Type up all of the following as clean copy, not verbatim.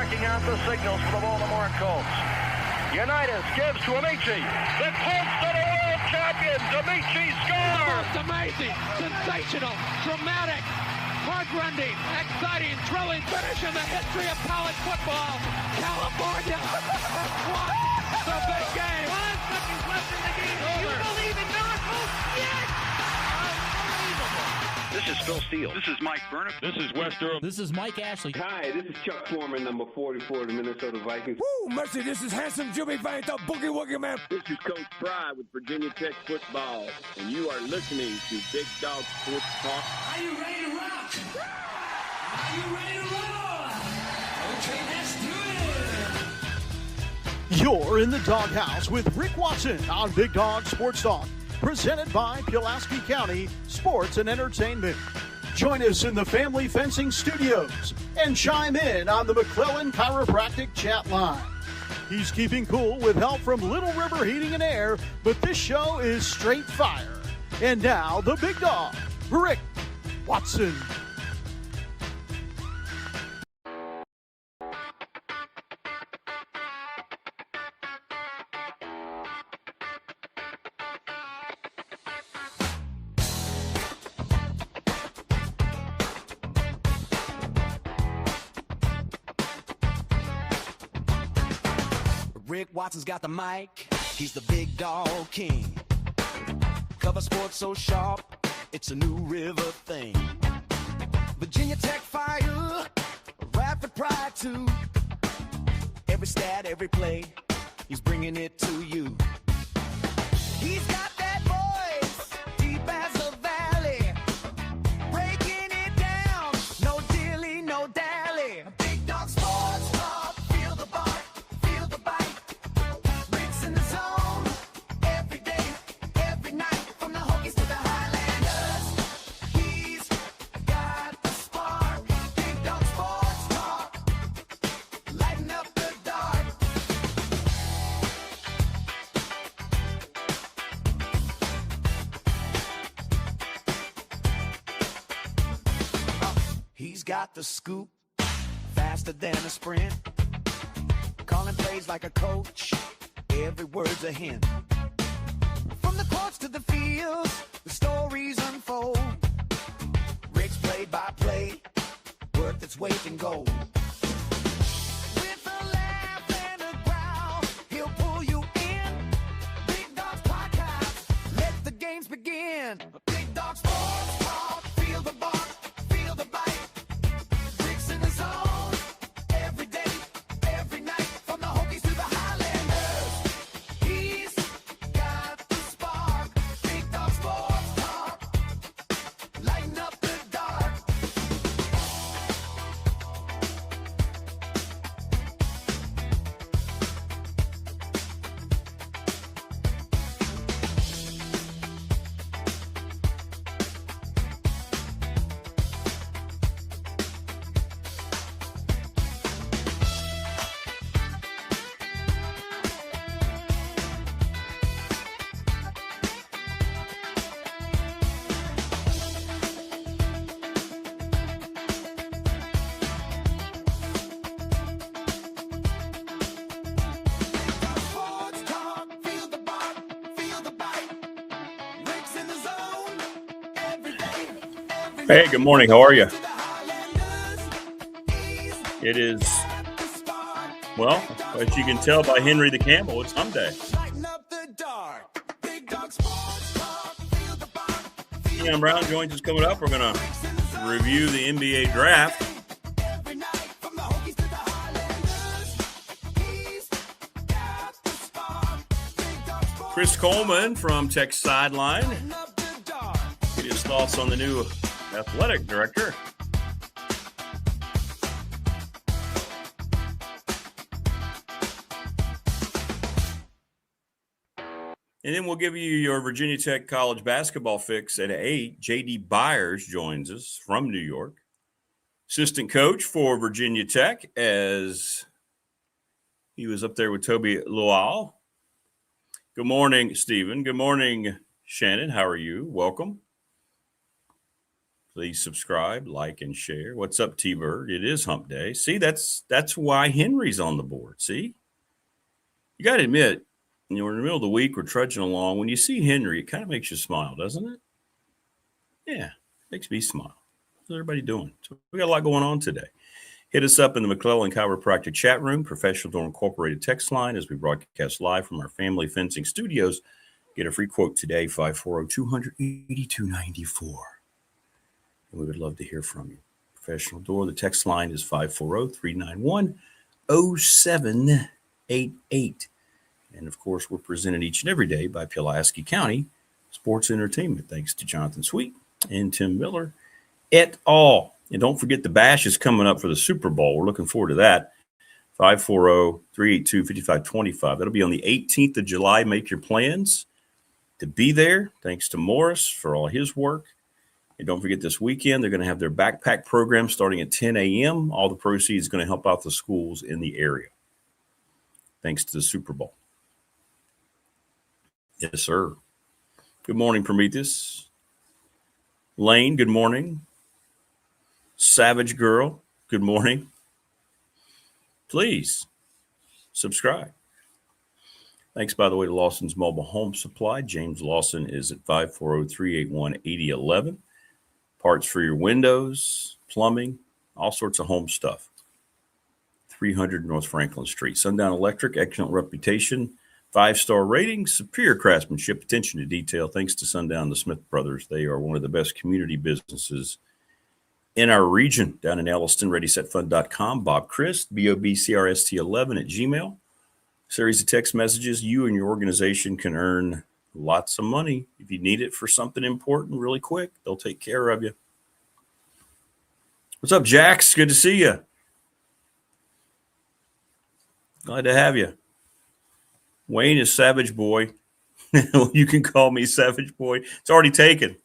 marking out the signals for the Baltimore Colts. Unitas gives to Amici. The Colts are the world champions. Amici scores. It's amazing, sensational, dramatic, heart-rending, exciting, thrilling finish in the history of college football. California won the big game. 5 seconds left in the game. Do you believe in miracles? Yes! Unbelievable. This is Phil Steele. This is Mike Burnham. This is Wes Durham. This is Mike Ashley. Hi, this is Chuck Foreman, number 44 of the Minnesota Vikings. Woo, mercy, this is handsome Jimmy Vane, the Boogie Woogie Man. This is Coach Fry with Virginia Tech Football, and you are listening to Big Dog Sports Talk. Are you ready to rock? Are you ready to roll? Okay, let's do it. You're in the doghouse with Rick Watson on Big Dog Sports Talk, presented by Pulaski County Sports and Entertainment. Join us in the Family Fencing Studios and chime in on the McClellan Chiropractic chat line. He's keeping cool with help from Little River Heating and Air, but this show is straight fire. And now, the big dog, Rick Watson. Rick Watson's got the mic, he's the big dog king. Cover sports so sharp, it's a new river thing. Virginia Tech fire, rapid pride too. Every stat, every play, he's bringing it to you. He's got that voice, deep as a valley, breaking it down, no dilly, no dally. Big dog sports talk, feel the bark, feel the bite. Rick's in the zone, every day, every night, from the Hokies to the Highlanders. He's got the spark, Big dog sports talk, lighten up the dark. He's got the scoop, faster than a sprint. Calling plays like a coach, every word's a hint. From the courts to the fields, the stories unfold. Rick's play-by-play, worth its weight in gold. With a laugh and a growl, he'll pull you in. Big Dog's podcast, let the games begin. Big Dog Sports Talk, feel the bark, feel the bite. Rick's in the zone, every day, every night, from the Hokies to the Highlanders. He's got the spark, Big Dog Sports Talk, lighten up the dark. Sports talk, feel the bark, feel the bite. Rick's in the zone, every day, every night. Hey, good morning. How are you? To the Highlanders, he's It is, the spark. well, as you can tell by Henry the Camel, it's Hump-Day. Lighten up the dark. Big Dog Sports Talk, feel the bark, feel Keon Brown joins us coming up. We're going to review the NBA draft. every night, from the Hokies to the Highlanders. He's got the spark. Big Dog Sports Chris Coleman from Tech Sideline. lighten up the dark. Get his thoughts on the new athletic director. And then we'll give you your Virginia Tech college basketball fix at 8. J.D. Byers joins us from New York. Assistant coach for Virginia Tech, as he was up there with Toby Luau. Good morning, Stephen. Good morning, Shannon. How are you? Welcome. Please subscribe, like, and share. What's up, T-Bird? It is Hump Day. See, that's why Henry's on the board. See? You got to admit, in the middle of the week, we're trudging along. When you see Henry, it kind of makes you smile, doesn't it? Yeah, makes me smile. What's everybody doing? So we got a lot going on today. Hit us up in the McClellan Chiropractic chat room, Professional Door Incorporated text line as we broadcast live from our family fencing studios. Get a free quote today, 540-200-8294. And we would love to hear from you. Professional Door, the text line is 540-391-0788. And, of course, we're presented each and every day by Pulaski County Sports Entertainment. Thanks to Jonathan Sweet and Tim Miller et al. And don't forget the bash is coming up for the Super Bowl. We're looking forward to that. 540-382-5525. That'll be on the 18th of July. Make your plans to be there. Thanks to Morris for all his work. And don't forget this weekend, they're going to have their backpack program starting at 10 a.m. All the proceeds are going to help out the schools in the area. Thanks to the Super Bowl. Yes, sir. Good morning, Prometheus. Lane, good morning. Savage Girl, good morning. Please subscribe. Thanks, by the way, to Lawson's Mobile Home Supply. James Lawson is at 540-381-8011. Parts for your windows, plumbing, all sorts of home stuff. 300 North Franklin Street. Sundown Electric, excellent reputation, 5-star ratings, superior craftsmanship, attention to detail. Thanks to Sundown, the Smith Brothers. They are one of the best community businesses in our region. Down in Elliston, ReadySetFund.com. Bob Christ, BOBCRST11 at Gmail. Series of text messages. You and your organization can earn lots of money. If you need it for something important really quick, they'll take care of you. What's up, Jax? Good to see you. Glad to have you. Wayne is Savage Boy. You can call me Savage Boy. It's already taken.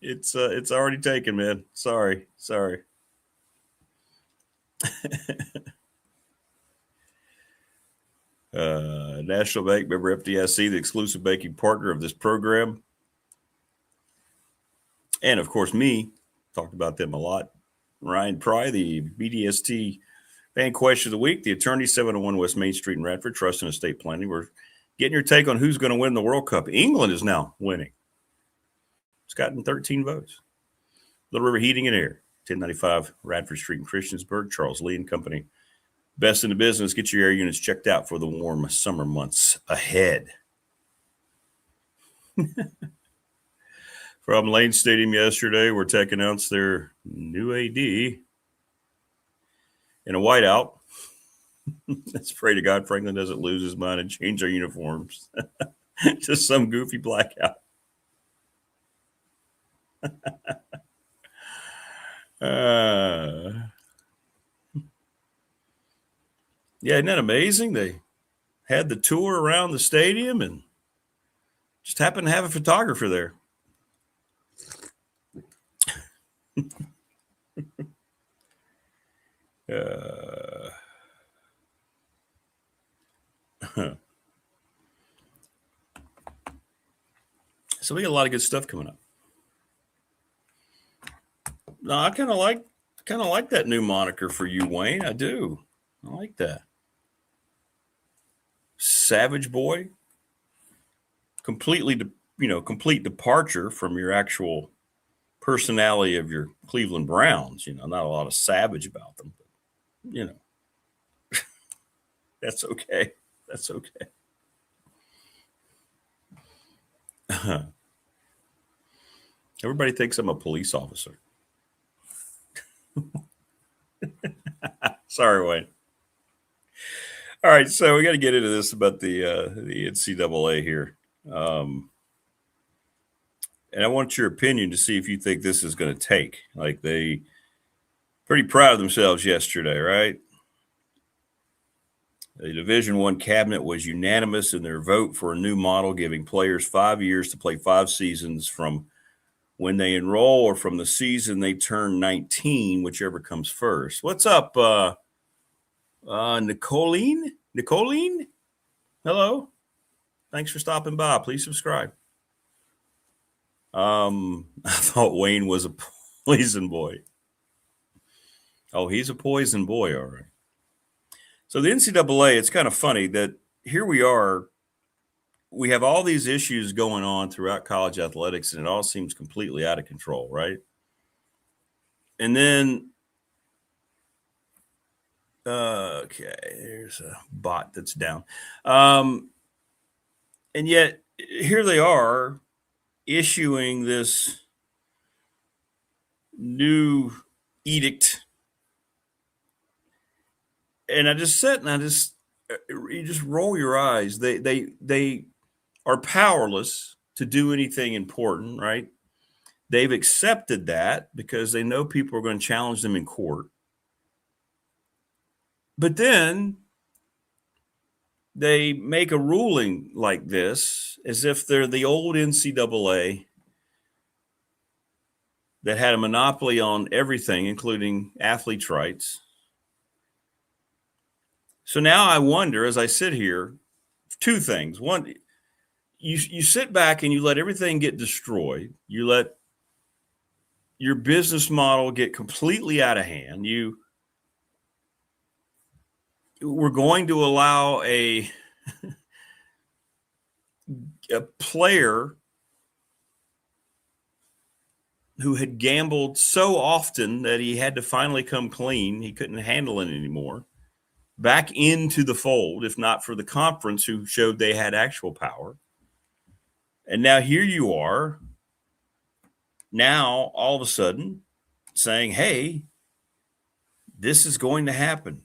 It's already taken, man. Sorry. National Bank member FDIC, the exclusive banking partner of this program. And, of course, me. Talked about them a lot. Ryan Pry, the BDST Fan Question of the Week, the attorney, 701 West Main Street in Radford, Trust and Estate Planning. We're getting your take on who's going to win the World Cup. England is now winning. It's gotten 13 votes. Little River Heating and Air, 1095 Radford Street in Christiansburg, Charles Lee and Company. Best in the business. Get your air units checked out for the warm summer months ahead. From Lane Stadium yesterday, where Tech announced their new AD in a whiteout. Let's pray to God Franklin doesn't lose his mind and change our uniforms to some goofy blackout. Yeah, isn't that amazing? They had the tour around the stadium and just happened to have a photographer there. So we got a lot of good stuff coming up. No, I kind of like that new moniker for you, Wayne. I do. I like that. Savage Boy. Complete departure from your actual personality of your Cleveland Browns. Not a lot of savage about them, but that's okay. That's okay. Everybody thinks I'm a police officer. Sorry, Wayne. All right, so we got to get into this about the NCAA here. And I want your opinion to see if you think this is going to take. Like, they pretty proud of themselves yesterday, right? The Division I cabinet was unanimous in their vote for a new model, giving players 5 years to play 5 seasons from when they enroll or from the season they turn 19, whichever comes first. What's up, Nicolene? Nicolene? Hello. Thanks for stopping by. Please subscribe. I thought Wayne was a poison boy. Oh, he's a poison boy, all right. So the NCAA, it's kind of funny that here we are. We have all these issues going on throughout college athletics, and it all seems completely out of control, right? And then, okay, there's a bot that's down. And yet, here they are issuing this new edict. And I just sit and you just roll your eyes. They are powerless to do anything important, right? They've accepted that because they know people are going to challenge them in court. But then they make a ruling like this as if they're the old NCAA that had a monopoly on everything, including athletes' rights. So now I wonder, as I sit here, two things. One, you sit back and you let everything get destroyed. You let your business model get completely out of hand. We're going to allow a player who had gambled so often that he had to finally come clean. He couldn't handle it anymore. Back into the fold, if not for the conference who showed they had actual power. And now here you are, now all of a sudden saying, hey, this is going to happen.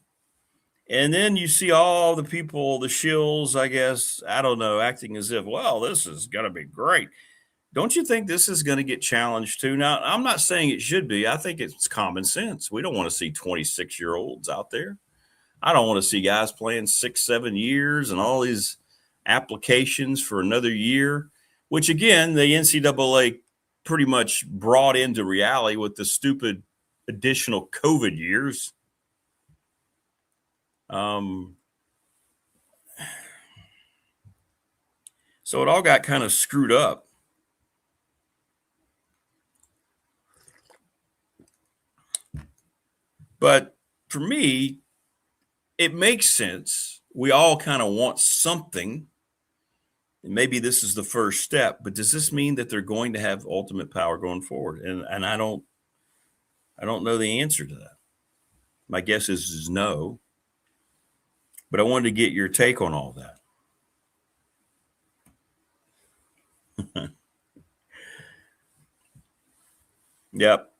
And then you see all the people, the shills, I guess, I don't know, acting as if, well, this is going to be great. Don't you think this is going to get challenged too? Now, I'm not saying it should be. I think it's common sense. We don't want to see 26-year-olds out there. I don't want to see guys playing 6-7 years and all these applications for another year, which, again, the NCAA pretty much brought into reality with the stupid additional COVID years. So it all got kind of screwed up. But for me, it makes sense. We all kind of want something. And maybe this is the first step, but does this mean that they're going to have ultimate power going forward? And I don't know the answer to that. My guess is no. But I wanted to get your take on all that. Yep.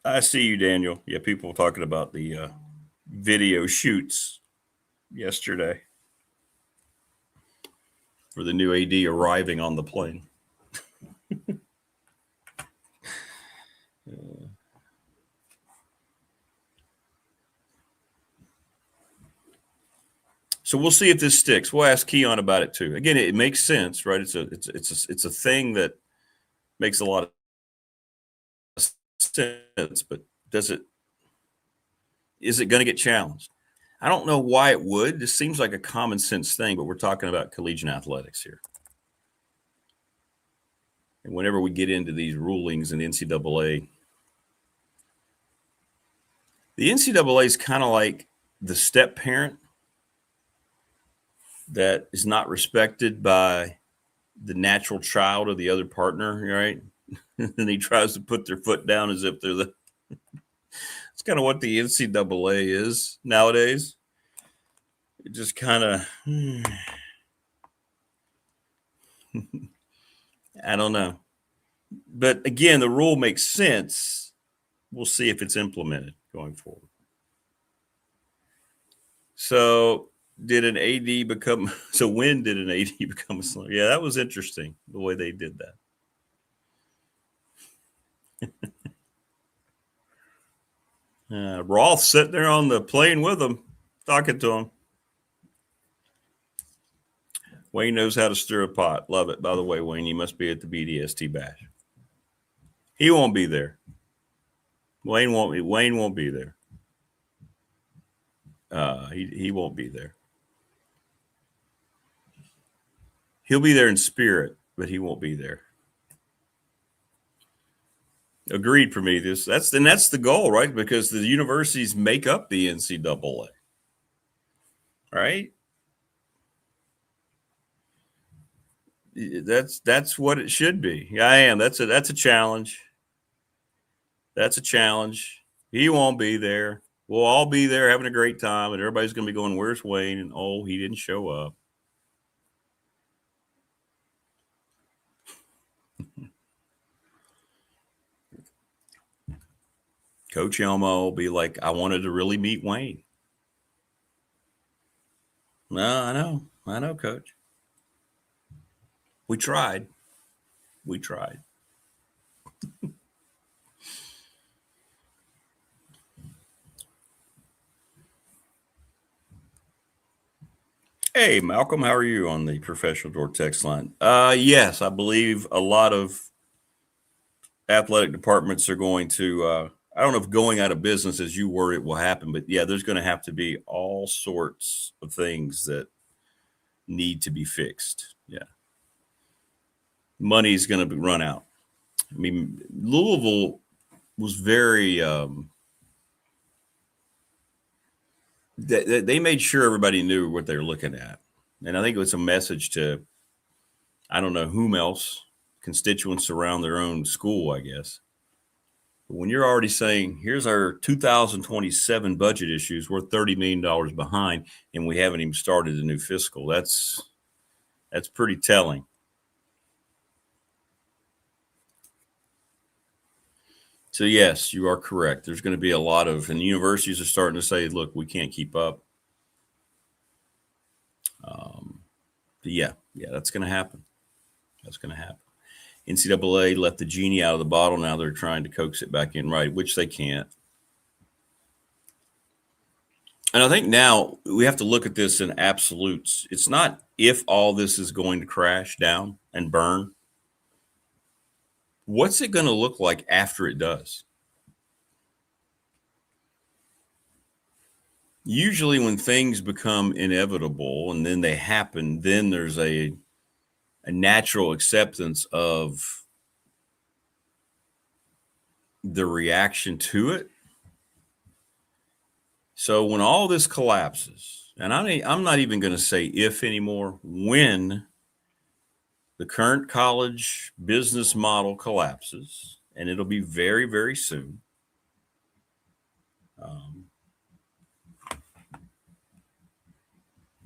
I see you, Daniel. Yeah, people talking about the video shoots yesterday for the new AD arriving on the plane. So we'll see if this sticks. We'll ask Keon about it too. Again, it makes sense, right? It's a thing that makes a lot of sense, but is it going to get challenged? I don't know why it would. This seems like a common sense thing, but we're talking about collegiate athletics here. And whenever we get into these rulings in the NCAA is kind of like the step parent that is not respected by the natural child of the other partner, right? And he tries to put their foot down as if they're the – it's kind of what the NCAA is nowadays. It just kind of I don't know. But again, the rule makes sense. We'll see if it's implemented going forward. So did an AD become – so when did an AD become a slumber? Yeah, that was interesting, the way they did that. Roth sitting there on the plane with him, talking to him. Wayne knows how to stir a pot. Love it. By the way, Wayne, you must be at the BDST bash. He won't be there. Wayne won't be there. He won't be there. He'll be there in spirit, but he won't be there. Agreed, Prometheus. That's the goal, right? Because the universities make up the NCAA, right? That's what it should be. Yeah, I am. That's a challenge. That's a challenge. He won't be there. We'll all be there having a great time, and everybody's going to be going, "Where's Wayne?" And oh, he didn't show up. Coach Elmo will be like, "I wanted to really meet Wayne." No, I know, Coach. We tried. We tried. Hey, Malcolm, how are you on the professional door text line? Yes, I believe a lot of athletic departments are going to, I don't know if going out of business as you word it will happen, but yeah, there's going to have to be all sorts of things that need to be fixed. Yeah. Money's going to run out. I mean, Louisville was very, they made sure everybody knew what they were looking at. And I think it was a message to, I don't know whom else, constituents around their own school, I guess. But when you're already saying, here's our 2027 budget issues, we're $30 million behind, and we haven't even started a new fiscal, that's pretty telling. So, yes, you are correct. There's going to be a lot of, and universities are starting to say, look, we can't keep up. Yeah, that's going to happen. That's going to happen. NCAA let the genie out of the bottle. Now they're trying to coax it back in, right, which they can't. And I think now we have to look at this in absolutes. It's not if all this is going to crash down and burn. What's it going to look like after it does? Usually when things become inevitable and then they happen, then there's a natural acceptance of the reaction to it. So when all this collapses, and I'm not even going to say if anymore, when the current college business model collapses, and it'll be very, very soon.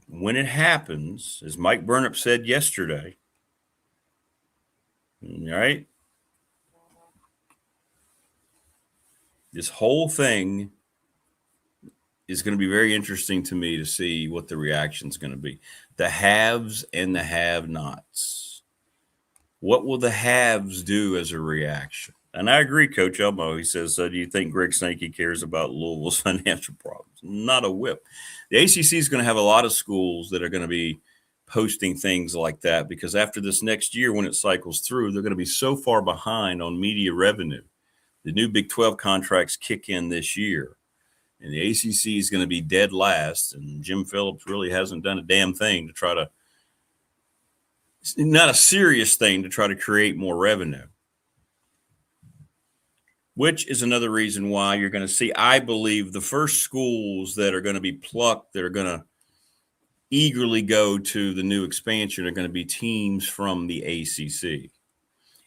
When it happens, as Mike Burnup said yesterday, right? This whole thing is going to be very interesting to me to see what the reaction is going to be. The haves and the have-nots. What will the haves do as a reaction? And I agree, Coach Elmo. He says, do you think Greg Sankey cares about Louisville's financial problems? Not a whip. The ACC is going to have a lot of schools that are going to be posting things like that because after this next year, when it cycles through, they're going to be so far behind on media revenue. The new Big 12 contracts kick in this year, and the ACC is going to be dead last, and Jim Phillips really hasn't done a damn thing to try to – not a serious thing to try to create more revenue. Which is another reason why you're going to see, I believe, the first schools that are going to be plucked, that are going to eagerly go to the new expansion, are going to be teams from the ACC.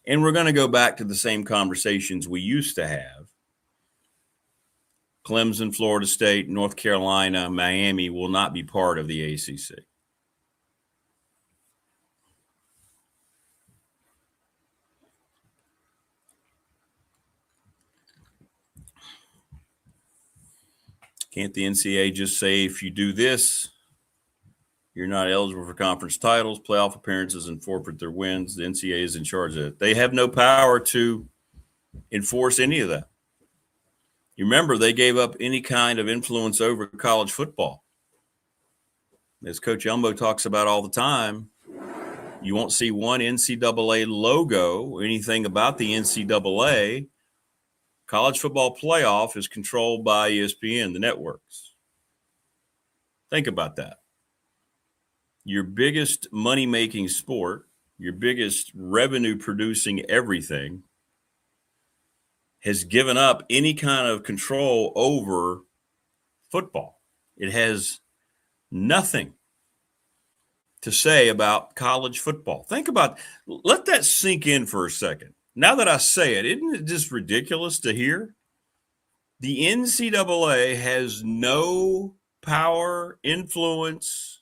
And we're going to go back to the same conversations we used to have. Clemson, Florida State, North Carolina, Miami will not be part of the ACC. Can't the NCAA just say, if you do this, you're not eligible for conference titles, playoff appearances, and forfeit their wins? The NCAA is in charge of it. They have no power to enforce any of that. You remember, they gave up any kind of influence over college football. As Coach Elmo talks about all the time, you won't see one NCAA logo or anything about the NCAA. College football playoff is controlled by ESPN, the networks. Think about that. Your biggest money-making sport, your biggest revenue-producing everything, has given up any kind of control over football. It has nothing to say about college football. Let that sink in for a second. Now that I say it, isn't it just ridiculous to hear? The NCAA has no power, influence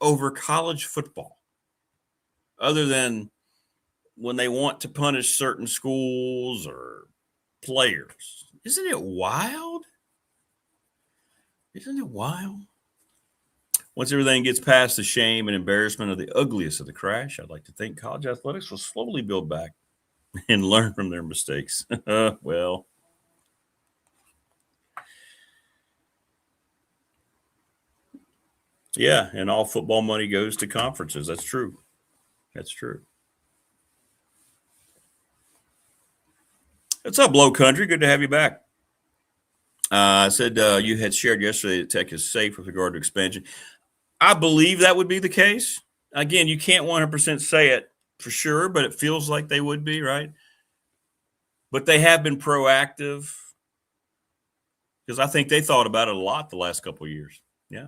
over college football other than when they want to punish certain schools or players. Isn't it wild? Isn't it wild? Once everything gets past the shame and embarrassment of the ugliest of the crash, I'd like to think college athletics will slowly build back and learn from their mistakes. Well, yeah, and all football money goes to conferences. That's true. That's true. What's up, Low Country? Good to have you back. I said you had shared yesterday that Tech is safe with regard to expansion. I believe that would be the case. Again, you can't 100% say it for sure, but it feels like they would be, right? But they have been proactive because I think they thought about it a lot the last couple of years. Yeah.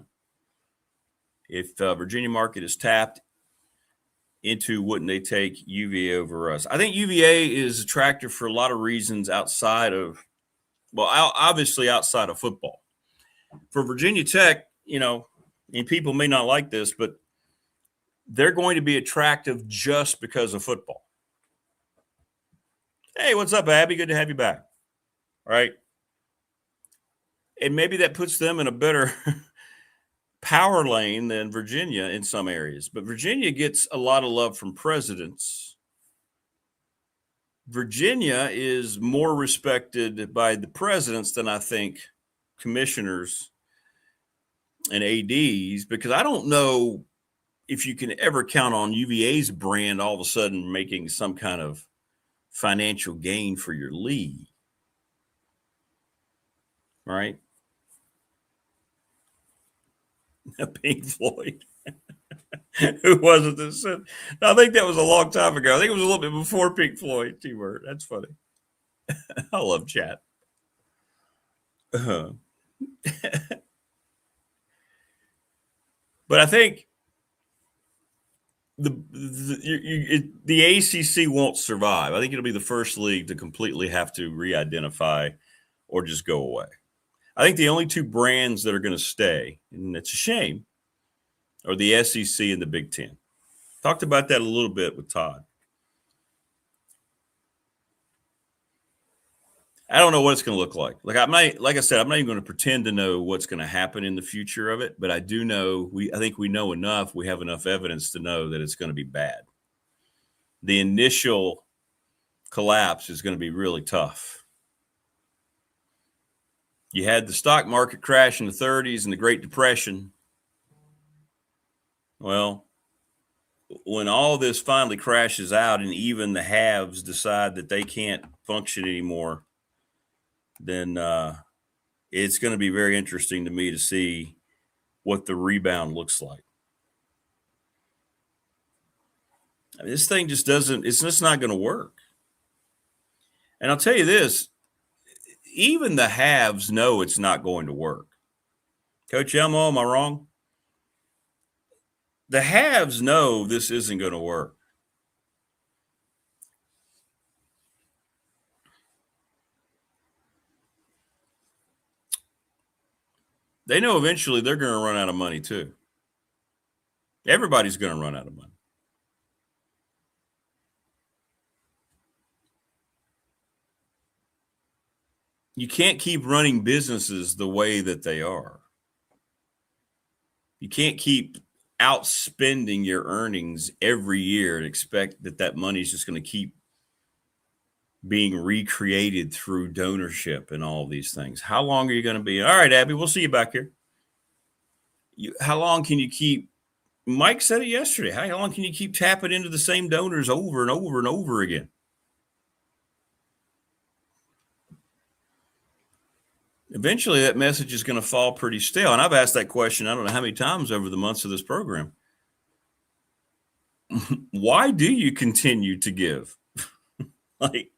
If Virginia market is tapped into, wouldn't they take UVA over us? I think UVA is attractive for a lot of reasons outside of, well, obviously outside of football. For Virginia Tech, and people may not like this, but they're going to be attractive just because of football. Hey, what's up, Abby? Good to have you back. All right. And maybe that puts them in a better power lane than Virginia in some areas. But Virginia gets a lot of love from presidents. Virginia is more respected by the presidents than I think commissioners and ADs, because I don't know if you can ever count on UVA's brand all of a sudden making some kind of financial gain for your league. Right? Pink Floyd. Who was it that said? I think that was a long time ago. I think it was a little bit before Pink Floyd, T-Word. That's funny. I love chat. But I think the ACC won't survive. I think it'll be the first league to completely have to re-identify or just go away. I think the only two brands that are going to stay, and it's a shame, are the SEC and the Big Ten. Talked about that a little bit with Todd. I don't know what it's going to look like. Like I said, I'm not even going to pretend to know what's going to happen in the future of it, but I do know I think we know enough. We have enough evidence to know that it's going to be bad. The initial collapse is going to be really tough. You had the stock market crash in the 30s and the Great Depression. Well, when all this finally crashes out and even the haves decide that they can't function anymore, then it's going to be very interesting to me to see what the rebound looks like. I mean, this thing just doesn't, it's just not going to work. And I'll tell you this, even the haves know it's not going to work. Coach Elmo, am I wrong? The haves know this isn't going to work. They know eventually they're going to run out of money too. Everybody's going to run out of money. You can't keep running businesses the way that they are. You can't keep outspending your earnings every year and expect that money is just going to keep being recreated through donorship and all these things. How long are you going to be? All right, Abby, we'll see you back here. How long can you keep? Mike said it yesterday. How long can you keep tapping into the same donors over and over and over again? Eventually, that message is going to fall pretty stale. And I've asked that question, I don't know how many times over the months of this program. Why do you continue to give? Like,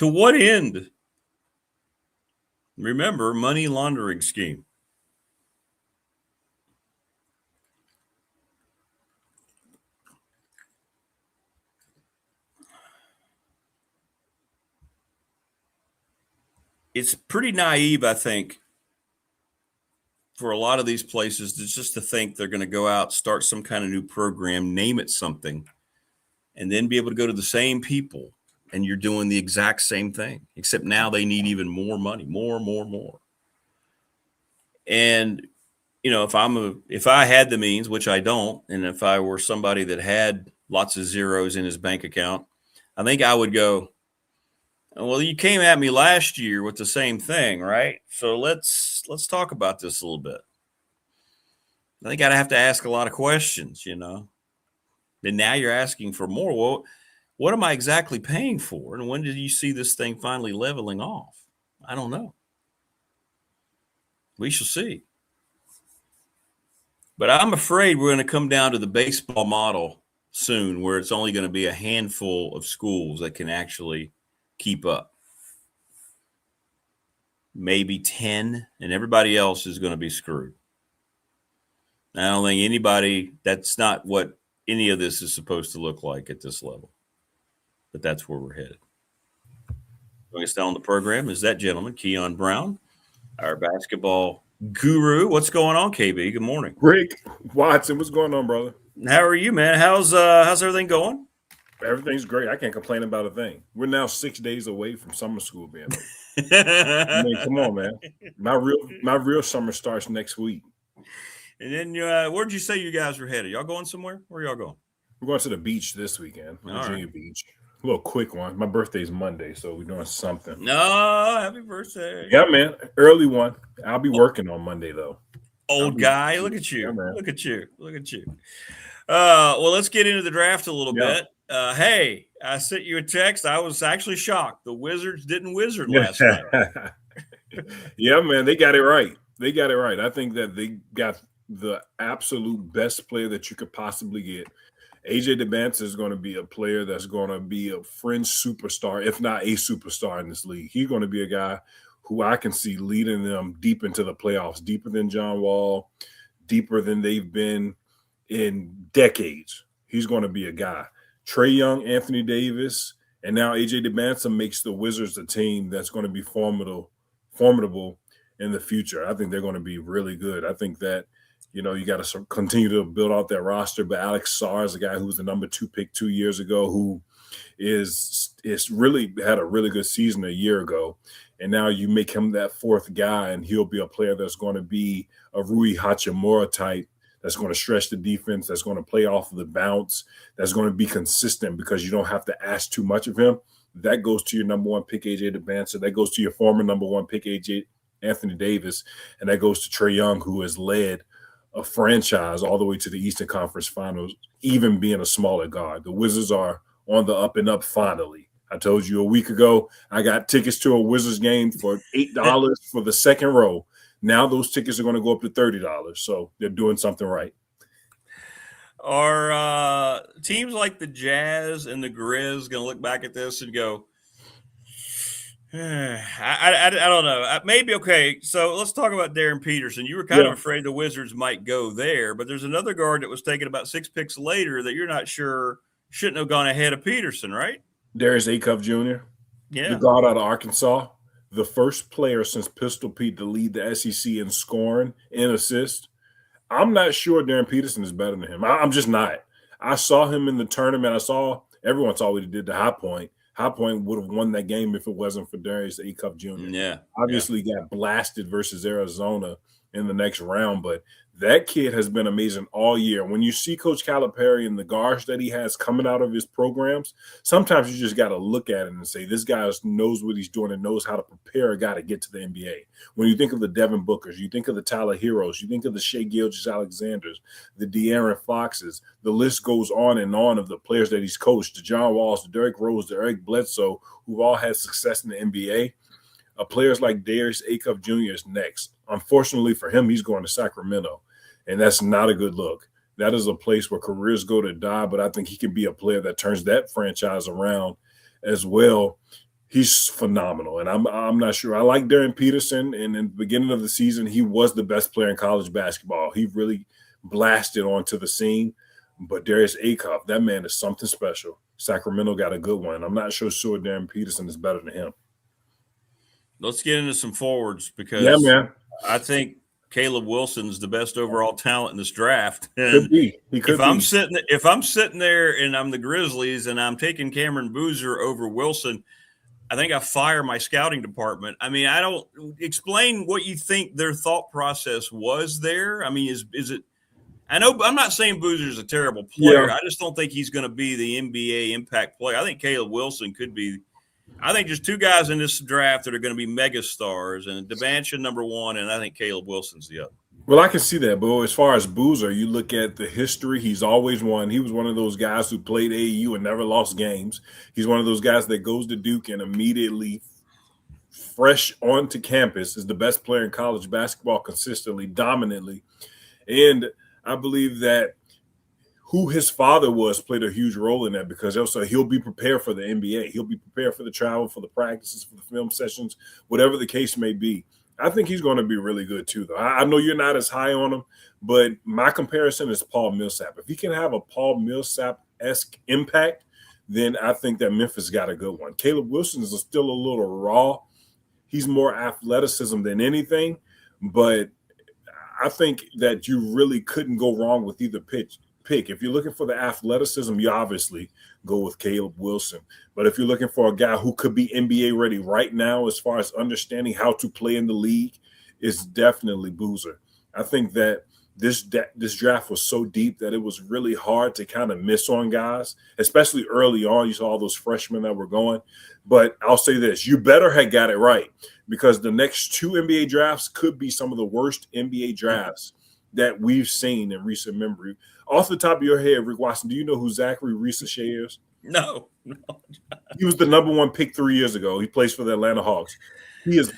To what end? Remember, money laundering scheme. It's pretty naive, I think, for a lot of these places just to think they're going to go out, start some kind of new program, name it something, and then be able to go to the same people and you're doing the exact same thing, except now they need even more money, more. And, you know, if I had the means, which I don't, and if I were somebody that had lots of zeros in his bank account, I think I would go, well, you came at me last year with the same thing, right? So let's talk about this a little bit. I think I'd have to ask a lot of questions, you know. And now you're asking for more. Well, what am I exactly paying for? And when did you see this thing finally leveling off? I don't know. We shall see. But I'm afraid we're going to come down to the baseball model soon, where it's only going to be a handful of schools that can actually keep up. Maybe 10, and everybody else is going to be screwed. I don't think anybody, that's not what any of this is supposed to look like at this level. But that's where we're headed. Joining us down on the program is that gentleman, Keon Brown, our basketball guru. What's going on, KB? Good morning. Rick Watson, what's going on, brother? How are you, man? How's everything going? Everything's great. I can't complain about a thing. We're now 6 days away from summer school being over. I mean, come on, man. My real summer starts next week. And then where'd you say you guys were headed? Y'all going somewhere? Where y'all going? We're going to the beach this weekend, Virginia Beach. A little quick one. My birthday's Monday, so we're doing something. No, happy birthday. Yeah, man. Early one. I'll be working on Monday, though. Old guy. Look at you. Yeah, look at you. Well, let's get into the draft a little bit. Hey, I sent you a text. I was actually shocked. The Wizards didn't wizard last night. Yeah, man. They got it right. I think that they got the absolute best player that you could possibly get. AJ DeBance is going to be a player that's going to be a fringe superstar, if not a superstar in this league. He's going to be a guy who I can see leading them deep into the playoffs, deeper than John Wall, deeper than they've been in decades. He's going to be a guy. Trae Young, Anthony Davis, and now AJ DeBance makes the Wizards a team that's going to be formidable in the future. I think they're going to be really good. I think that, you know, you got to continue to build out that roster. But Alex Sarr is a guy who was the number 2 pick 2 years ago, who is really had a really good season a year ago. And now you make him that fourth guy, and he'll be a player that's going to be a Rui Hachimura type, that's going to stretch the defense, that's going to play off of the bounce, that's going to be consistent because you don't have to ask too much of him. That goes to your number 1 pick, AJ DeBance. That goes to your former number 1 pick, Anthony Davis. And that goes to Trae Young, who has led a franchise all the way to the Eastern Conference Finals, even being a smaller guard. The Wizards are on the up and up finally. I told you a week ago, I got tickets to a Wizards game for $8 for the second row. Now those tickets are going to go up to $30. So they're doing something right. Are teams like the Jazz and the Grizz going to look back at this and go, I don't know. Maybe, okay, so let's talk about Darren Peterson. You were kind of afraid the Wizards might go there, but there's another guard that was taken about 6 picks later that you're not sure shouldn't have gone ahead of Peterson, right? Darius Acuff Jr., the guard out of Arkansas, the first player since Pistol Pete to lead the SEC in scoring and assists. I'm not sure Darren Peterson is better than him. I'm just not. I saw him in the tournament. Everyone saw what he did to High Point. High Point would have won that game if it wasn't for Darius Acuff Jr. Yeah. Obviously got blasted versus Arizona in the next round, but that kid has been amazing all year. When you see Coach Calipari and the guards that he has coming out of his programs, sometimes you just got to look at it and say, this guy knows what he's doing and knows how to prepare a guy to get to the NBA. When you think of the Devin Bookers, you think of the Tyler Heroes, you think of the Shai Gilgeous-Alexanders, the De'Aaron Foxes, the list goes on and on of the players that he's coached, the John Walls, the Derrick Rose, the Eric Bledsoe, who've all had success in the NBA. Players like Darius Acuff Jr. is next. Unfortunately for him, he's going to Sacramento, and that's not a good look. That is a place where careers go to die, but I think he can be a player that turns that franchise around as well. He's phenomenal, and I'm not sure. I like Darren Peterson, and in the beginning of the season, he was the best player in college basketball. He really blasted onto the scene. But Darius Akoff, that man is something special. Sacramento got a good one. I'm not sure Darren Peterson is better than him. Let's get into some forwards because yeah, man. I think Caleb Wilson's the best overall talent in this draft. And could be. He could be. If I'm sitting there and I'm the Grizzlies and I'm taking Cameron Boozer over Wilson, I think I fire my scouting department. I mean, I don't explain what you think their thought process was there. I mean, is it? I know I'm not saying Boozer's a terrible player. Yeah. I just don't think he's going to be the NBA impact player. I think Caleb Wilson could be. I think there's two guys in this draft that are going to be mega stars, and Devantion number one, and I think Caleb Wilson's the other. Well, I can see that, but as far as Boozer, you look at the history, he's always won. He was one of those guys who played AAU and never lost games. He's one of those guys that goes to Duke and immediately, fresh onto campus, is the best player in college basketball consistently, dominantly. And I believe that who his father was played a huge role in that, because also he'll be prepared for the NBA. He'll be prepared for the travel, for the practices, for the film sessions, whatever the case may be. I think he's going to be really good too, though. I know you're not as high on him, but my comparison is Paul Millsap. If he can have a Paul Millsap-esque impact, then I think that Memphis got a good one. Caleb Wilson is still a little raw. He's more athleticism than anything, but I think that you really couldn't go wrong with either pick. If you're looking for the athleticism, you obviously go with Caleb Wilson. But if you're looking for a guy who could be NBA ready right now as far as understanding how to play in the league, it's definitely Boozer. I think that this draft was so deep that it was really hard to kind of miss on guys, especially early on. You saw all those freshmen that were going. But I'll say this, you better have got it right, because the next two NBA drafts could be some of the worst NBA drafts that we've seen in recent memory. Off the top of your head, Rick Watson, do you know who Zachary Risacher is? No. He was the number one pick 3 years ago. He plays for the Atlanta Hawks. He is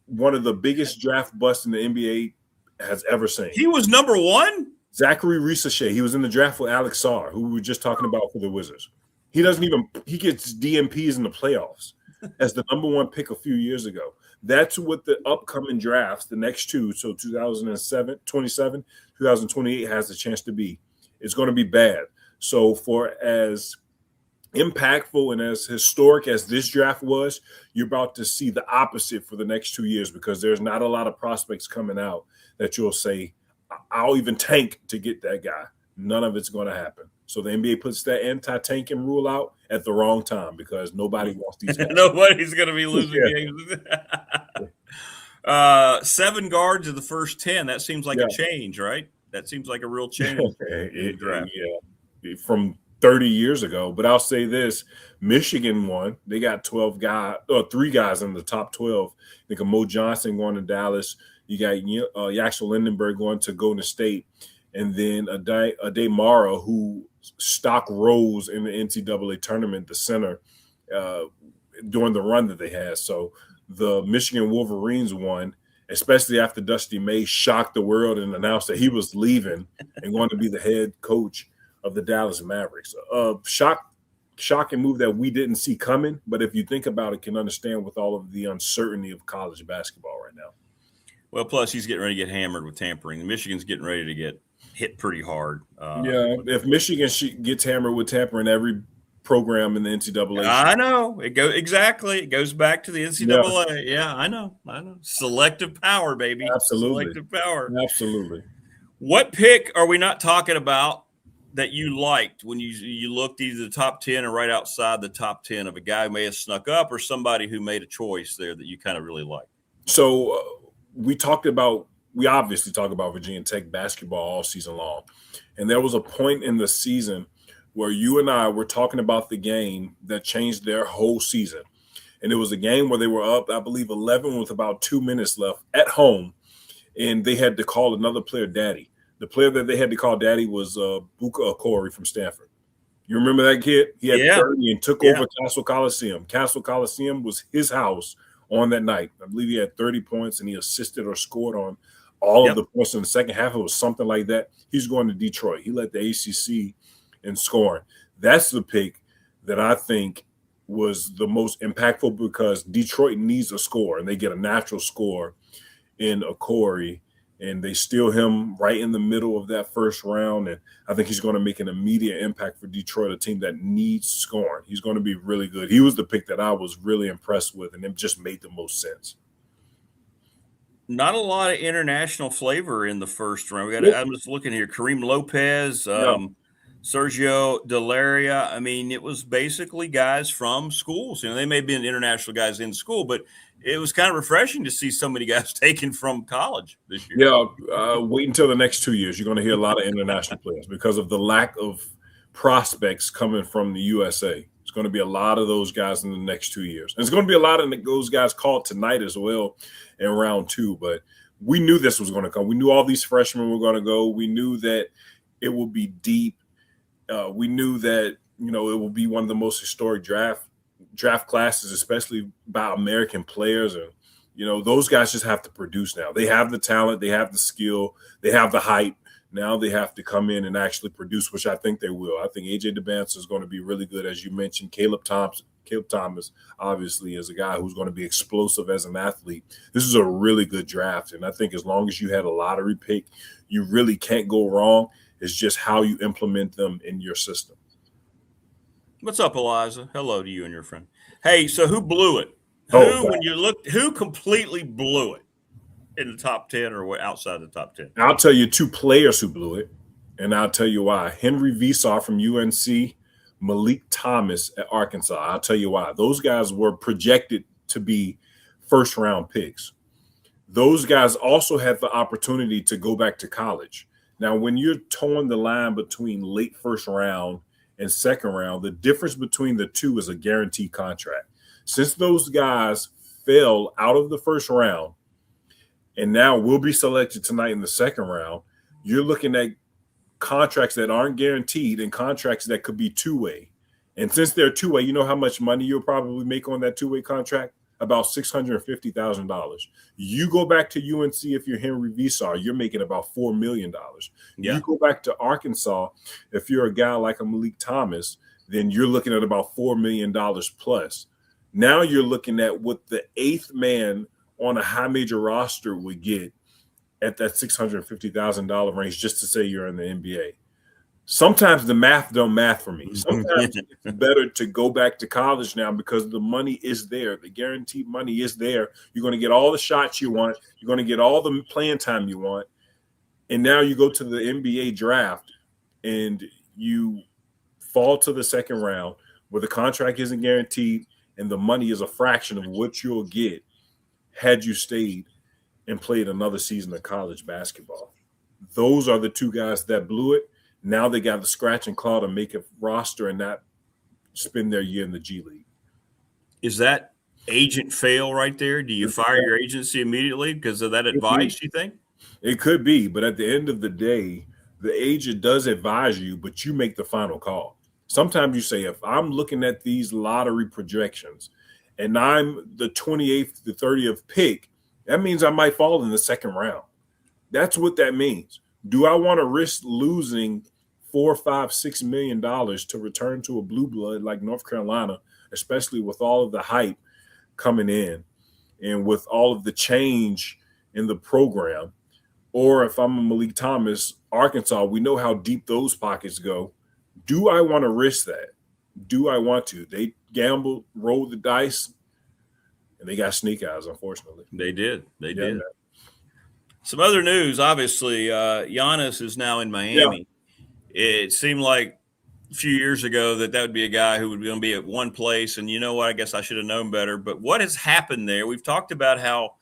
one of the biggest draft busts in the NBA has ever seen. He was number one? Zachary Risacher. He was in the draft with Alex Sarr, who we were just talking about for the Wizards. He gets DMPs in the playoffs as the number one pick a few years ago. That's what the upcoming drafts, the next two, so 27, 2028 has a chance to be. It's going to be bad. So for as impactful and as historic as this draft was, you're about to see the opposite for the next 2 years, because there's not a lot of prospects coming out that you'll say, I'll even tank to get that guy. None of it's going to happen. So the NBA puts that anti-tanking rule out at the wrong time, because nobody wants these guys. Nobody's going to be losing games. 7 guards of the first 10. That seems like a change, right? That seems like a real change in the draft. Yeah, from 30 years ago. But I'll say this, Michigan won. They got 3 guys in the top 12. I think of Mo Johnson going to Dallas. You got Yaxel Lindenberg going to Golden State. And then Ade Mara, who stock rose in the NCAA tournament, the center, during the run that they had. So the Michigan Wolverines won, especially after Dusty May shocked the world and announced that he was leaving and going to be the head coach of the Dallas Mavericks. Shocking move that we didn't see coming, but if you think about it, can understand with all of the uncertainty of college basketball right now. Well, plus he's getting ready to get hammered with tampering. Michigan's getting ready to get hit pretty hard. If Michigan gets hammered with tampering, every program in the NCAA. I know. It goes back to the NCAA. Yeah, I know. Selective power, baby. Absolutely. Selective power. Absolutely. What pick are we not talking about that you liked when you looked either the top 10 or right outside the top 10 of a guy who may have snuck up, or somebody who made a choice there that you kind of really liked? So we obviously talk about Virginia Tech basketball all season long. And there was a point in the season where you and I were talking about the game that changed their whole season. And it was a game where they were up, I believe, 11 with about 2 minutes left at home. And they had to call another player daddy. The player that they had to call daddy was Buka Okori from Stanford. You remember that kid? He had 30 and took over Castle Coliseum. Castle Coliseum was his house on that night. I believe he had 30 points and he assisted or scored on all of the points in the second half. It was something like that. He's going to Detroit. He led the ACC in scoring. That's the pick that I think was the most impactful because Detroit needs a score, and they get a natural score in Corey, and they steal him right in the middle of that first round. And I think he's going to make an immediate impact for Detroit, a team that needs scoring. He's going to be really good. He was the pick that I was really impressed with, and it just made the most sense. Not a lot of international flavor in the first round. I'm just looking here. Kareem Lopez, Sergio Delaria. I mean, it was basically guys from schools. You know, they may have been international guys in school, but it was kind of refreshing to see so many guys taken from college this year. Yeah, wait until the next 2 years. You're going to hear a lot of international players because of the lack of prospects coming from the USA. It's going to be a lot of those guys in the next 2 years. And it's going to be a lot of those guys called tonight as well in round 2. But we knew this was going to come. We knew all these freshmen were going to go. We knew that it will be deep. We knew that, you know, it will be one of the most historic draft classes, especially by American players. And, you know, those guys just have to produce now. They have the talent. They have the skill. They have the hype. Now they have to come in and actually produce, which I think they will. I think A.J. DeBance is going to be really good. As you mentioned, Caleb Thomas obviously is a guy who's going to be explosive as an athlete. This is a really good draft. And I think as long as you had a lottery pick, you really can't go wrong. It's just how you implement them in your system. What's up, Eliza? Hello to you and your friend. Hey, so who blew it? Who completely blew it in the top 10 or outside the top 10? I'll tell you 2 players who blew it, and I'll tell you why. Henry Visar from UNC, Malik Thomas at Arkansas. I'll tell you why. Those guys were projected to be first-round picks. Those guys also had the opportunity to go back to college. Now, when you're towing the line between late first round and second round, the difference between the two is a guaranteed contract. Since those guys fell out of the first round and now will be selected tonight in the second round, you're looking at contracts that aren't guaranteed and contracts that could be two-way. And since they're two-way, you know how much money you'll probably make on that two-way contract? About $650,000. You go back to UNC if you're Henry Visar, you're making about $4 million. Yeah. You go back to Arkansas, if you're a guy like a Malik Thomas, then you're looking at about $4 million plus. Now you're looking at what the 8th man on a high major roster would get at that $650,000 range just to say you're in the NBA. Sometimes the math don't math for me. Sometimes it's better to go back to college now because the money is there. The guaranteed money is there. You're going to get all the shots you want. You're going to get all the playing time you want. And now you go to the NBA draft and you fall to the second round where the contract isn't guaranteed and the money is a fraction of what you'll get had you stayed and played another season of college basketball. Those are the 2 guys that blew it. Now they got the scratch and claw to make a roster and not spend their year in the G League. Is that agent fail right there? Do you fire your agency immediately because of that advice, you think? It could be, but at the end of the day, the agent does advise you, but you make the final call. Sometimes you say, if I'm looking at these lottery projections and I'm the 28th to 30th pick, that means I might fall in the second round. That's what that means. Do I want to risk losing $4, $5, $6 million to return to a blue blood like North Carolina, especially with all of the hype coming in and with all of the change in the program? Or if I'm a Malik Thomas, Arkansas, we know how deep those pockets go. Do I want to risk that? Do I want to? They gambled, rolled the dice, and they got sneak eyes, unfortunately. They did. They did. Some other news, obviously, Giannis is now in Miami. Yeah. It seemed like a few years ago that would be a guy who would going to be at one place. And you know what? I guess I should have known better. But what has happened there? We've talked about how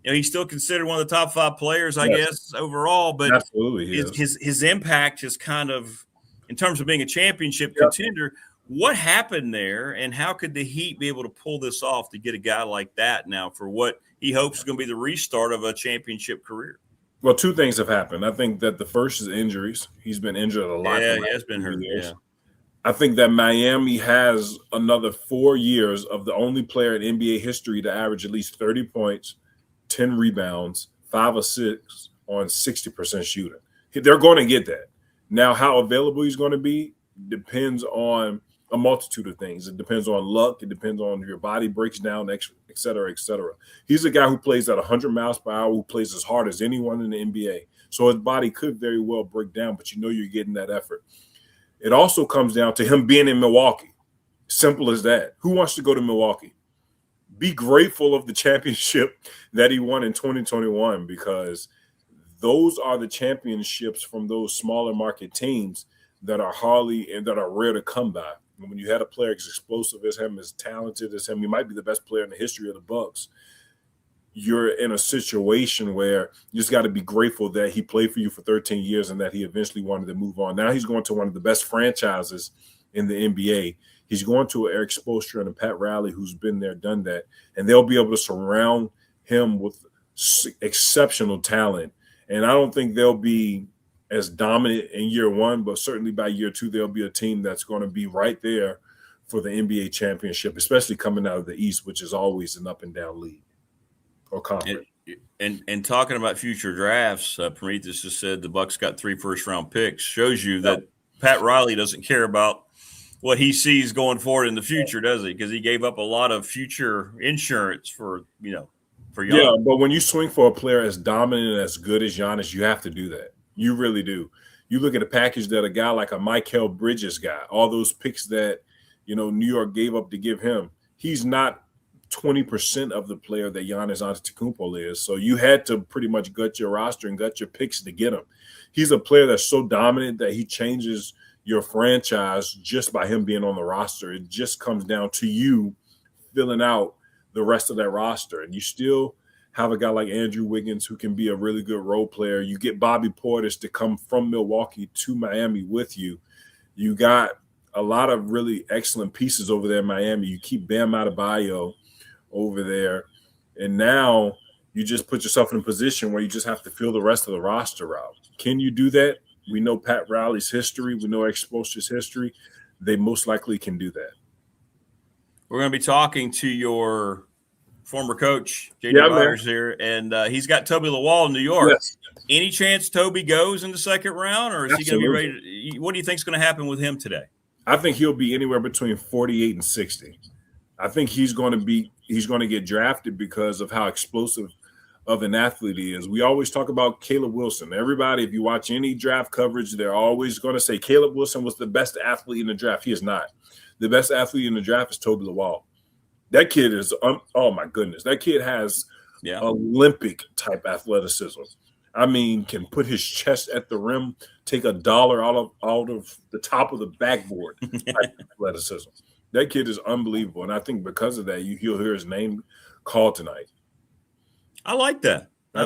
he's still considered one of the top 5 players, I guess, overall. But absolutely, his impact is kind of, in terms of being a championship contender, what happened there, and how could the Heat be able to pull this off to get a guy like that now for what he hopes is going to be the restart of a championship career? Well, 2 things have happened. I think that the first is injuries. He's been injured a lot. Yeah, he has been hurt. Yeah. I think that Miami has another 4 years of the only player in NBA history to average at least 30 points, 10 rebounds, 5 assists on 60% shooting. They're going to get that. Now, how available he's going to be depends on a multitude of things. It depends on luck. It depends on if your body breaks down, et cetera, et cetera. He's a guy who plays at 100 miles per hour, who plays as hard as anyone in the NBA. So his body could very well break down, but you know you're getting that effort. It also comes down to him being in Milwaukee. Simple as that. Who wants to go to Milwaukee? Be grateful of the championship that he won in 2021, because those are the championships from those smaller market teams that are hardly and that are rare to come by. And when you had a player as explosive as him, as talented as him, he might be the best player in the history of the Bucks. You're in a situation where you just got to be grateful that he played for you for 13 years and that he eventually wanted to move on. Now he's going to one of the best franchises in the NBA. He's going to Eric Spoelstra and a Pat Riley who's been there, done that, and they'll be able to surround him with exceptional talent. And I don't think they'll be as dominant in year one, but certainly by year two, there'll be a team that's going to be right there for the NBA championship, especially coming out of the East, which is always an up and down league or conference. And talking about future drafts, Prometheus just said the Bucks got 3 first-round picks. Shows you that Pat Riley doesn't care about what he sees going forward in the future, does he? Because he gave up a lot of future insurance for young. Yeah, but when you swing for a player as dominant and as good as Giannis, you have to do that. You really do. You look at a package that a guy like a Mikal Bridges got, all those picks that, New York gave up to give him. He's not 20% of the player that Giannis Antetokounmpo is. So you had to pretty much gut your roster and gut your picks to get him. He's a player that's so dominant that he changes your franchise just by him being on the roster. It just comes down to you filling out the rest of that roster. And you still have a guy like Andrew Wiggins who can be a really good role player. You get Bobby Portis to come from Milwaukee to Miami with you. You got a lot of really excellent pieces over there in Miami. You keep Bam Adebayo over there. And now you just put yourself in a position where you just have to fill the rest of the roster out. Can you do that? We know Pat Riley's history. We know Expostra's history. They most likely can do that. We're going to be talking to your former coach, J.D. Byers here, and he's got Toby Lawal in New York. Yes. Any chance Toby goes in the second round, or is he going to be ready? What do you think is going to happen with him today? I think he'll be anywhere between 48 and 60. I think he's going to get drafted because of how explosive of an athlete he is. We always talk about Caleb Wilson. Everybody, if you watch any draft coverage, they're always going to say Caleb Wilson was the best athlete in the draft. He is not. The best athlete in the draft is Toby Lawal. That kid is, oh my goodness, that kid has Olympic-type athleticism. I mean, can put his chest at the rim, take $1 out of the top of the backboard type athleticism. That kid is unbelievable, and I think because of that, he'll hear his name called tonight. I like that. I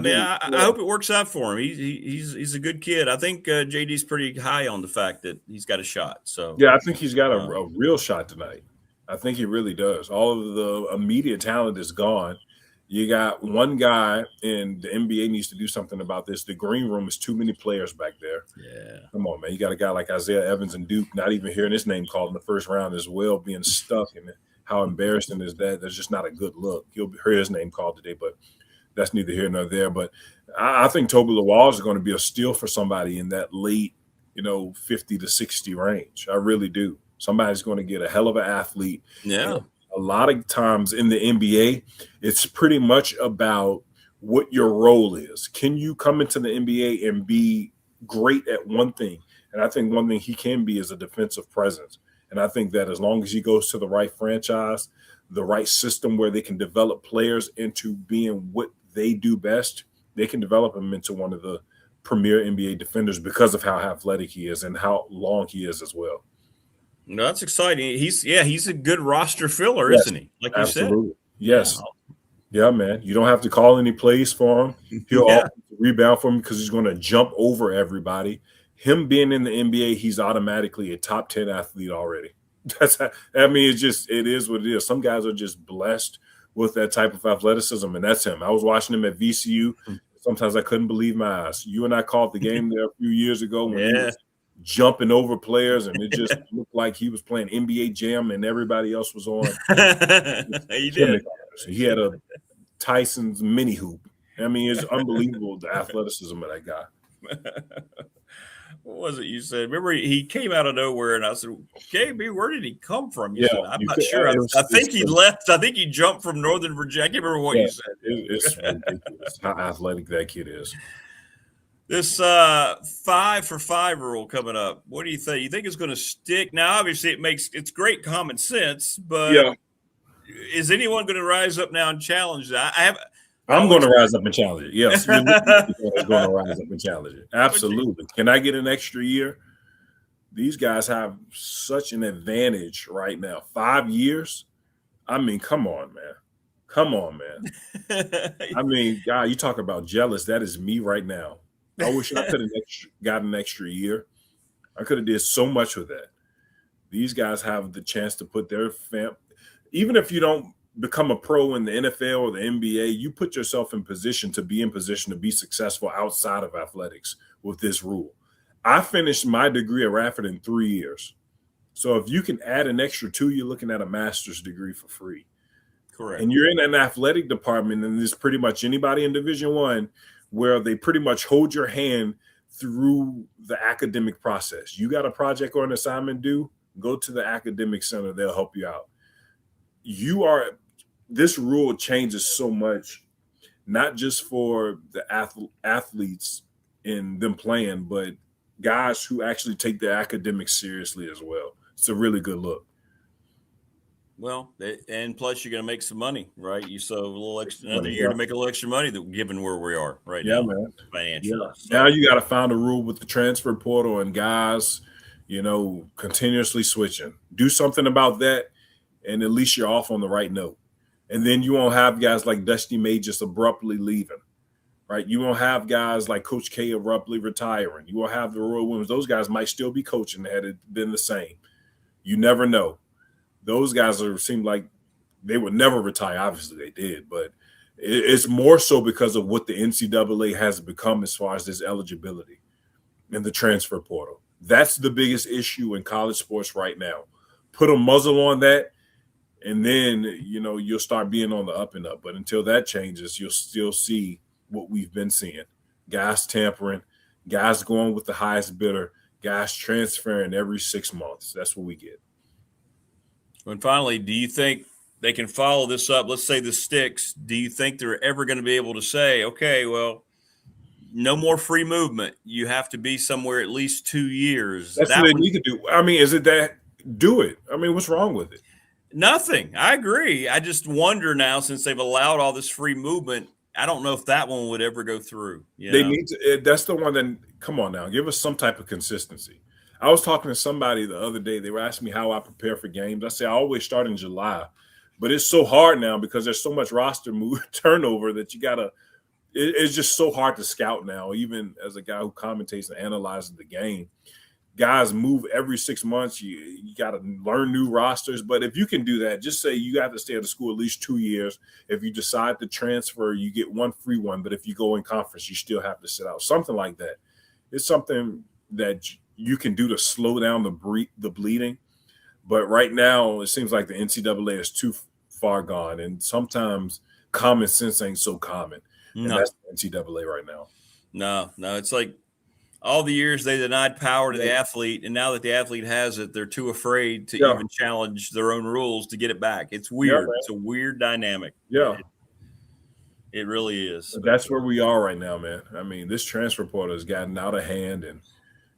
hope it works out for him. He's a good kid. I think JD's pretty high on the fact that he's got a shot. So yeah, I think he's got a real shot tonight. I think he really does. All of the immediate talent is gone. You got one guy, and the NBA needs to do something about this. The green room is too many players back there. Yeah. Come on, man. You got a guy like Isaiah Evans and Duke not even hearing his name called in the first round as well, being stuck. And how embarrassing is that? That's just not a good look. He'll hear his name called today, but that's neither here nor there. But I think Toby Lawal is going to be a steal for somebody in that late, 50 to 60 range. I really do. Somebody's going to get a hell of an athlete. Yeah. And a lot of times in the NBA, it's pretty much about what your role is. Can you come into the NBA and be great at one thing? And I think one thing he can be is a defensive presence. And I think that as long as he goes to the right franchise, the right system where they can develop players into being what they do best, they can develop him into one of the premier NBA defenders because of how athletic he is and how long he is as well. No, that's exciting. He's a good roster filler, isn't he? Like you absolutely. said. Yes. Yeah, man. You don't have to call any plays for him. He'll rebound for him because he's going to jump over everybody. Him being in the NBA, he's automatically a top 10 athlete already. It is what it is. Some guys are just blessed with that type of athleticism, and that's him. I was watching him at VCU. Sometimes I couldn't believe my eyes. You and I called the game there a few years ago when he was jumping over players, and it just looked like he was playing NBA Jam and everybody else was on. He did. He had a Tyson's mini hoop. I mean, it's unbelievable, the athleticism of that guy. What was it you said? Remember, he came out of nowhere, and I said, KB, where did he come from? You Yeah, said, I'm you not could- sure. it was- I think he it's- left. I think he jumped from Northern Virginia. I can't remember what Yeah, you said. It's ridiculous how athletic that kid is. This 5 for 5 rule coming up. What do you think? You think it's going to stick? Now, obviously, it's great common sense, but Yeah. is anyone going to rise up now and challenge that? I'm going to rise up and challenge it. Yes, you're going to rise up and challenge it. Absolutely. Can I get an extra year? These guys have such an advantage right now. 5 years? I mean, come on, man. Come on, man. I mean, God, you talk about jealous. That is me right now. I wish I could have got an extra year. I could have did so much with that. These guys have the chance to put their even if you don't become a pro in the NFL or the NBA, you put yourself in position to be successful outside of athletics with this rule. I finished my degree at Radford in 3 years. So if you can add an extra 2, you're looking at a master's degree for free. Correct. And you're in an athletic department, and there's pretty much anybody in Division I where they pretty much hold your hand through the academic process. You got a project or an assignment due, go to the academic center. They'll help you out. This rule changes so much, not just for the athletes in them playing, but guys who actually take their academics seriously as well. It's a really good look. Well, and plus you're going to make some money, right? You saw a little extra, another year to make a little extra money, given where we are right now, man. Financially. Yeah. So, now you got to find a rule with the transfer portal and guys, continuously switching. Do something about that, and at least you're off on the right note. And then you won't have guys like Dusty May just abruptly leaving, right? You won't have guys like Coach K abruptly retiring. You won't have the Royal Women's. Those guys might still be coaching had it been the same. You never know. Those guys seem like they would never retire. Obviously, they did, but it's more so because of what the NCAA has become as far as this eligibility and the transfer portal. That's the biggest issue in college sports right now. Put a muzzle on that, and then, you'll start being on the up and up. But until that changes, you'll still see what we've been seeing. Guys tampering, guys going with the highest bidder, guys transferring every 6 months. That's what we get. And finally, do you think they can follow this up? Let's say this sticks. Do you think they're ever going to be able to say, okay, well, no more free movement. You have to be somewhere at least 2 years. That's what they need to do. I mean, is it that? Do it. I mean, what's wrong with it? Nothing. I agree. I just wonder now, since they've allowed all this free movement, I don't know if that one would ever go through. They need to. That's the one that, come on now, give us some type of consistency. I was talking to somebody the other day. They were asking me how I prepare for games. I say I always start in July, but it's so hard now because there's so much roster turnover that you got to – it's just so hard to scout now, even as a guy who commentates and analyzes the game. Guys move every 6 months. You got to learn new rosters. But if you can do that, just say you have to stay at the school at least 2 years. If you decide to transfer, you get one free one. But if you go in conference, you still have to sit out. Something like that. It's something that you can do to slow down the bleeding. But right now, it seems like the NCAA is too far gone. And sometimes common sense ain't so common. And that's the NCAA right now. No. It's like all the years they denied power to the athlete, and now that the athlete has it, they're too afraid to even challenge their own rules to get it back. It's weird. It's a weird dynamic. Yeah. It really is. But that's where we are right now, man. I mean, this transfer portal has gotten out of hand, and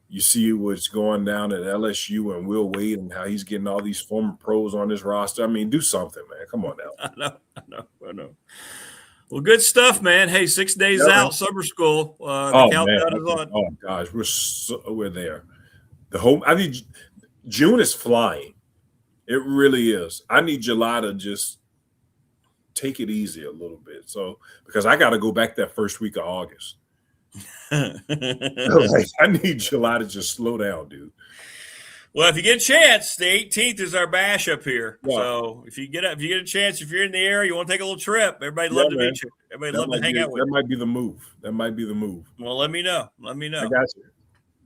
you see what's going down at LSU and Will Wade and how he's getting all these former pros on his roster. I mean, do something, man. Come on now. I know. Well, good stuff, man. Hey, 6 days out, summer school. The countdown is on. Oh gosh, we're there. I think June is flying. It really is. I need July to just take it easy a little bit. So because I got to go back that first week of August. I need July to just slow down, dude. Well, if you get a chance, the 18th is our bash up here. Yeah. So if you get a chance, if you're in the area, you want to take a little trip, everybody'd love to meet you. Everybody'd love to hang out with you. That might be the move. Well, let me know. I got you.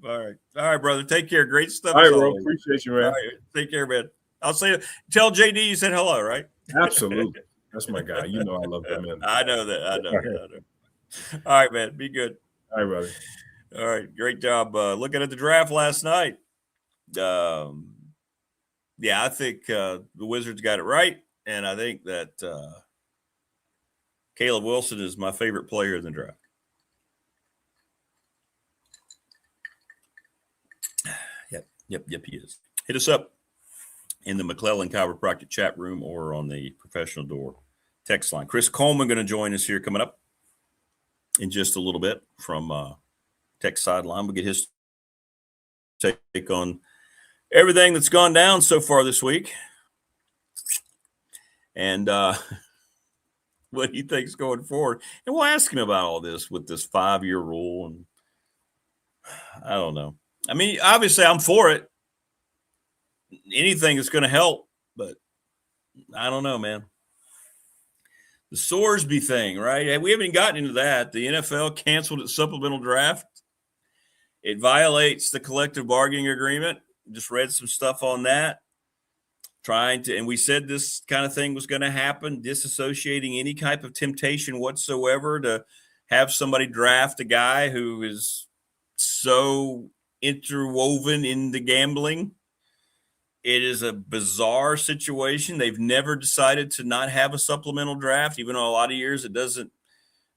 All right, brother. Take care. Great stuff. All right, bro. Appreciate you, man. All right. Take care, man. Tell JD you said hello, right? Absolutely. That's my guy. You know I love that man. I know that. I know. All right, man. Be good. All right, brother. All right, great job looking at the draft last night. Yeah, I think the Wizards got it right, and I think that Caleb Wilson is my favorite player in the draft. Yep, he is. Hit us up in the McClellan Chiropractic chat room or on the Professional Door text line. Chris Coleman going to join us here coming up in just a little bit from Tech Sideline. We'll get his take on everything that's gone down so far this week and what he thinks going forward. And we'll ask him about all this with this 5-year rule. And I don't know. I mean, obviously I'm for it. Anything that's going to help, but I don't know, man. The Sorsby thing, right? We haven't gotten into that. The NFL canceled its supplemental draft. It violates the collective bargaining agreement. Just read some stuff on that. And we said this kind of thing was going to happen, disassociating any type of temptation whatsoever to have somebody draft a guy who is so interwoven in the gambling. It is a bizarre situation. They've never decided to not have a supplemental draft, even though a lot of years it doesn't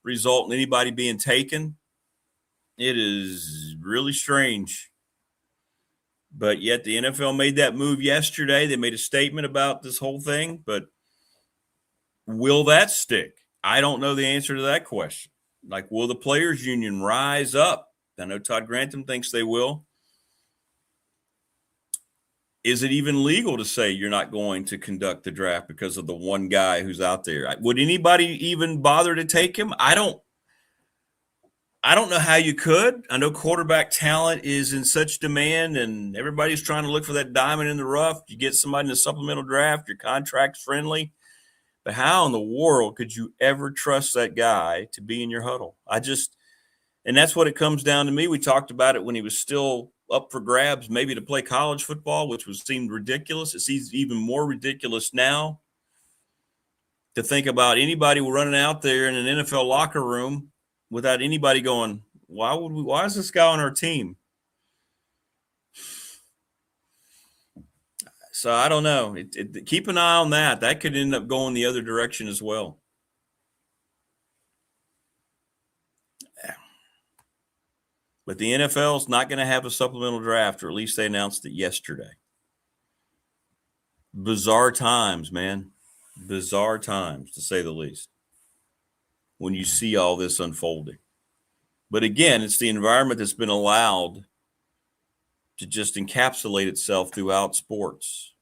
result in anybody being taken. It is really strange. But yet the NFL made that move yesterday. They made a statement about this whole thing. But will that stick? I don't know the answer to that question. Like, will the players' union rise up? I know Todd Grantham thinks they will. Is it even legal to say you're not going to conduct the draft because of the one guy who's out there? Would anybody even bother to take him? I don't know how you could. I know quarterback talent is in such demand and everybody's trying to look for that diamond in the rough. You get somebody in the supplemental draft, your contract's friendly. But how in the world could you ever trust that guy to be in your huddle? And that's what it comes down to me. We talked about it when he was still up for grabs, maybe to play college football, which seemed ridiculous. It seems even more ridiculous now to think about anybody running out there in an NFL locker room without anybody going, why is this guy on our team? So I don't know. Keep an eye on that. That could end up going the other direction as well. But the NFL is not going to have a supplemental draft, or at least they announced it yesterday. Bizarre times, man. Bizarre times, to say the least, when you see all this unfolding. But again, it's the environment that's been allowed to just encapsulate itself throughout sports.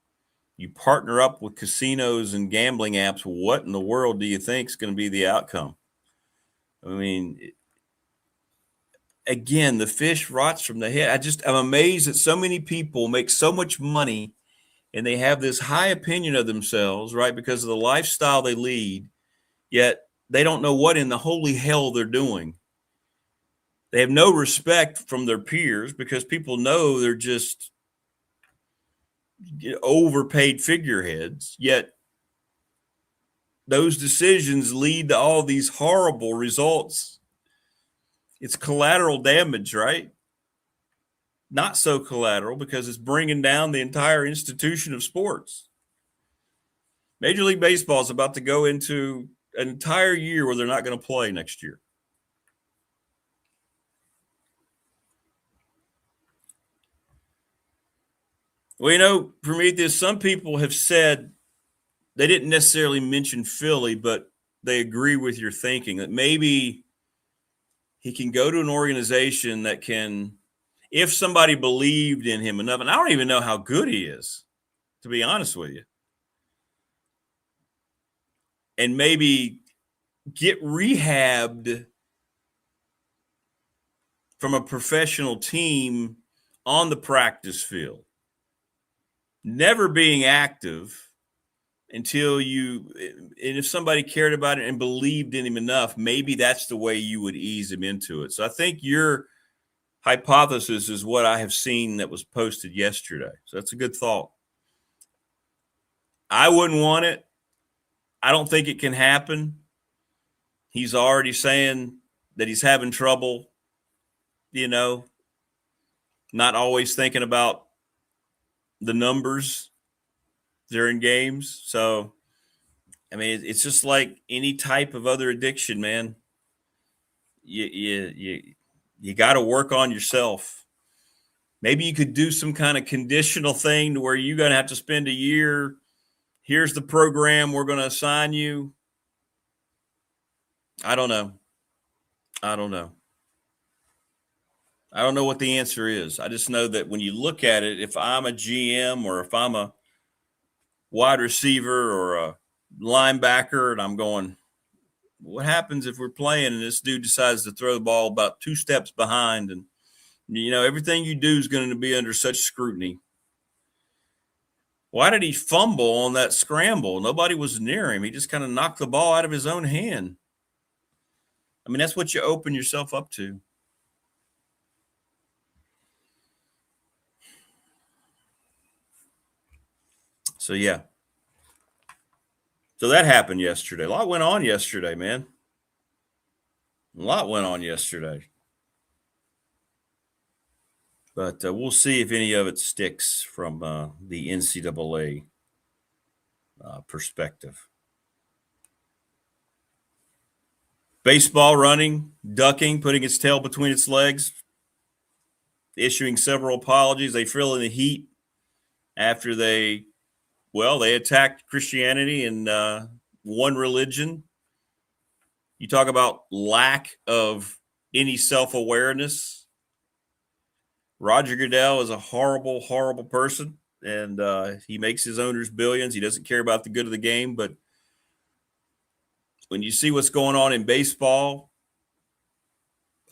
You partner up with casinos and gambling apps. What in the world do you think is going to be the outcome? I mean, again, the fish rots from the head. I'm amazed that so many people make so much money and they have this high opinion of themselves, right, because of the lifestyle they lead, yet they don't know what in the holy hell they're doing. They have no respect from their peers because people know they're just overpaid figureheads, yet those decisions lead to all these horrible results. It's collateral damage, right? Not so collateral because it's bringing down the entire institution of sports. Major League Baseball is about to go into an entire year where they're not going to play next year. Well, Prometheus, some people have said they didn't necessarily mention Philly, but they agree with your thinking that maybe he can go to an organization that can, if somebody believed in him enough, and I don't even know how good he is, to be honest with you, and maybe get rehabbed from a professional team on the practice field, never being active until and if somebody cared about it and believed in him enough, maybe that's the way you would ease him into it. So I think your hypothesis is what I have seen that was posted yesterday. So that's a good thought. I wouldn't want it. I don't think it can happen. He's already saying that he's having trouble, not always thinking about the numbers during games. So, I mean, it's just like any type of other addiction, man. You got to work on yourself. Maybe you could do some kind of conditional thing to where you're going to have to spend a year. Here's the program we're going to assign you. I don't know. I don't know what the answer is. I just know that when you look at it, if I'm a GM or if I'm a wide receiver or a linebacker and I'm going, what happens if we're playing and this dude decides to throw the ball about 2 steps behind, and everything you do is going to be under such scrutiny. Why did he fumble on that scramble? Nobody was near him. He just kind of knocked the ball out of his own hand. I mean, that's what you open yourself up to. So, yeah. So that happened yesterday. A lot went on yesterday, man. A lot went on yesterday. But we'll see if any of it sticks from the NCAA perspective. Baseball running, ducking, putting its tail between its legs, issuing several apologies. They feel in the heat after they attacked Christianity and one religion. You talk about lack of any self-awareness. Roger Goodell is a horrible, horrible person, and he makes his owners billions. He doesn't care about the good of the game, but when you see what's going on in baseball,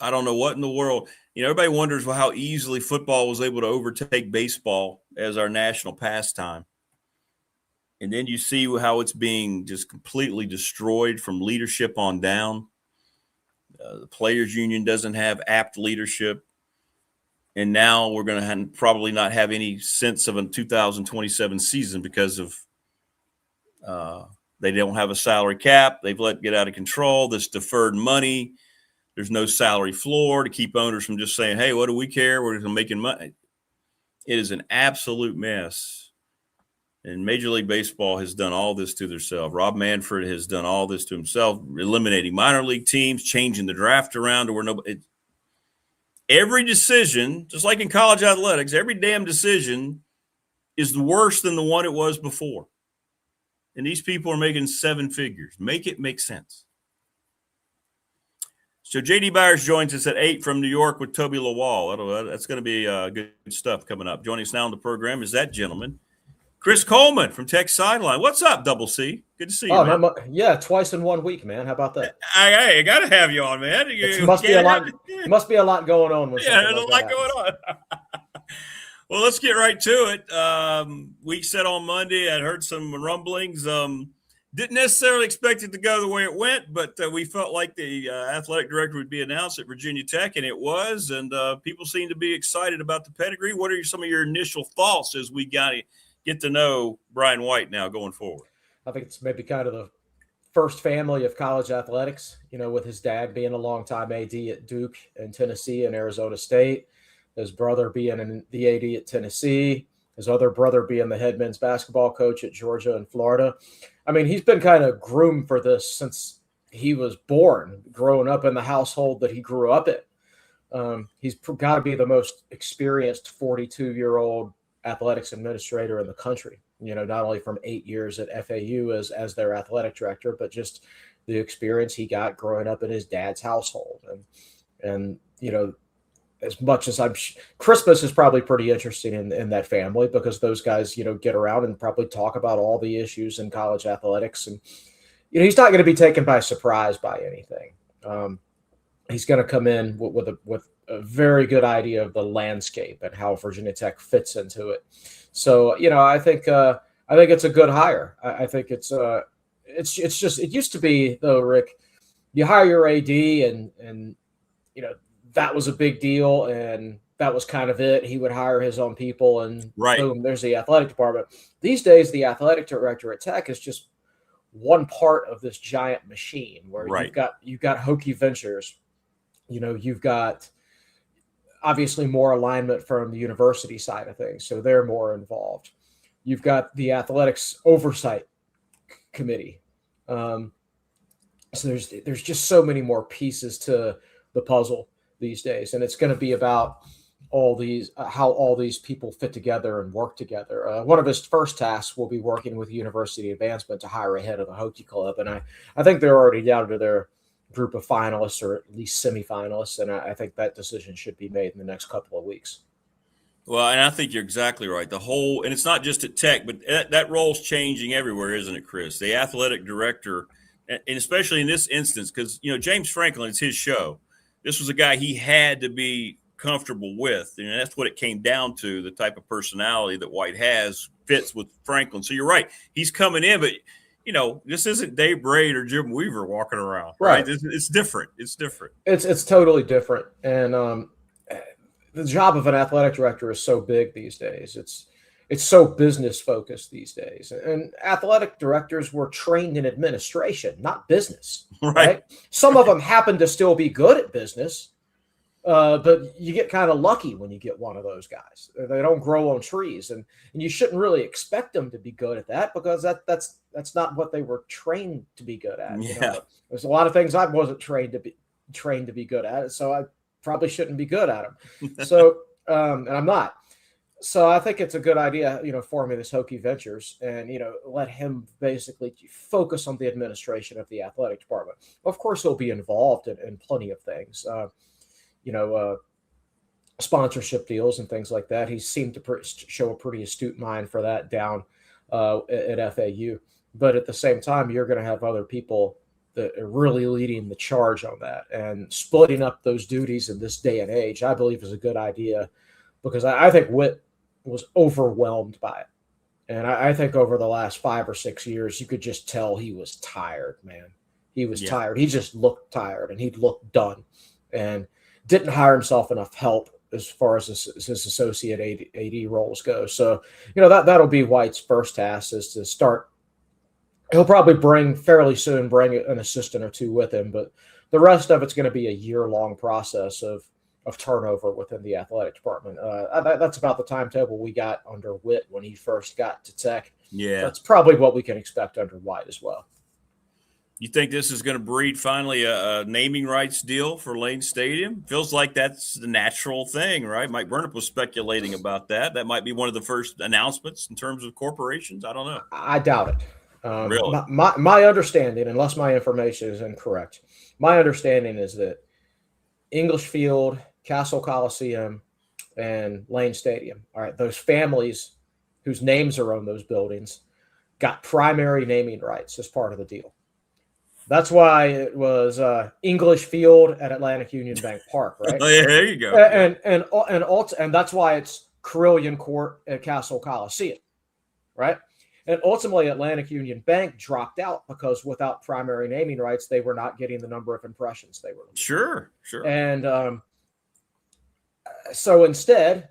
I don't know what in the world. Everybody wonders how easily football was able to overtake baseball as our national pastime. And then you see how it's being just completely destroyed from leadership on down. The players' union doesn't have apt leadership. And now we're going to probably not have any sense of a 2027 season because of they don't have a salary cap. They've let get out of control. This deferred money. There's no salary floor to keep owners from just saying, hey, what do we care? We're just making money. It is an absolute mess. And Major League Baseball has done all this to themselves. Rob Manfred has done all this to himself, eliminating minor league teams, changing the draft around to where nobody. Every decision, just like in college athletics, every damn decision is worse than the one it was before. And these people are making 7 figures. Make it make sense. So J.D. Byers joins us at 8 from New York with Toby Lawal. That's going to be good stuff coming up. Joining us now on the program is that gentleman, Chris Coleman from Tech Sideline. What's up, Double C? Good to see you, man. Yeah, twice in 1 week, man. How about that? I got to have you on, man. Must be a lot going on. There's a lot going on. Well, let's get right to it. Week set on Monday. I heard some rumblings. Didn't necessarily expect it to go the way it went, but we felt like the athletic director would be announced at Virginia Tech, and it was. And people seem to be excited about the pedigree. What are some of your initial thoughts as we get to know Brian White now going forward? I think it's maybe kind of the first family of college athletics, with his dad being a longtime AD at Duke and Tennessee and Arizona State, his brother being the AD at Tennessee, his other brother being the head men's basketball coach at Georgia and Florida. I mean, he's been kind of groomed for this since he was born, growing up in the household that he grew up in. He's got to be the most experienced 42-year-old athletics administrator in the country, not only from 8 years at FAU as their athletic director, but just the experience he got growing up in his dad's household. And as much as Christmas is probably pretty interesting in that family because those guys, get around and probably talk about all the issues in college athletics. And, he's not going to be taken by surprise by anything. He's going to come in with a very good idea of the landscape and how Virginia Tech fits into it. So, I think it's a good hire. I think it's just, it used to be though, Rick, you hire your AD and that was a big deal. And that was kind of it. He would hire his own people and boom, there's the athletic department. These days, the athletic director at Tech is just one part of this giant machine where you've got Hokie Ventures, you've got obviously more alignment from the university side of things, so they're more involved. You've got the athletics oversight committee. So there's just so many more pieces to the puzzle these days, and it's going to be about all these how all these people fit together and work together. One of his first tasks will be working with university advancement to hire a head of the hockey club, and I think they're already down to their group of finalists or at least semifinalists, and I think that decision should be made in the next couple of weeks. Well, and I think you're exactly right. And it's not just at Tech, but that role's changing everywhere, isn't it, Chris? The athletic director, and especially in this instance, because, James Franklin, it's his show. This was a guy he had to be comfortable with, and that's what it came down to. The type of personality that White has fits with Franklin. So you're right. He's coming in, but, this isn't Dave Braid or Jim Weaver walking around, right? It's different. It's different. It's totally different. And, the job of an athletic director is so big these days. It's so business focused these days. And athletic directors were trained in administration, not business. Right? Some of them happen to still be good at business, but you get kind of lucky when you get one of those guys. They don't grow on trees, and you shouldn't really expect them to be good at that, because that's not what they were trained to be good at. Yeah. There's a lot of things I wasn't trained to be good at, so I probably shouldn't be good at them. So, and I'm not. So I think it's a good idea, forming this Hokie Ventures and, let him basically focus on the administration of the athletic department. Of course, he'll be involved in plenty of things, sponsorship deals and things like that. He seemed to show a pretty astute mind for that down at FAU. But at the same time, you're going to have other people that are really leading the charge on that, and splitting up those duties in this day and age, I believe, is a good idea, because I think Witt was overwhelmed by it. And I think over the last 5 or 6 years, you could just tell he was tired, man. He was tired. He just looked tired, and he looked done, and didn't hire himself enough help as far as his associate AD roles go. So, that'll be White's first task, is to start. He'll probably fairly soon bring an assistant or two with him, but the rest of it's going to be a year-long process of turnover within the athletic department. That's about the timetable we got under Witt when he first got to Tech. Yeah. That's probably what we can expect under White as well. You think this is going to breed finally a naming rights deal for Lane Stadium? Feels like that's the natural thing, right? Mike Burnip was speculating about that. That might be one of the first announcements in terms of corporations. I don't know. I doubt it. Really? My understanding, unless my information is incorrect, my understanding is that English Field, Castle Coliseum, and Lane Stadium, all right, those families whose names are on those buildings got primary naming rights as part of the deal. That's why it was English Field at Atlantic Union Bank Park, right? Oh, yeah, there you go. And that's why it's Carillion Court at Castle Coliseum, right? And ultimately, Atlantic Union Bank dropped out because without primary naming rights, they were not getting the number of impressions they were. Sure. And so instead,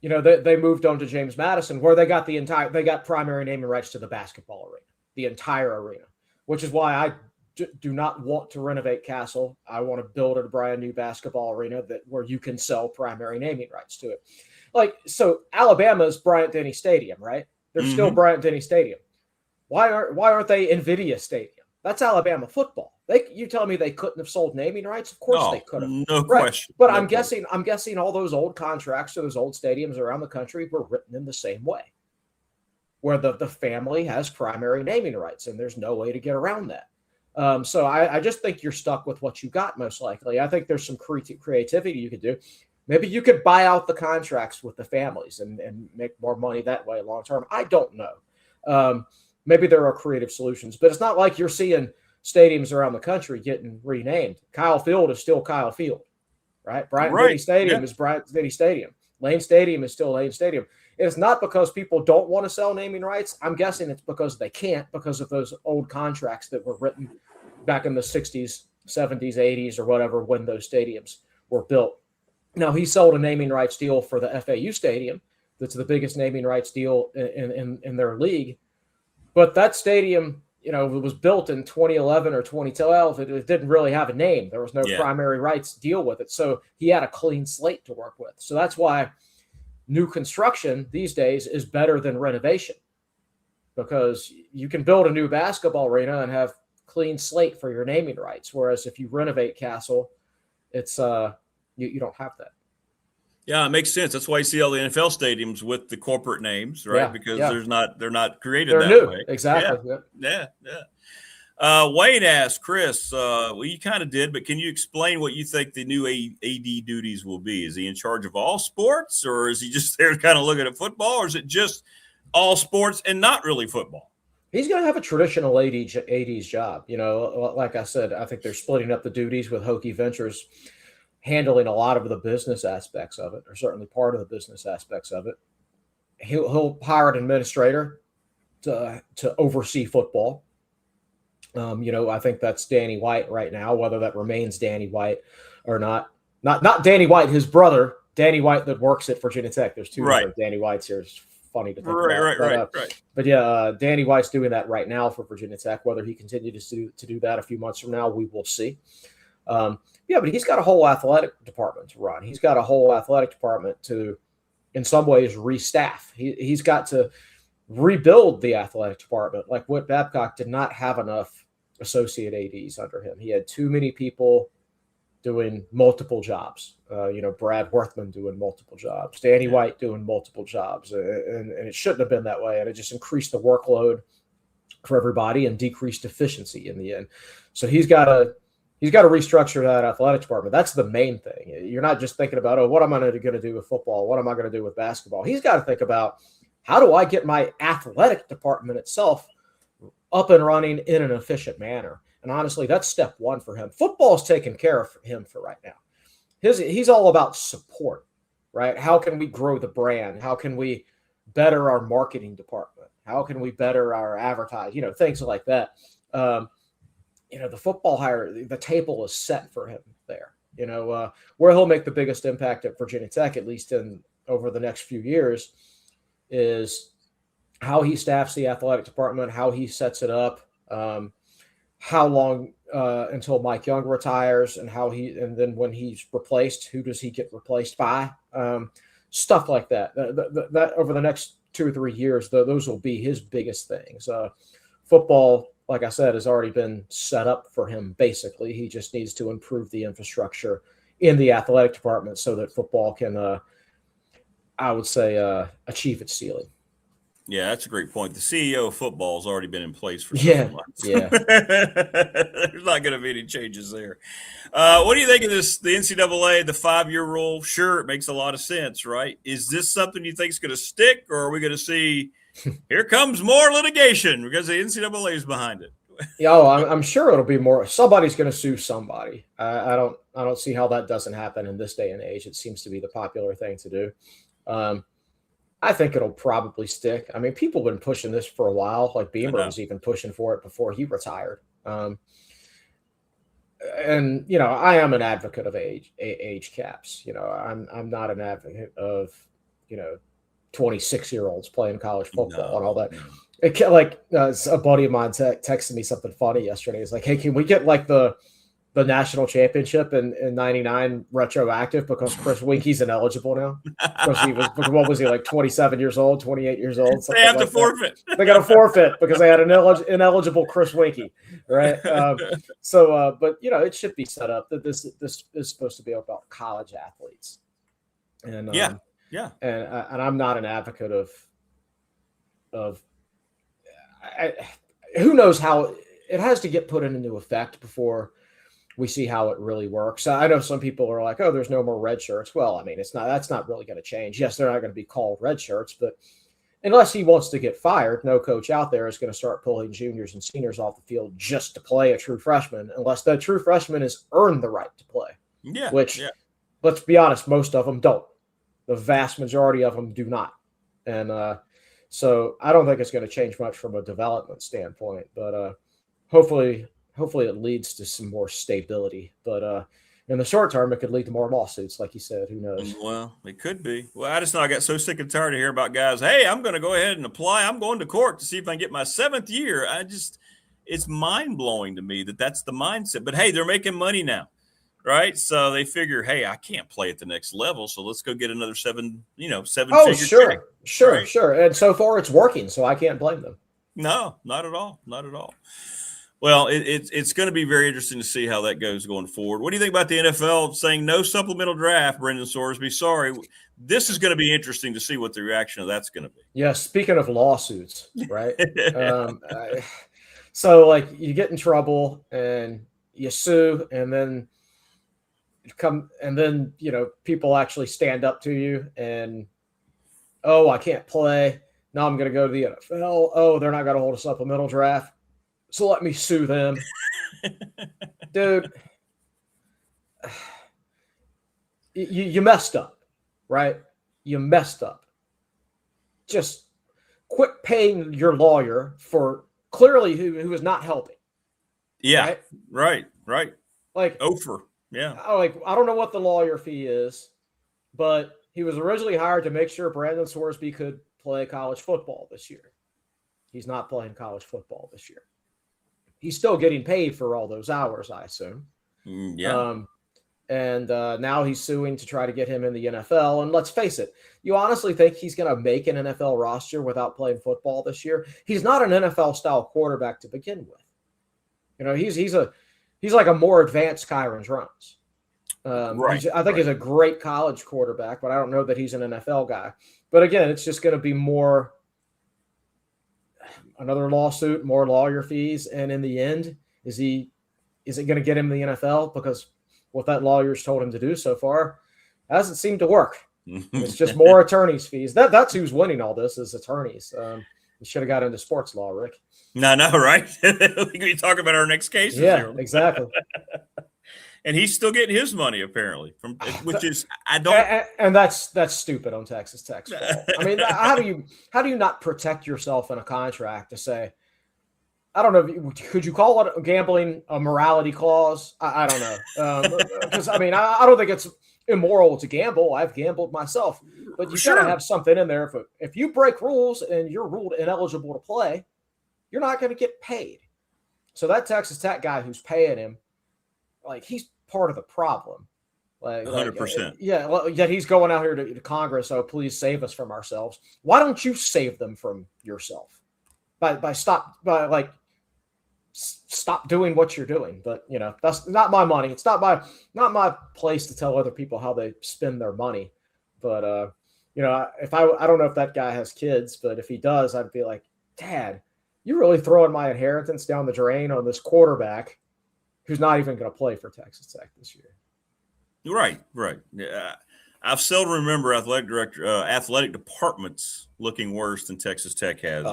they moved on to James Madison, where they got primary naming rights to the basketball arena, the entire arena, which is why I do not want to renovate Castle. I want to build a brand new basketball arena where you can sell primary naming rights to it. So Alabama's Bryant-Denny Stadium, right? They're still Bryant-Denny Stadium. Why aren't they NVIDIA Stadium? That's Alabama football. You tell me they couldn't have sold naming rights? Of course they could have. No question. But I'm guessing all those old contracts to those old stadiums around the country were written in the same way, where the family has primary naming rights, and there's no way to get around that. So I just think you're stuck with what you got, most likely. I think there's some creativity you could do. Maybe you could buy out the contracts with the families and make more money that way long term. I don't know. Maybe there are creative solutions, but it's not like you're seeing stadiums around the country getting renamed. Kyle Field is still Kyle Field, right? Bryant-Denny Stadium is Bryant-Denny Stadium. Lane Stadium is still Lane Stadium. It's not because people don't want to sell naming rights. I'm guessing it's because they can't, because of those old contracts that were written back in the 60s, 70s, 80s, or whatever, when those stadiums were built. Now, he sold a naming rights deal for the FAU Stadium. That's the biggest naming rights deal in their league. But that stadium, it was built in 2011 or 2012. It didn't really have a name. There was no primary rights to deal with it. So he had a clean slate to work with. So that's why new construction these days is better than renovation, because you can build a new basketball arena and have clean slate for your naming rights. Whereas if you renovate Castle, it's you don't have that. Yeah, it makes sense. That's why you see all the NFL stadiums with the corporate names, right? Because they're not created they're that new. way. Exactly. Yeah. Wayne asked Chris, well, you kind of did, but can you explain what you think the new AD duties will be? Is he in charge of all sports, or is he just there kind of looking at football, or is it just all sports and not really football? He's going to have a traditional AD's job. Like I said, I think they're splitting up the duties with Hokie Ventures handling a lot of the business aspects of it, or certainly part of the business aspects of it. He'll hire an administrator to oversee football. I think that's Danny White right now, whether that remains Danny White or not. Not Danny White, his brother, Danny White that works at Virginia Tech. There's two different Danny Whites here. It's funny to think about. Right. But yeah, Danny White's doing that right now for Virginia Tech. Whether he continues to do that a few months from now, we will see. But he's got a whole athletic department to run. He's got a whole athletic department to, in some ways, restaff. He's got to rebuild the athletic department. Like Whit Babcock did not have enough associate ADs under him. He had too many people doing multiple jobs. Brad Worthman doing multiple jobs, Danny White doing multiple jobs, and it shouldn't have been that way. And it just increased the workload for everybody and decreased efficiency in the end. So he's got to restructure that athletic department. That's the main thing. You're not just thinking about, what am I going to do with football? What am I going to do with basketball? He's got to think about, how do I get my athletic department itself up and running in an efficient manner? And honestly, that's step one for him. Football's taken care of him for right now. He's all about support, right? How can we grow the brand? How can we better our marketing department? How can we better our advertising? Things like that. The football hire, the table is set for him there. Where he'll make the biggest impact at Virginia Tech, at least over the next few years, is how he staffs the athletic department, how he sets it up, how long until Mike Young retires, and then when he's replaced, who does he get replaced by? Stuff like that. That over the next 2 or 3 years, those will be his biggest things. Football, like I said, has already been set up for him. Basically, he just needs to improve the infrastructure in the athletic department so that football can, I would say, achieve its ceiling. Yeah, that's a great point. The CEO of football has already been in place for several months. Yeah. There's not going to be any changes there. What do you think of this? The NCAA, the 5-year rule? Sure, it makes a lot of sense, right? Is this something you think is going to stick, or are we going to see here comes more litigation because the NCAA is behind it? I'm sure it'll be more. Somebody's going to sue somebody. I don't see how that doesn't happen in this day and age. It seems to be the popular thing to do. I think it'll probably stick. I mean, people have been pushing this for a while. Like Beamer was even pushing for it before he retired. And I am an advocate of age caps. I'm not an advocate of 26-year-olds playing college football and all that. A buddy of mine texted me something funny yesterday. He's like, "Hey, can we get like the national championship in 99 retroactive because Chris Winky's ineligible now?" Because what was he, like 27 years old, 28 years old? They have to forfeit. They got to forfeit because they had an ineligible Chris Winky, right? But it should be set up that this is supposed to be about college athletes. And and I'm not an advocate of who knows how it has to get put into effect before we see how it really works. I know some people are like, "Oh, there's no more red shirts." Well, I mean, that's not really going to change. Yes, they're not going to be called red shirts, but unless he wants to get fired, no coach out there is going to start pulling juniors and seniors off the field just to play a true freshman, unless that true freshman has earned the right to play. Yeah. Which, let's be honest, most of them don't. The vast majority of them do not. And so I don't think it's going to change much from a development standpoint, but hopefully it leads to some more stability. But in the short term, it could lead to more lawsuits, like you said. Who knows? Well, it could be. Well, I got so sick and tired of hearing about guys, "Hey, I'm going to go ahead and apply. I'm going to court to see if I can get my 7th year." it's mind-blowing to me that that's the mindset. But hey, they're making money now, right? So they figure, hey, I can't play at the next level, so let's go get another seven Oh, figure check. Sure. And so far it's working, so I can't blame them. No, not at all. Not at all. Well, it's going to be very interesting to see how that goes going forward. What do you think about the NFL saying no supplemental draft, Brendan Sorsby? Sorry. This is going to be interesting to see what the reaction of that's going to be. Yeah, speaking of lawsuits, right? So, like, you get in trouble and you sue, and then people actually stand up to you and, oh, I can't play. Now I'm going to go to the NFL. Oh, they're not going to hold a supplemental draft, so let me sue them. Dude, you messed up, right? You messed up. Just quit paying your lawyer for clearly who is not helping. Yeah, right. Like, Ofer, yeah. I don't know what the lawyer fee is, but he was originally hired to make sure Brandon Sorsby could play college football this year. He's not playing college football this year. He's still getting paid for all those hours, I assume. Yeah. And now he's suing to try to get him in the NFL. And let's face it, you honestly think he's going to make an NFL roster without playing football this year? He's not an NFL-style quarterback to begin with. You know, he's like a more advanced Kyron Drones. Right. I think he's a great college quarterback, but I don't know that he's an NFL guy. But again, it's just going to be more another lawsuit, more lawyer fees, and in the end, is it going to get him in the NFL? Because what that lawyer's told him to do so far hasn't seemed to work. It's just more attorneys' fees. That's who's winning all this is attorneys. You should have got into sports law, Rick. No, right? We can talk about our next case. Yeah, exactly. And he's still getting his money apparently which is I don't. And that's stupid on Texas Tech's fault. I mean, how do you not protect yourself in a contract to say, I don't know, could you call it gambling a morality clause? I don't know. Because I mean, I don't think it's immoral to gamble. I've gambled myself, but you got to have something in there. If you break rules and you're ruled ineligible to play, you're not going to get paid. So that Texas Tech guy who's paying him, like, he's part of the problem. Like 100%. Yet he's going out here to Congress. Oh, please save us from ourselves. Why don't you save them from yourself? Stop doing what you're doing. But you know, that's not my money. It's not my place to tell other people how they spend their money. But you know, if I don't know if that guy has kids, but if he does, I'd be like, Dad, you're really throwing my inheritance down the drain on this quarterback who's not even going to play for Texas Tech this year. Right. Yeah. I've seldom remember athletic departments looking worse than Texas Tech has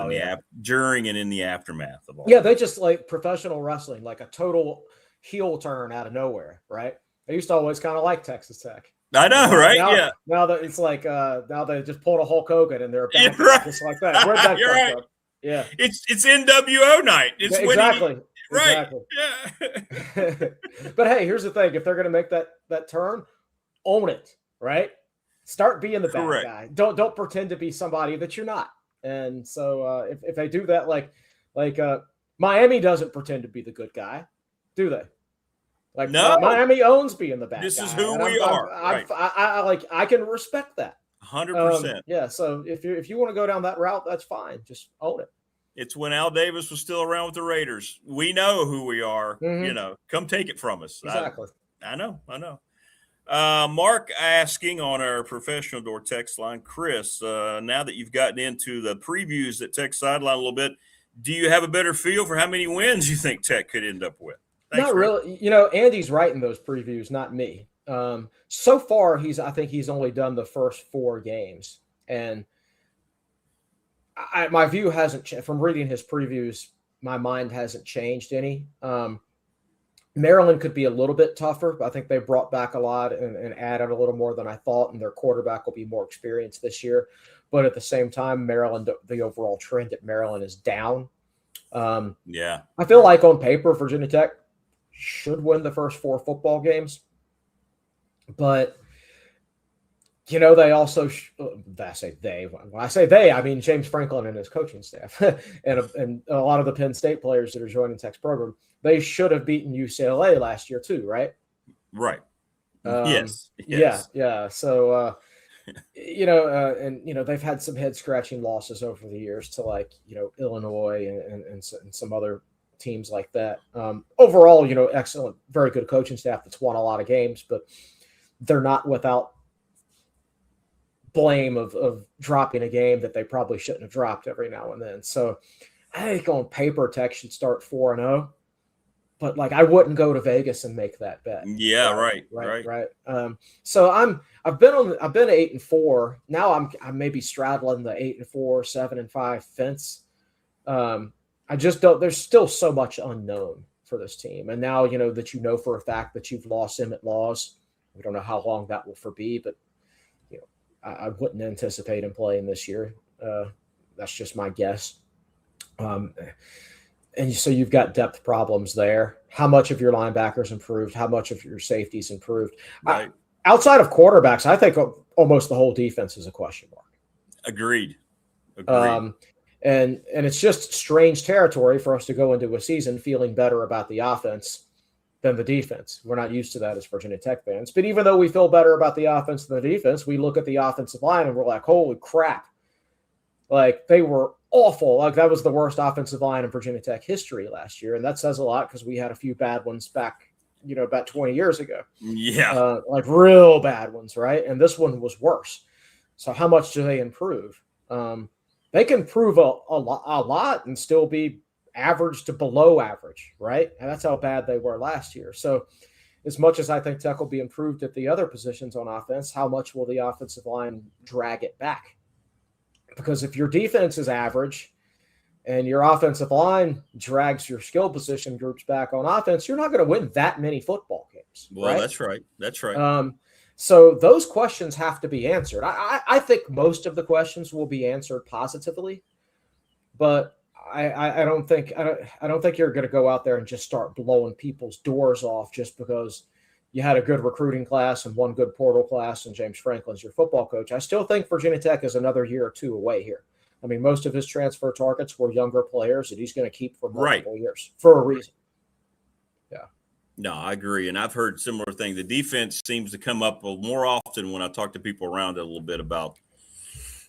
during and in the aftermath of all. Yeah, they just like professional wrestling, like a total heel turn out of nowhere, right? I used to always kind of like Texas Tech. I know, right? Now that it's like now they just pulled a Hulk Hogan and they're back just like that. Where'd that come from? Yeah, it's NWO night. It's exactly. Right. Exactly. Yeah. But hey, here's the thing: if they're going to make that turn, own it. Right? Start being the bad guy. Don't pretend to be somebody that you're not. And so if they do that, like Miami doesn't pretend to be the good guy, do they? Like, no, Miami owns being the bad guy. This is who we are. I can respect that. 100%. Yeah. So if you want to go down that route, that's fine. Just own it. It's when Al Davis was still around with the Raiders. We know who we are. Mm-hmm. You know, come take it from us. Exactly. I know. Mark asking on our professional door text line, Chris, now that you've gotten into the previews at Tech Sideline a little bit, do you have a better feel for how many wins you think Tech could end up with? Thanks, not really. You know, Andy's writing those previews, not me. So far, I think he's only done the first 4 games. And my view hasn't changed. From reading his previews, my mind hasn't changed any. Maryland could be a little bit tougher, but I think they brought back a lot and added a little more than I thought, and their quarterback will be more experienced this year. But at the same time, Maryland, the overall trend at Maryland is down. Yeah. I feel like on paper, Virginia Tech should win the first 4 football games. But They also, I say they, when I say they, I mean James Franklin and his coaching staff and a lot of the Penn State players that are joining Tech's program, they should have beaten UCLA last year too, right? Right. Yes. Yes. Yeah. So, they've had some head scratching losses over the years to Illinois and some other teams like that. Overall, excellent, very good coaching staff that's won a lot of games, but they're not without blame of dropping a game that they probably shouldn't have dropped every now and then. So I think on paper Tech should start 4-0, but I wouldn't go to Vegas and make that bet. Yeah, right. So I've been 8-4. Now I'm maybe straddling the 8-4, 7-5 fence. I just don't. There's still so much unknown for this team, and now that for a fact that you've lost Emmett Laws. We don't know how long that will be, but I wouldn't anticipate him playing this year. That's just my guess. And so you've got depth problems there. How much of your linebackers improved? How much of your safeties improved? Right. Outside of quarterbacks, I think almost the whole defense is a question mark. Agreed. And it's just strange territory for us to go into a season feeling better about the offense than the defense. We're not used to that as Virginia Tech fans. But even though we feel better about the offense than the defense, we look at the offensive line and we're like, holy crap. They were awful. That was the worst offensive line in Virginia Tech history last year. And that says a lot because we had a few bad ones back, about 20 years ago. Yeah. Real bad ones, right? And this one was worse. So how much do they improve? They can improve a lot and still be average to below average, right? And that's how bad they were last year. So as much as I think Tech will be improved at the other positions on offense, how much will the offensive line drag it back? Because if your defense is average and your offensive line drags your skill position groups back on offense, you're not going to win that many football games. Well, right? That's right. So those questions have to be answered. I think most of the questions will be answered positively, but I don't think you're going to go out there and just start blowing people's doors off just because you had a good recruiting class and one good portal class and James Franklin's your football coach. I still think Virginia Tech is another year or two away here. I mean, most of his transfer targets were younger players that he's going to keep for multiple years for a reason. Yeah. No, I agree. And I've heard similar thing. The defense seems to come up more often when I talk to people around it a little bit about.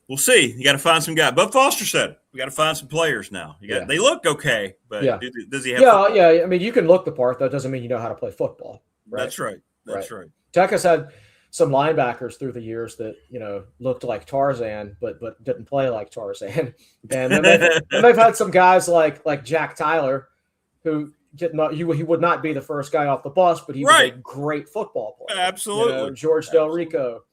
We'll see. You got to find some guys. Bud Foster said we got to find some players now. They look okay, but does he have? Yeah. I mean, you can look the part. That doesn't mean you know how to play football. Right? That's right. That's right. Tech has had some linebackers through the years that looked like Tarzan, but didn't play like Tarzan. And then they've had some guys like Jack Tyler, who he would not be the first guy off the bus, but he was a great football player. Absolutely. George Del Rico.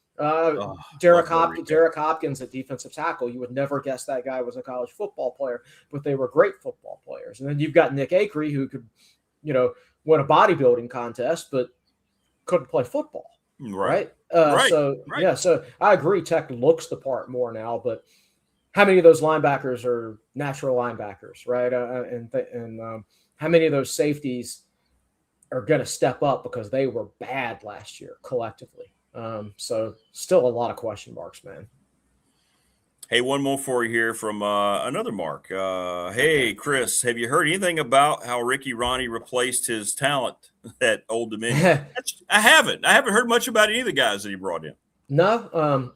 Derek Hopkins at defensive tackle. You would never guess that guy was a college football player, but they were great football players. And then you've got Nick Acree, who could, win a bodybuilding contest, but couldn't play football. Right. So I agree. Tech looks the part more now, but how many of those linebackers are natural linebackers, right? And how many of those safeties are going to step up because they were bad last year collectively? So still a lot of question marks, man. Hey, one more for you here from another Mark. Hey, Chris, have you heard anything about how Ricky Ronnie replaced his talent at Old Dominion? I haven't. I haven't heard much about any of the guys that he brought in. No,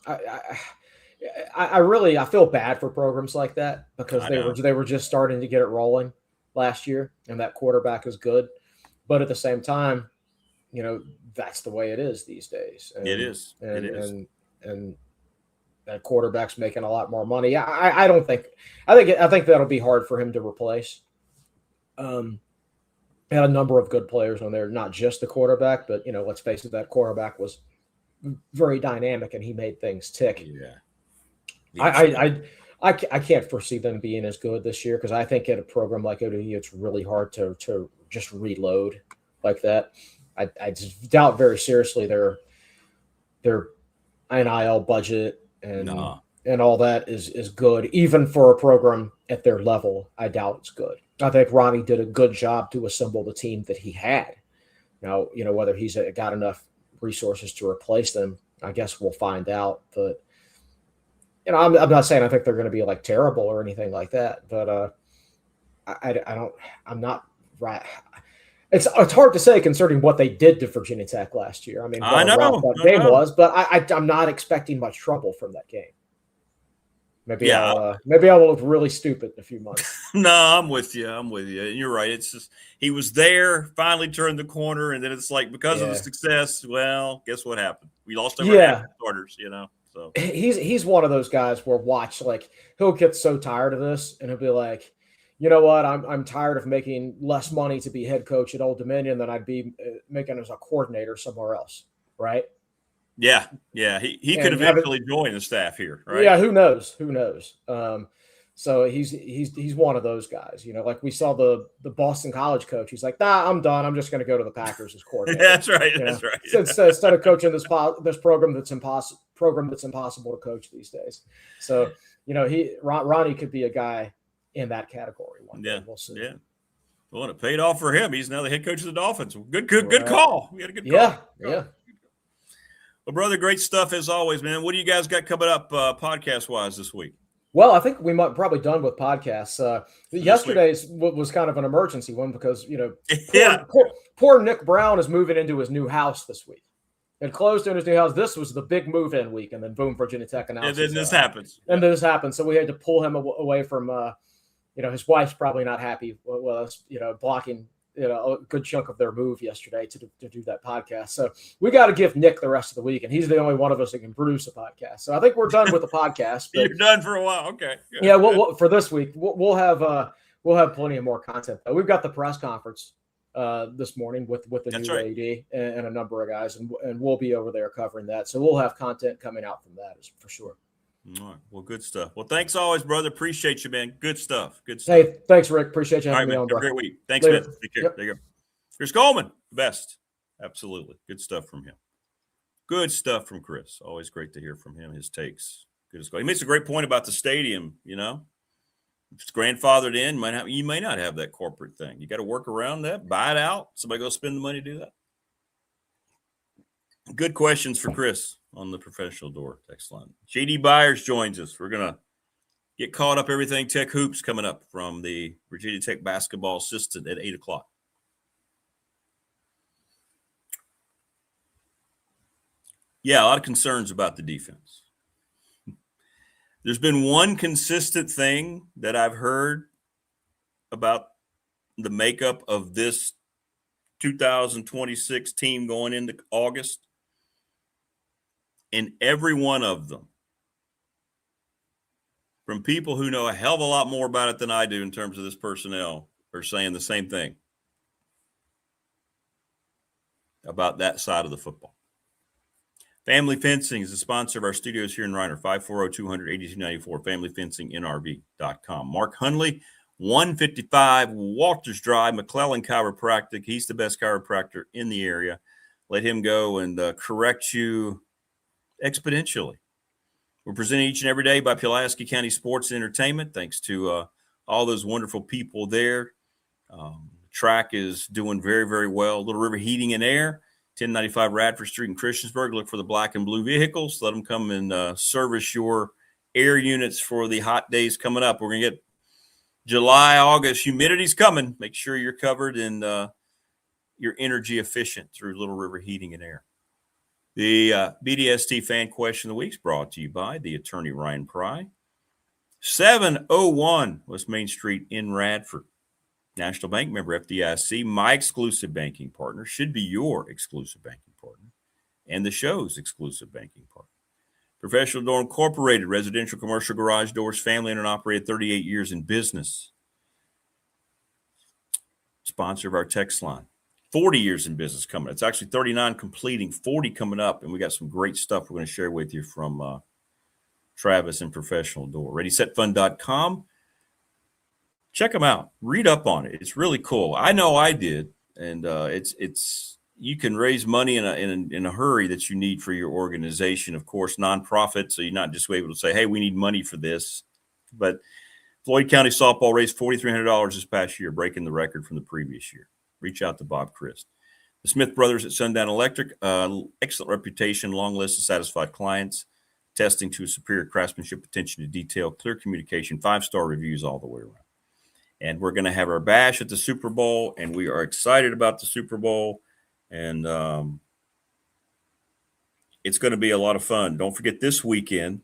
I feel bad for programs like that because they were just starting to get it rolling last year, and that quarterback is good. But at the same time, that's the way it is these days. And, it is. And that quarterback's making a lot more money. I think that'll be hard for him to replace. Had a number of good players on there, not just the quarterback, but let's face it, that quarterback was very dynamic and he made things tick. Yeah. I can't foresee them being as good this year because I think at a program like ODU, it's really hard to just reload like that. I just doubt very seriously their NIL budget and all that is good. Even for a program at their level, I doubt it's good. I think Ronnie did a good job to assemble the team that he had. Now, whether he's got enough resources to replace them, I guess we'll find out. But I'm not saying I think they're going to be like terrible or anything like that. But I'm not right. It's hard to say concerning what they did to Virginia Tech last year. I mean, I know that game was, but I'm not expecting much trouble from that game. Maybe I will look really stupid in a few months. No, I'm with you. You're right. It's just he was there, finally turned the corner, and then it's like because of the success. Well, guess what happened? We lost over half the starters. So he's one of those guys where he'll get so tired of this, and he'll be like, you know what? I'm tired of making less money to be head coach at Old Dominion than I'd be making as a coordinator somewhere else, right? Yeah. He could eventually join the staff here, right? Yeah, who knows? So he's one of those guys. Like we saw the Boston College coach. He's like, nah, I'm done. I'm just going to go to the Packers as coordinator. That's right. That's right. Instead of coaching this program that's impossible to coach these days. So Ronnie could be a guy in that category one day. We'll see. Yeah. Well, it paid off for him. He's now the head coach of the Dolphins. Good call. We had a good call. Yeah. Well, brother, great stuff as always, man. What do you guys got coming up podcast-wise this week? Well, I think we might probably done with podcasts. Yesterday's was kind of an emergency one because, poor Nick Brown is moving into his new house this week. It closed in his new house. This was the big move-in week, and then boom, Virginia Tech announced. And then this happens. And this happened. So we had to pull him away from, his wife's probably not happy with us, blocking a good chunk of their move yesterday to do that podcast. So we got to give Nick the rest of the week, and he's the only one of us that can produce a podcast. So I think we're done with the podcast. You're done for a while. Okay. Good. Yeah. Well, for this week, we'll have plenty of more content. We've got the press conference this morning with the new AD and a number of guys, and we'll be over there covering that. So we'll have content coming out from that for sure. All right. Well, good stuff. Well, thanks always, brother. Appreciate you, man. Good stuff. Hey, thanks, Rick. Appreciate you having me on, bro. Have a great week. Thanks, man. Take care. There you go. Chris Coleman, the best. Absolutely. Good stuff from him. Good stuff from Chris. Always great to hear from him. His takes. Good as well. He makes a great point about the stadium, If it's grandfathered in, you may not have that corporate thing. You got to work around that, buy it out. Somebody go spend the money to do that. Good questions for Chris on the professional door text line. JD Byers joins us. We're going to get caught up everything Tech Hoops coming up from the Virginia Tech basketball assistant at 8 o'clock. Yeah, a lot of concerns about the defense. There's been one consistent thing that I've heard about the makeup of this 2026 team going into August. And every one of them, from people who know a hell of a lot more about it than I do in terms of this personnel, are saying the same thing about that side of the football. Family Fencing is the sponsor of our studios here in Reiner, 540-200-8294, familyfencingnrv.com. Mark Hundley, 155 Walters Drive, McClellan Chiropractic. He's the best chiropractor in the area. Let him go and correct you exponentially. We're presented each and every day by Pulaski County Sports and Entertainment. Thanks to all those wonderful people there. Track is doing very, very well. Little River Heating and Air, 1095 Radford Street in Christiansburg. Look for the black and blue vehicles. Let them come and service your air units for the hot days coming up. We're going to get July, August. Humidity's coming. Make sure you're covered and you're energy efficient through Little River Heating and Air. The BDST fan question of the week is brought to you by the attorney Ryan Pry. 701 West Main Street in Radford. National Bank member FDIC. My exclusive banking partner, should be your exclusive banking partner, and the show's exclusive banking partner. Professional Door Incorporated, residential commercial garage doors, family owned and operated, 38 years in business. Sponsor of our text line. 40 years in business coming. It's actually 39 completing, 40 coming up, and we got some great stuff we're going to share with you from Travis and Professional Door. ReadySetFund.com. Check them out. Read up on it. It's really cool. I know I did, and it's you can raise money in a hurry that you need for your organization. Of course, nonprofit, so you're not just able to say, "Hey, we need money for this." But Floyd County Softball raised $4,300 this past year, breaking the record from the previous year. Reach out to Bob Christ. The Smith Brothers at Sundown Electric, excellent reputation, long list of satisfied clients, testing to superior craftsmanship, attention to detail, clear communication, 5-star reviews all the way around. And we're going to have our bash at the Super Bowl, and we are excited about the Super Bowl. And it's going to be a lot of fun. Don't forget this weekend,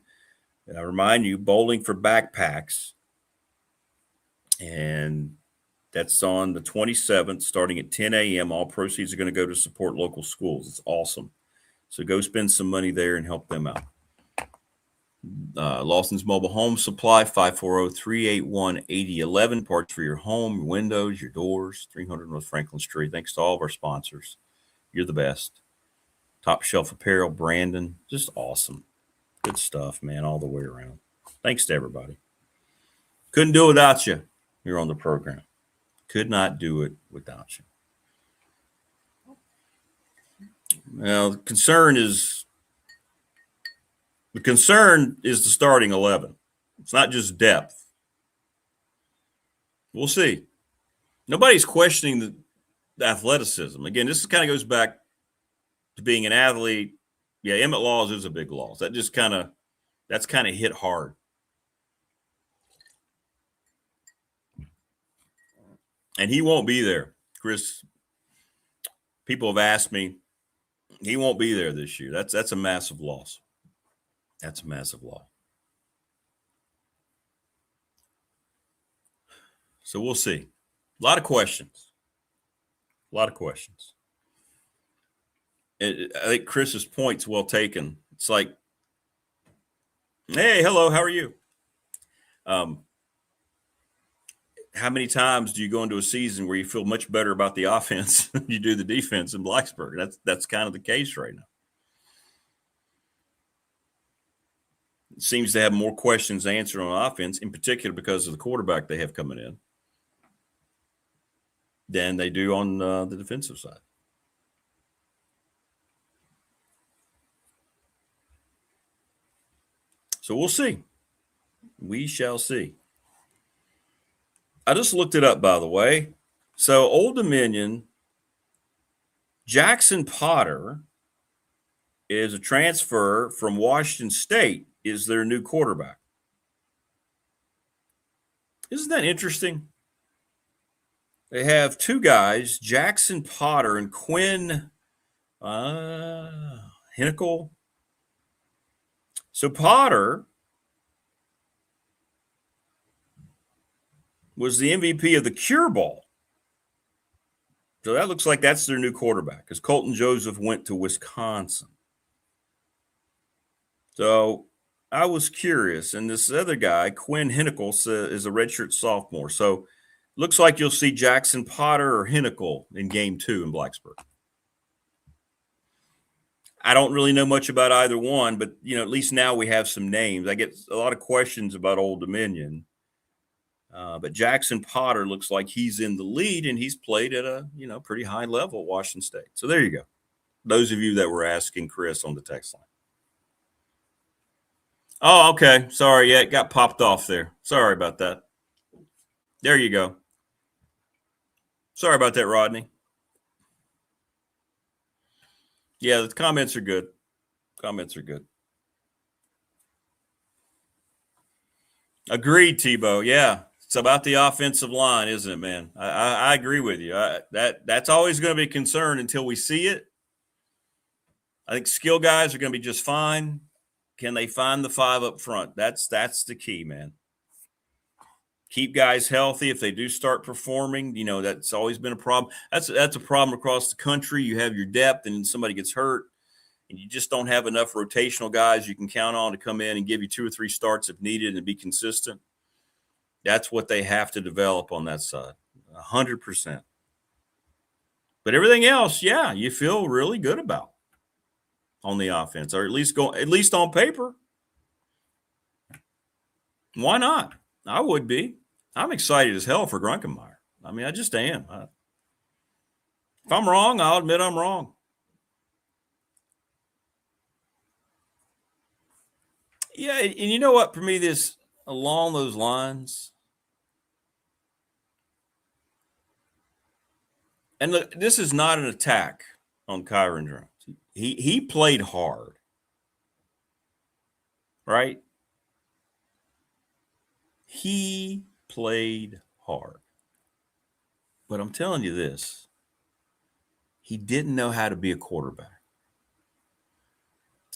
I remind you, bowling for backpacks. And that's on the 27th, starting at 10 a.m. All proceeds are going to go to support local schools. It's awesome. So go spend some money there and help them out. Lawson's Mobile Home Supply, 540-381-8011. Parts for your home, your windows, your doors, 300 North Franklin Street. Thanks to all of our sponsors. You're the best. Top Shelf Apparel, Brandon, just awesome. Good stuff, man, all the way around. Thanks to everybody. Couldn't do it without you. You're on the program. Could not do it without you. Now, the concern is the starting 11. It's not just depth. We'll see. Nobody's questioning the athleticism. Again, this kind of goes back to being an athlete. Yeah, Emmett Laws is a big loss. That's kind of hit hard. And he won't be there, Chris. People have asked me. He won't be there this year. That's a massive loss. That's a massive loss. So we'll see. A lot of questions. I think Chris's point's well taken. It's like, hey, hello, how are you? How many times do you go into a season where you feel much better about the offense than you do the defense in Blacksburg? That's kind of the case right now. It seems to have more questions answered on offense, in particular because of the quarterback they have coming in, than they do on the defensive side. So we'll see. We shall see. I just looked it up, by the way. So Old Dominion, Jackson Potter is a transfer from Washington State, is their new quarterback. Isn't that interesting? They have two guys, Jackson Potter and Quinn Hinickel. So Potter was the MVP of the Cure Bowl. So that looks like that's their new quarterback, because Colton Joseph went to Wisconsin. So I was curious. And this other guy, Quinn Hinickel, is a redshirt sophomore. So looks like you'll see Jackson Potter or Hinickel in game 2 in Blacksburg. I don't really know much about either one, but, at least now we have some names. I get a lot of questions about Old Dominion. But Jackson Potter looks like he's in the lead, and he's played at a, pretty high level at Washington State. So there you go. Those of you that were asking Chris on the text line. Oh, okay. Sorry. Yeah, it got popped off there. Sorry about that. There you go. Sorry about that, Rodney. Yeah, the comments are good. Agreed, Tebow. Yeah. It's about the offensive line, isn't it, man? I agree with you. That's always going to be a concern until we see it. I think skill guys are going to be just fine. Can they find the 5 up front? That's the key, man. Keep guys healthy. If they do start performing, that's always been a problem. That's a problem across the country. You have your depth, and somebody gets hurt, and you just don't have enough rotational guys you can count on to come in and give you 2 or 3 starts if needed and be consistent. That's what they have to develop on that side, 100%. But everything else, yeah, you feel really good about on the offense, or at least on paper. Why not? I would be. I'm excited as hell for Grunkenmeyer. I mean, I just am. If I'm wrong, I'll admit I'm wrong. Yeah, and you know what? For me, this along those lines. And look, this is not an attack on Kyron Jones. He played hard, right? He played hard. But I'm telling you this, he didn't know how to be a quarterback.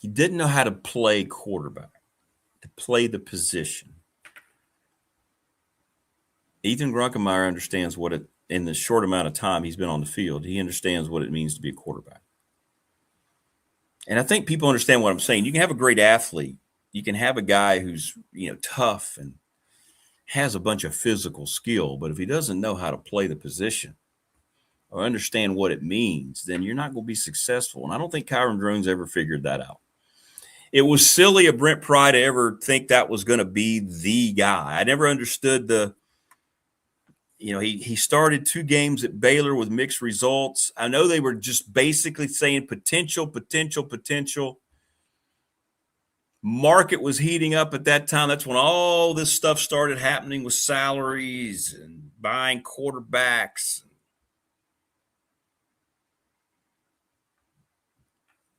He didn't know how to play quarterback, to play the position. Ethan Grunkemeyer understands what it, in the short amount of time he's been on the field, he understands what it means to be a quarterback. And I think people understand what I'm saying. You can have a great athlete. You can have a guy who's, tough and has a bunch of physical skill, but if he doesn't know how to play the position or understand what it means, then you're not going to be successful. And I don't think Kyron Jones ever figured that out. It was silly of Brent Pry to ever think that was going to be the guy. I never understood he started 2 games at Baylor with mixed results. I know they were just basically saying potential. Market was heating up at that time. That's when all this stuff started happening with salaries and buying quarterbacks.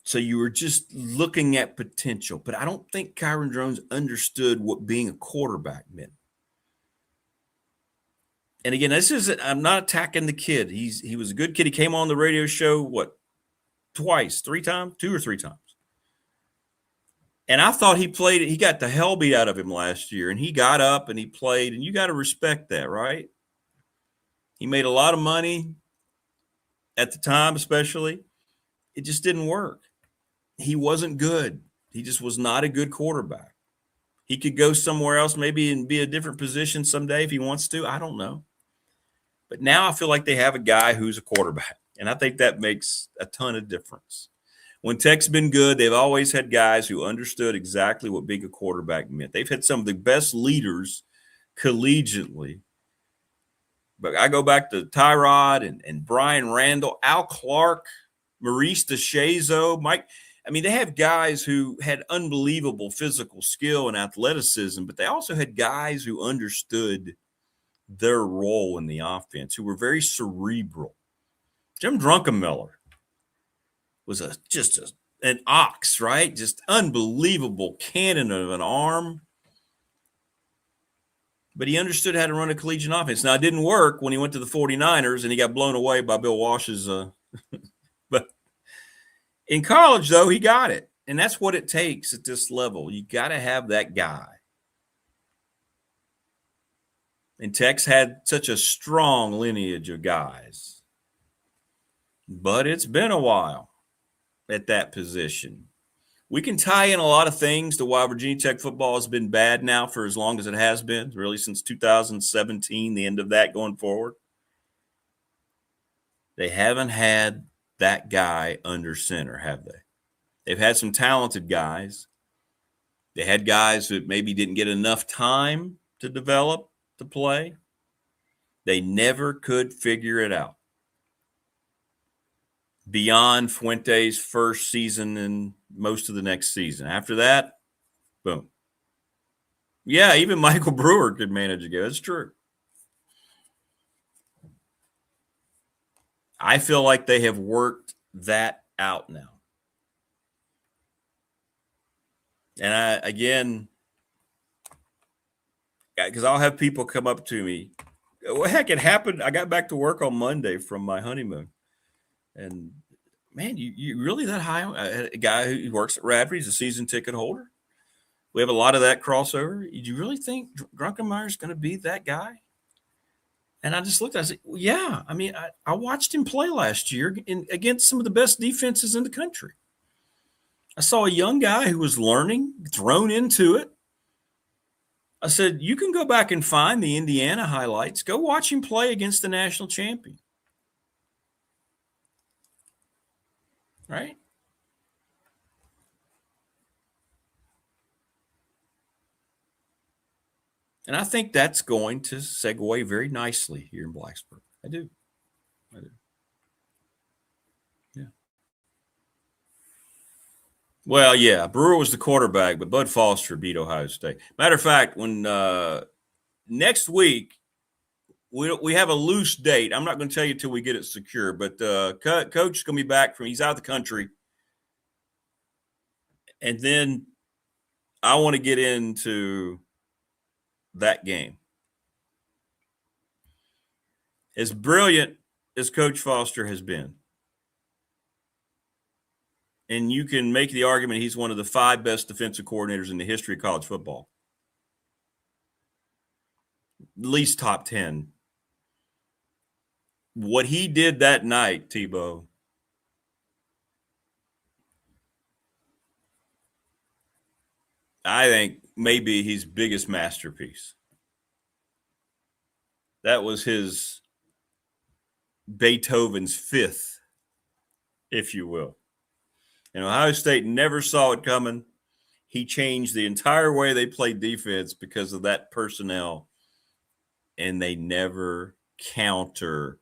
So you were just looking at potential. But I don't think Kyron Jones understood what being a quarterback meant. And again, I'm not attacking the kid. He was a good kid. He came on the radio show, twice, 3 times, 2 or 3 times. And I thought he got the hell beat out of him last year, and he got up and he played, and you got to respect that, right? He made a lot of money at the time, especially. It just didn't work. He wasn't good. He just was not a good quarterback. He could go somewhere else maybe and be a different position someday if he wants to. I don't know. But now I feel like they have a guy who's a quarterback, and I think that makes a ton of difference. When Tech's been good, they've always had guys who understood exactly what being a quarterback meant. They've had some of the best leaders collegiately. But I go back to Tyrod and Brian Randall, Al Clark, Maurice DeShazo, Mike. I mean, they have guys who had unbelievable physical skill and athleticism, but they also had guys who understood their role in the offense, who were very cerebral. Jim Druckenmiller was an ox, right? Just unbelievable cannon of an arm. But he understood how to run a collegiate offense. Now, it didn't work when he went to the 49ers and he got blown away by Bill Walsh's but in college, though, he got it. And that's what it takes at this level. You got to have that guy. And Tech's had such a strong lineage of guys. But it's been a while at that position. We can tie in a lot of things to why Virginia Tech football has been bad now for as long as it has been, really since 2017, the end of that going forward. They haven't had that guy under center, have they? They've had some talented guys. They had guys that maybe didn't get enough time to develop, to play. They never could figure it out. Beyond Fuente's first season and most of the next season. After that, boom. Yeah, even Michael Brewer could manage a game. That's true. I feel like they have worked that out now. And because I'll have people come up to me. Well, heck, it happened. I got back to work on Monday from my honeymoon. And, man, you really that high? A guy who works at Radford, he's a season ticket holder. We have a lot of that crossover. Do you really think Grunkemeyer is going to be that guy? And I just looked at it. I said, well, yeah. I mean, I watched him play last year against some of the best defenses in the country. I saw a young guy who was learning, thrown into it. I said, you can go back and find the Indiana highlights. Go watch him play against the national champion. Right? And I think that's going to segue very nicely here in Blacksburg. I do. Yeah. Well, yeah, Brewer was the quarterback, but Bud Foster beat Ohio State. Matter of fact, when next week, we have a loose date. I'm not going to tell you till we get it secure, but Coach is going to be back he's out of the country. And then I want to get into that game. As brilliant as Coach Foster has been, and you can make the argument he's one of the 5 best defensive coordinators in the history of college football, at least top 10. What he did that night, Tebow, I think maybe his biggest masterpiece. That was his Beethoven's 5th, if you will. And Ohio State never saw it coming. He changed the entire way they played defense because of that personnel, and they never counter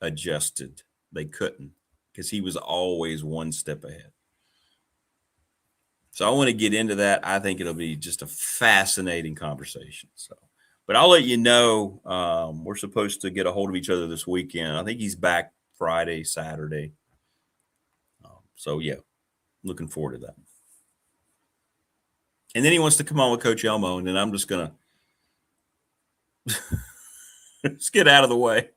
adjusted. They couldn't because he was always one step ahead. So I want to get into that. I think it'll be just a fascinating conversation. But I'll let you know. We're supposed to get a hold of each other this weekend. I think he's back Friday, Saturday. So yeah, looking forward to that. And then he wants to come on with Coach Elmo, and then I'm just gonna just get out of the way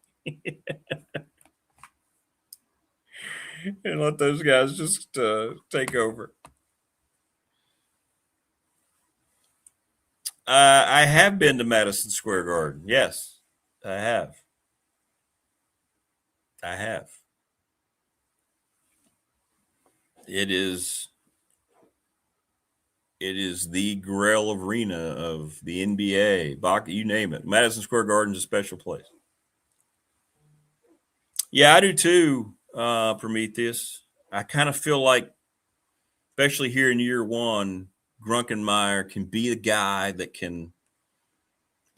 and let those guys just take over. I have been to Madison Square Garden. Yes, I have. It is the Grail arena of the NBA, you name it. Madison Square Garden is a special place. Yeah, I do too, Prometheus. I kind of feel like, especially here in year one, Grunkenmeyer can be the guy that can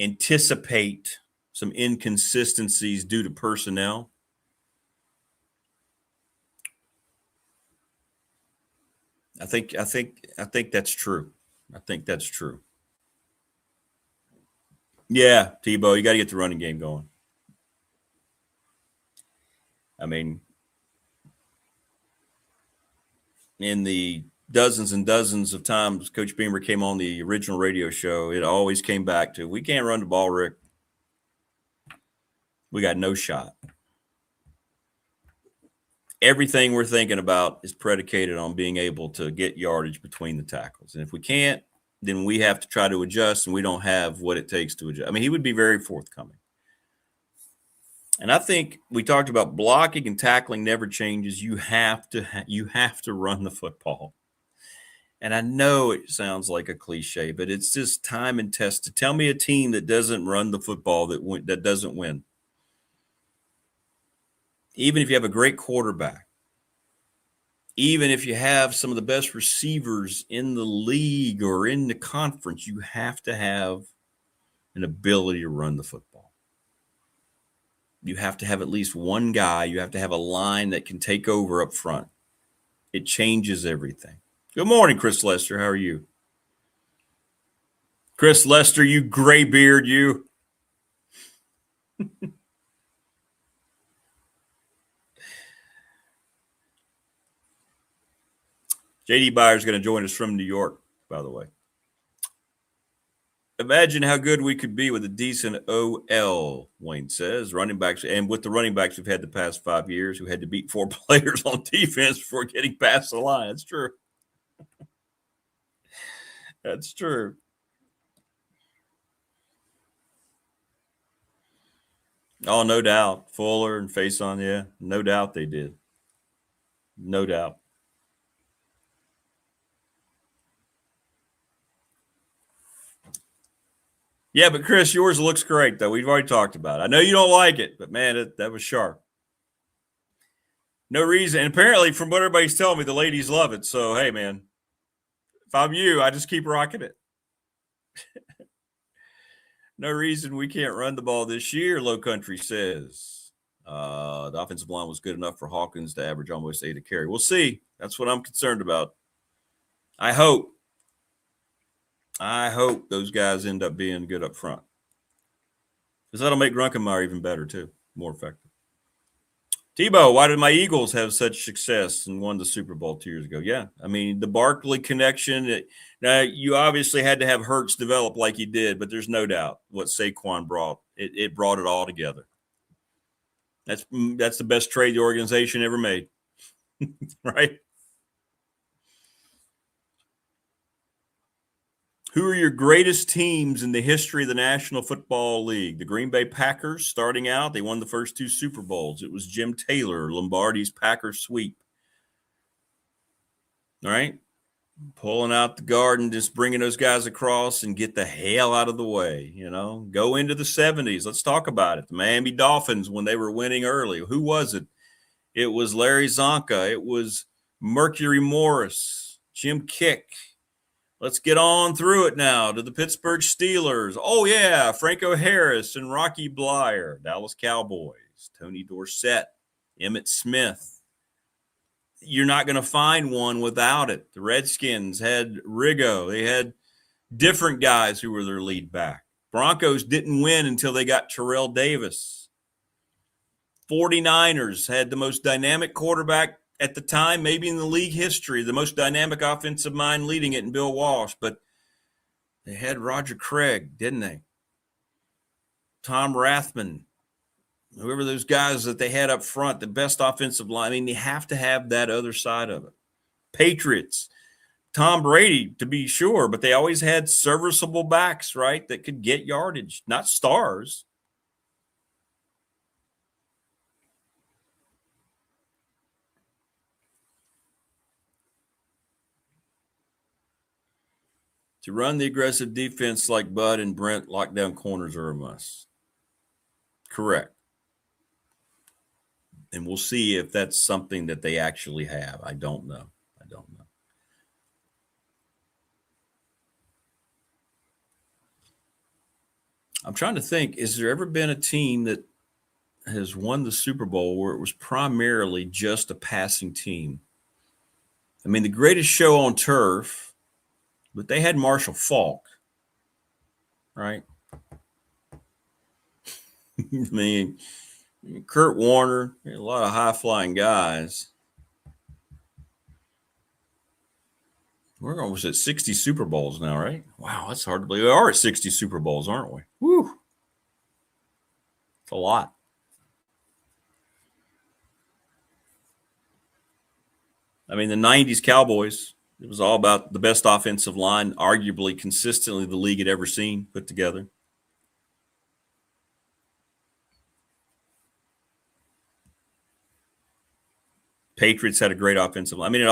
anticipate some inconsistencies due to personnel. I think that's true. I think that's true. Yeah, Tebow, you got to get the running game going. I mean, in the dozens and dozens of times Coach Beamer came on the original radio show, it always came back to, we can't run the ball, Rick. We got no shot. Everything we're thinking about is predicated on being able to get yardage between the tackles. And if we can't, then we have to try to adjust, and we don't have what it takes to adjust. I mean, he would be very forthcoming. And I think we talked about blocking and tackling never changes. You have to run the football. And I know it sounds like a cliche, but it's just time and tested. Tell me a team that doesn't run the football that doesn't win. Even if you have a great quarterback, even if you have some of the best receivers in the league or in the conference, you have to have an ability to run the football. You have to have at least one guy. You have to have a line that can take over up front. It changes everything. Good morning, Chris Lester. How are you? Chris Lester, you graybeard, you. JD Byers is going to join us from New York, by the way. Imagine how good we could be with a decent OL, Wayne says. Running backs, and with the running backs we've had the past 5 years who had to beat 4 players on defense before getting past the line. That's true. That's true. Oh, no doubt. Fuller and Faison, yeah. No doubt they did. No doubt. Yeah, but Chris, yours looks great, though. We've already talked about it. I know you don't like it, but, man, that was sharp. No reason. And apparently, from what everybody's telling me, the ladies love it. So, hey, man, if I'm you, I just keep rocking it. No reason we can't run the ball this year, Low Country says. The offensive line was good enough for Hawkins to average almost 8 a carry. We'll see. That's what I'm concerned about. I hope those guys end up being good up front. Because that'll make Grunkemeyer even better, too, more effective. Tebow, why did my Eagles have such success and won the Super Bowl 2 years ago? Yeah, I mean, the Barkley connection. Now, you obviously had to have Hurts develop like he did, but there's no doubt what Saquon brought. It brought it all together. That's the best trade the organization ever made, right? Who are your greatest teams in the history of the National Football League? The Green Bay Packers, starting out, they won the first 2 Super Bowls. It was Jim Taylor, Lombardi's Packers sweep. All right? Pulling out the guard and just bringing those guys across and get the hell out of the way, you know? Go into the 70s. Let's talk about it. The Miami Dolphins, when they were winning early. Who was it? It was Larry Zonka. It was Mercury Morris, Jim Kick. Let's get on through it now to the Pittsburgh Steelers. Oh, yeah, Franco Harris and Rocky Bleier. Dallas Cowboys, Tony Dorsett, Emmitt Smith. You're not going to find one without it. The Redskins had Rigo. They had different guys who were their lead back. Broncos didn't win until they got Terrell Davis. 49ers had the most dynamic quarterback at the time, maybe in the league history, the most dynamic offensive mind leading it in Bill Walsh, but they had Roger Craig, didn't they? Tom Rathman, whoever those guys that they had up front, the best offensive line. I mean, you have to have that other side of it. Patriots, Tom Brady, to be sure, but they always had serviceable backs, right, that could get yardage, not stars. To run the aggressive defense like Bud and Brent, lockdown corners are a must. Correct. And we'll see if that's something that they actually have. I don't know. I'm trying to think, has there ever been a team that has won the Super Bowl where it was primarily just a passing team? I mean, the greatest show on turf, but they had Marshall Faulk, right? I mean, Kurt Warner, a lot of high-flying guys. We're almost at 60 Super Bowls now, right? Wow, that's hard to believe. We are at 60 Super Bowls, aren't we? Woo! It's a lot. I mean, the 90s Cowboys, it was all about the best offensive line, arguably consistently the league had ever seen put together. Patriots had a great offensive line. I mean, it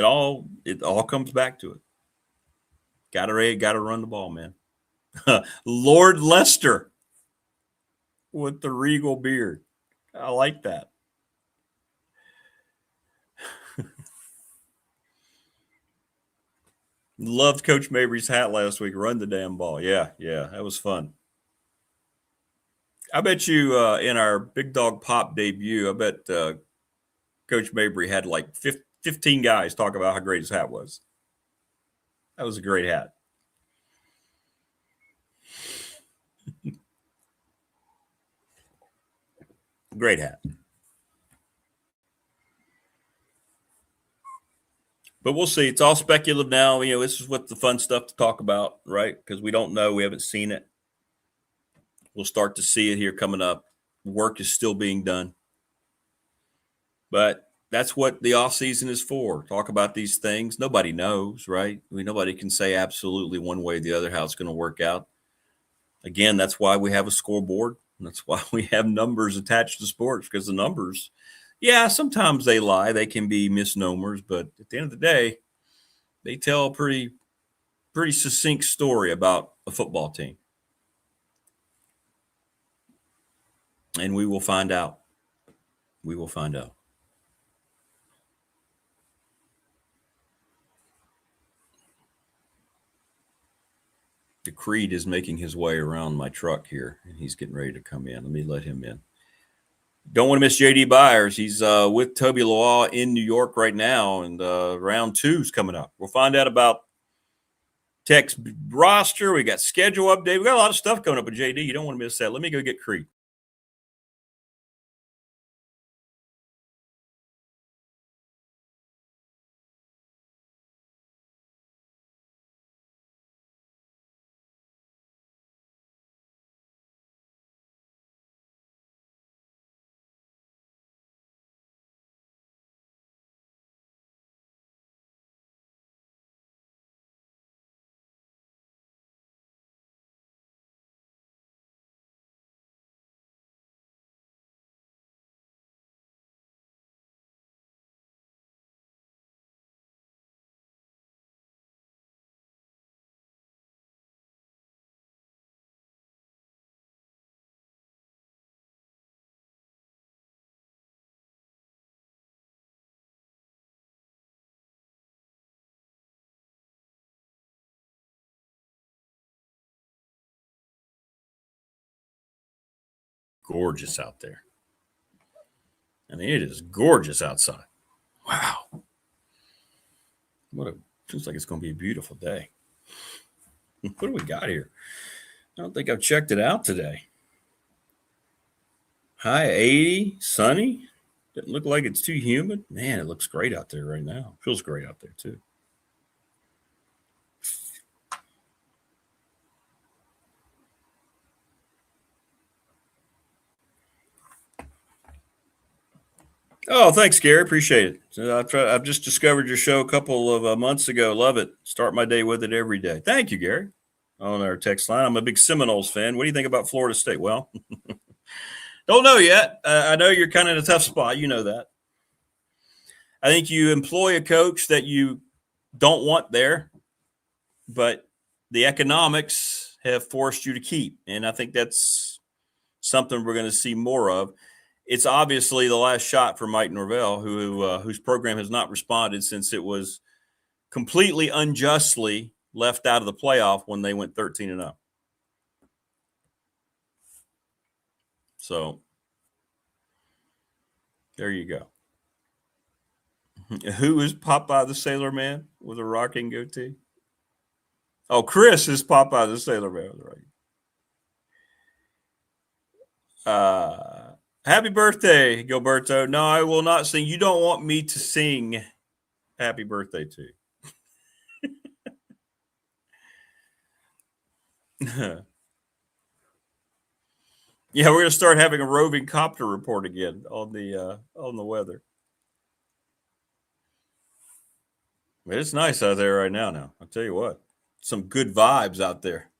all comes back to it. Got to run the ball, man. Lord Lester with the regal beard. I like that. Loved Coach Mabry's hat last week. Run the damn ball. Yeah, that was fun. I bet you in our Big Dog Pop debut, I bet Coach Mabry had like 15 guys talk about how great his hat was. That was a great hat. Great hat. But we'll see. It's all speculative now. You know, this is what the fun stuff to talk about, right? Because we don't know. We haven't seen it. We'll start to see it here coming up. Work is still being done. But that's what the offseason is for. Talk about these things. Nobody knows, right? I mean, nobody can say absolutely one way or the other how it's going to work out. Again, that's why we have a scoreboard. That's why we have numbers attached to sports, because the numbers, yeah, sometimes they lie. They can be misnomers, but at the end of the day, they tell a pretty succinct story about a football team. And we will find out. We will find out. The Creed is making his way around my truck here, and he's getting ready to come in. Let me let him in. Don't want to miss JD Byers. He's with Toby Loa in New York right now, and round 2 is coming up. We'll find out about Text roster. We got schedule update. We got a lot of stuff coming up with JD. You don't want to miss that. Let me go get Creed. Gorgeous out there. I mean, it is gorgeous outside. Wow. Seems like it's going to be a beautiful day. What do we got here? I don't think I've checked it out today. High 80, sunny. Doesn't look like it's too humid. Man, it looks great out there right now. Feels great out there, too. Oh, thanks, Gary. Appreciate it. I've just discovered your show a couple of months ago. Love it. Start my day with it every day. Thank you, Gary. On our text line, I'm a big Seminoles fan. What do you think about Florida State? Well, don't know yet. I know you're kind of in a tough spot. You know that. I think you employ a coach that you don't want there, but the economics have forced you to keep. And I think that's something we're going to see more of. It's obviously the last shot for Mike Norvell, whose program has not responded since it was completely unjustly left out of the playoff when they went 13-0. So there you go. Who is Popeye the Sailor Man with a rocking goatee? Oh, Chris is Popeye the Sailor Man with a rocking. Happy birthday, Gilberto. No, I will not sing. You don't want me to sing happy birthday to you. Yeah, we're going to start having a roving copter report again on the weather. But it's nice out there right now. I'll tell you what. Some good vibes out there.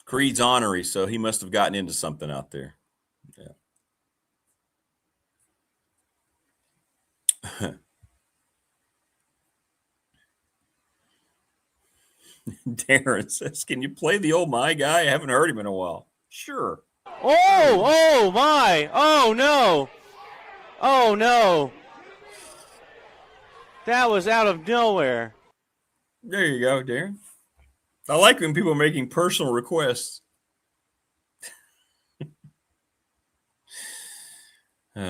Creed's honorary, so he must have gotten into something out there. Yeah. Darren says, can you play the old My Guy? I haven't heard him in a while. Sure. Oh my. Oh, no. Oh, no. That was out of nowhere. There you go, Darren. I like when people are making personal requests. Who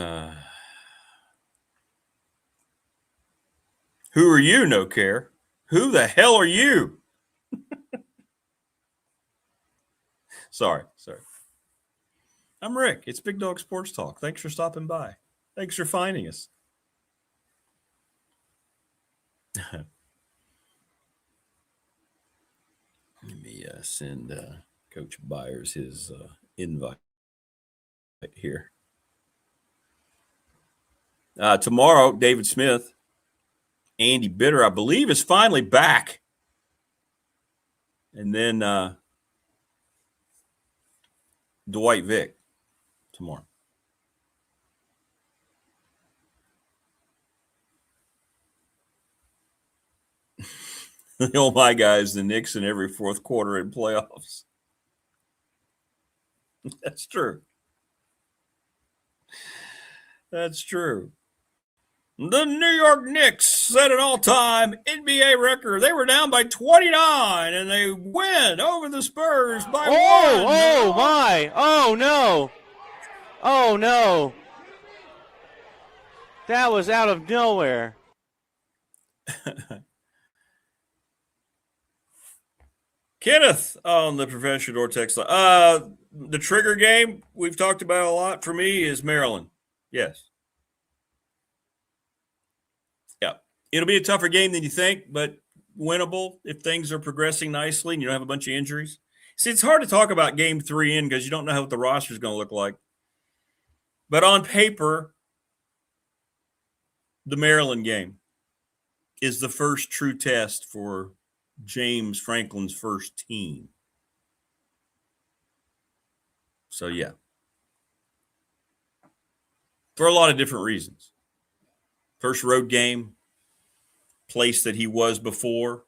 are you, no care? Who the hell are you? Sorry. I'm Rick. It's Big Dog Sports Talk. Thanks for stopping by. Thanks for finding us. Let me send Coach Byers his invite here. Tomorrow, David Smith, Andy Bitter, I believe, is finally back. And then Dwight Vick tomorrow. Oh, my guys, the Knicks in every fourth quarter in playoffs. That's true. That's true. The New York Knicks set an all-time NBA record. They were down by 29, and they win over the Spurs by 1. Oh, my. Oh, no. Oh, no. That was out of nowhere. Kenneth on the professional door text line. The trigger game we've talked about a lot for me is Maryland. Yes. Yeah. It'll be a tougher game than you think, but winnable if things are progressing nicely and you don't have a bunch of injuries. See, it's hard to talk about game 3 in because you don't know what the roster is going to look like. But on paper, the Maryland game is the first true test for James Franklin's first team. So, yeah. For a lot of different reasons. First road game, place that he was before.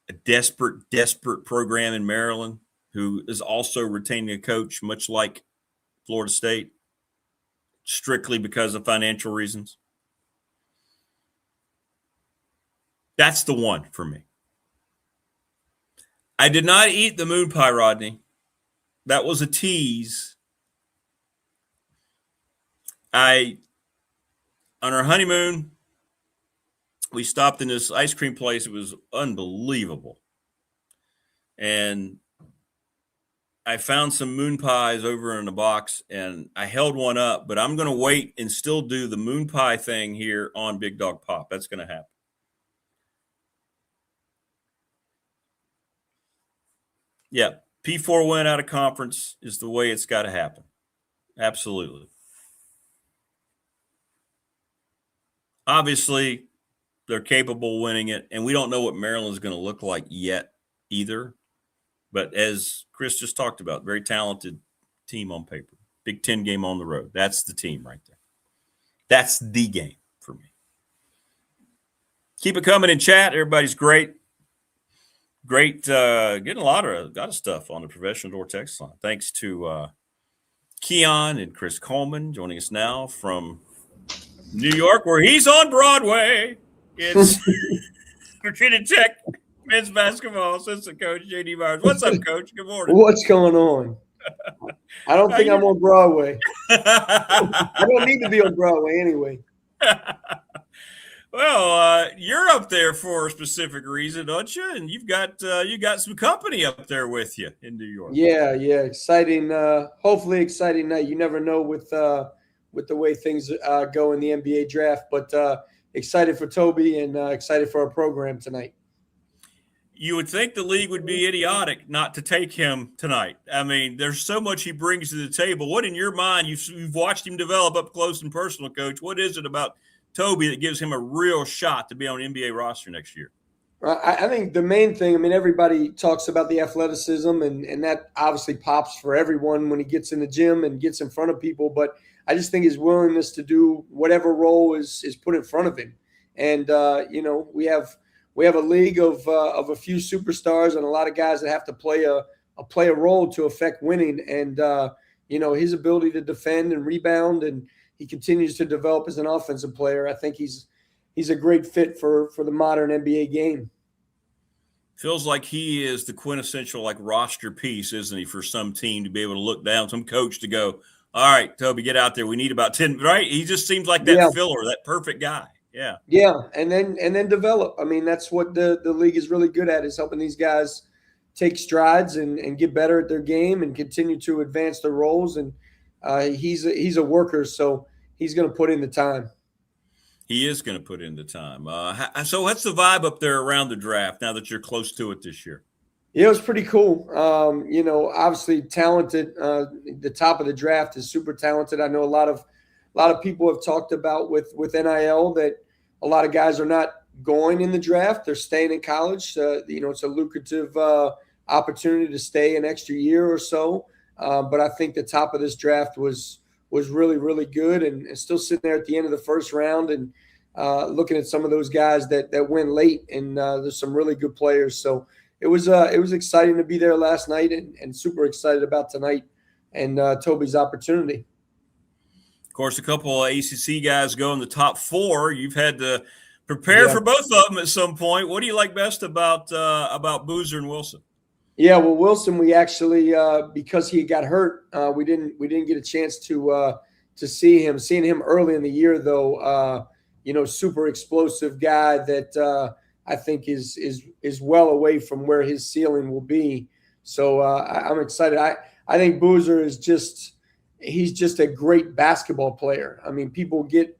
A desperate program in Maryland who is also retaining a coach, much like Florida State, strictly because of financial reasons. That's the one for me. I did not eat the moon pie, Rodney. That was a tease. On our honeymoon, we stopped in this ice cream place. It was unbelievable. And I found some moon pies over in a box, and I held one up, but I'm going to wait and still do the moon pie thing here on Big Dog Pop. That's going to happen. Yeah, P4 win out of conference is the way it's got to happen. Absolutely. Obviously, they're capable of winning it, and we don't know what Maryland's going to look like yet either. But as Chris just talked about, very talented team on paper. Big Ten game on the road. That's the team right there. That's the game for me. Keep it coming in chat. Everybody's great. Great, getting a lot of stuff on the professional door text line. Thanks to Keon and Chris Coleman joining us now from New York, where he's on Broadway. It's Virginia Tech men's basketball assistant coach J.D. Byers. What's up, Coach? Good morning. What's going on? I don't think I'm on Broadway. I don't need to be on Broadway anyway. Well, you're up there for a specific reason, don't you? And you got some company up there with you in New York. Yeah, exciting. Hopefully, exciting night. You never know with the way things go in the NBA draft, but excited for Toby and excited for our program tonight. You would think the league would be idiotic not to take him tonight. I mean, there's so much he brings to the table. What in your mind, you've watched him develop up close and personal, Coach, what is it about Toby that gives him a real shot to be on an NBA roster next year? I think the main thing, I mean, everybody talks about the athleticism, and that obviously pops for everyone when he gets in the gym and gets in front of people. But I just think his willingness to do whatever role is put in front of him. And, we have a league of a few superstars and a lot of guys that have to play a role to affect winning. And, his ability to defend and rebound, and he continues to develop as an offensive player. I think he's a great fit for the modern NBA game. Feels like he is the quintessential roster piece, isn't he, for some team to be able to look down, some coach to go, all right, Toby, get out there. We need about 10, right? He just seems like that filler, that perfect guy. Yeah. Yeah, and then develop. I mean, that's what the league is really good at, is helping these guys take strides and get better at their game and continue to advance their roles. And he's a worker, so he's going to put in the time. He is going to put in the time. So what's the vibe up there around the draft now that you're close to it this year? Yeah, it was pretty cool. Obviously talented. The top of the draft is super talented. I know a lot of people have talked about with NIL that a lot of guys are not going in the draft. They're staying in college. It's a lucrative opportunity to stay an extra year or so. But I think the top of this draft was really, really good, and still sitting there at the end of the first round and looking at some of those guys that went late, and there's some really good players. So it was exciting to be there last night, and super excited about tonight and Toby's opportunity. Of course, a couple of ACC guys go in the top 4. You've had to prepare for both of them at some point. What do you like best about Boozer and Wilson? Yeah, well, Wilson, we actually because he got hurt, we didn't get a chance to see him. Seeing him early in the year, though, super explosive guy that I think is well away from where his ceiling will be. So I'm excited. I think Boozer is he's just a great basketball player. I mean, people get,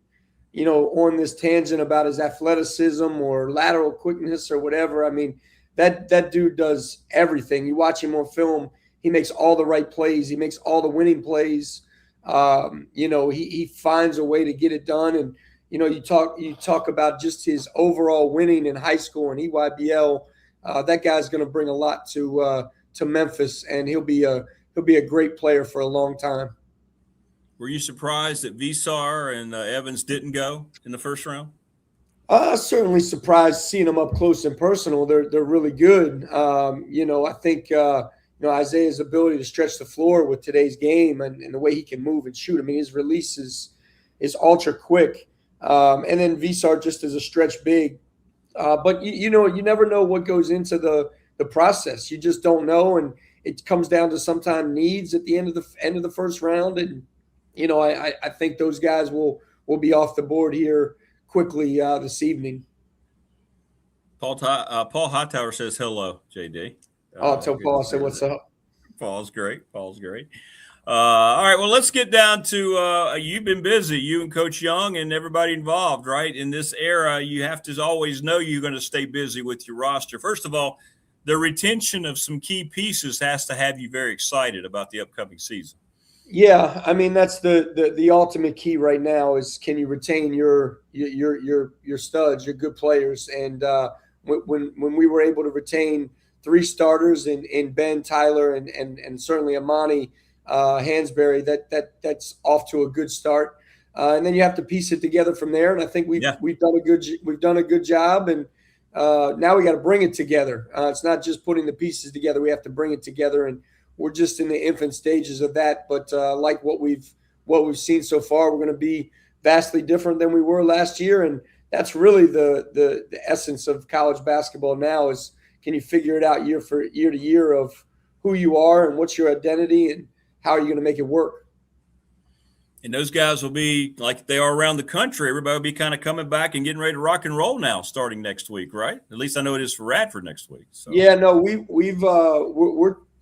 on this tangent about his athleticism or lateral quickness or whatever. I mean, that dude does everything. You watch him on film, he makes all the right plays. He makes all the winning plays. He finds a way to get it done. And, you talk about just his overall winning in high school and EYBL. That guy's going to bring a lot to Memphis, and he'll be a great player for a long time. Were you surprised that Visar and Evans didn't go in the first round? Certainly surprised seeing them up close and personal. They're really good. I think Isaiah's ability to stretch the floor with today's game and the way he can move and shoot. I mean, his release is ultra quick. And then Visar just as a stretch big. But you never know what goes into the process. You just don't know, and it comes down to sometimes needs at the end of the first round. And I think those guys will be off the board here quickly this evening. Paul Hightower says hello, JD. I'll tell Paul I said what's up. Paul's great. All right, well, let's get down to you've been busy, you and Coach Young and everybody involved, right? In this era, you have to always know you're going to stay busy with your roster. First of all, the retention of some key pieces has to have you very excited about the upcoming season. Yeah, I mean, that's the ultimate key right now is, can you retain your studs, your good players? And when we were able to retain 3 starters in Ben, Tyler, and certainly Amani Hansberry, that's off to a good start. And then you have to piece it together from there. And I think we've done a good job. And now we got to bring it together. It's not just putting the pieces together; we have to bring it together. And we're just in the infant stages of that. But like what we've seen so far, we're going to be vastly different than we were last year. And that's really the essence of college basketball now is, can you figure it out year to year of who you are and what's your identity and how are you going to make it work? And those guys will be like they are around the country. Everybody will be kind of coming back and getting ready to rock and roll now starting next week, right? At least I know it is for Radford next week. So. Yeah, no,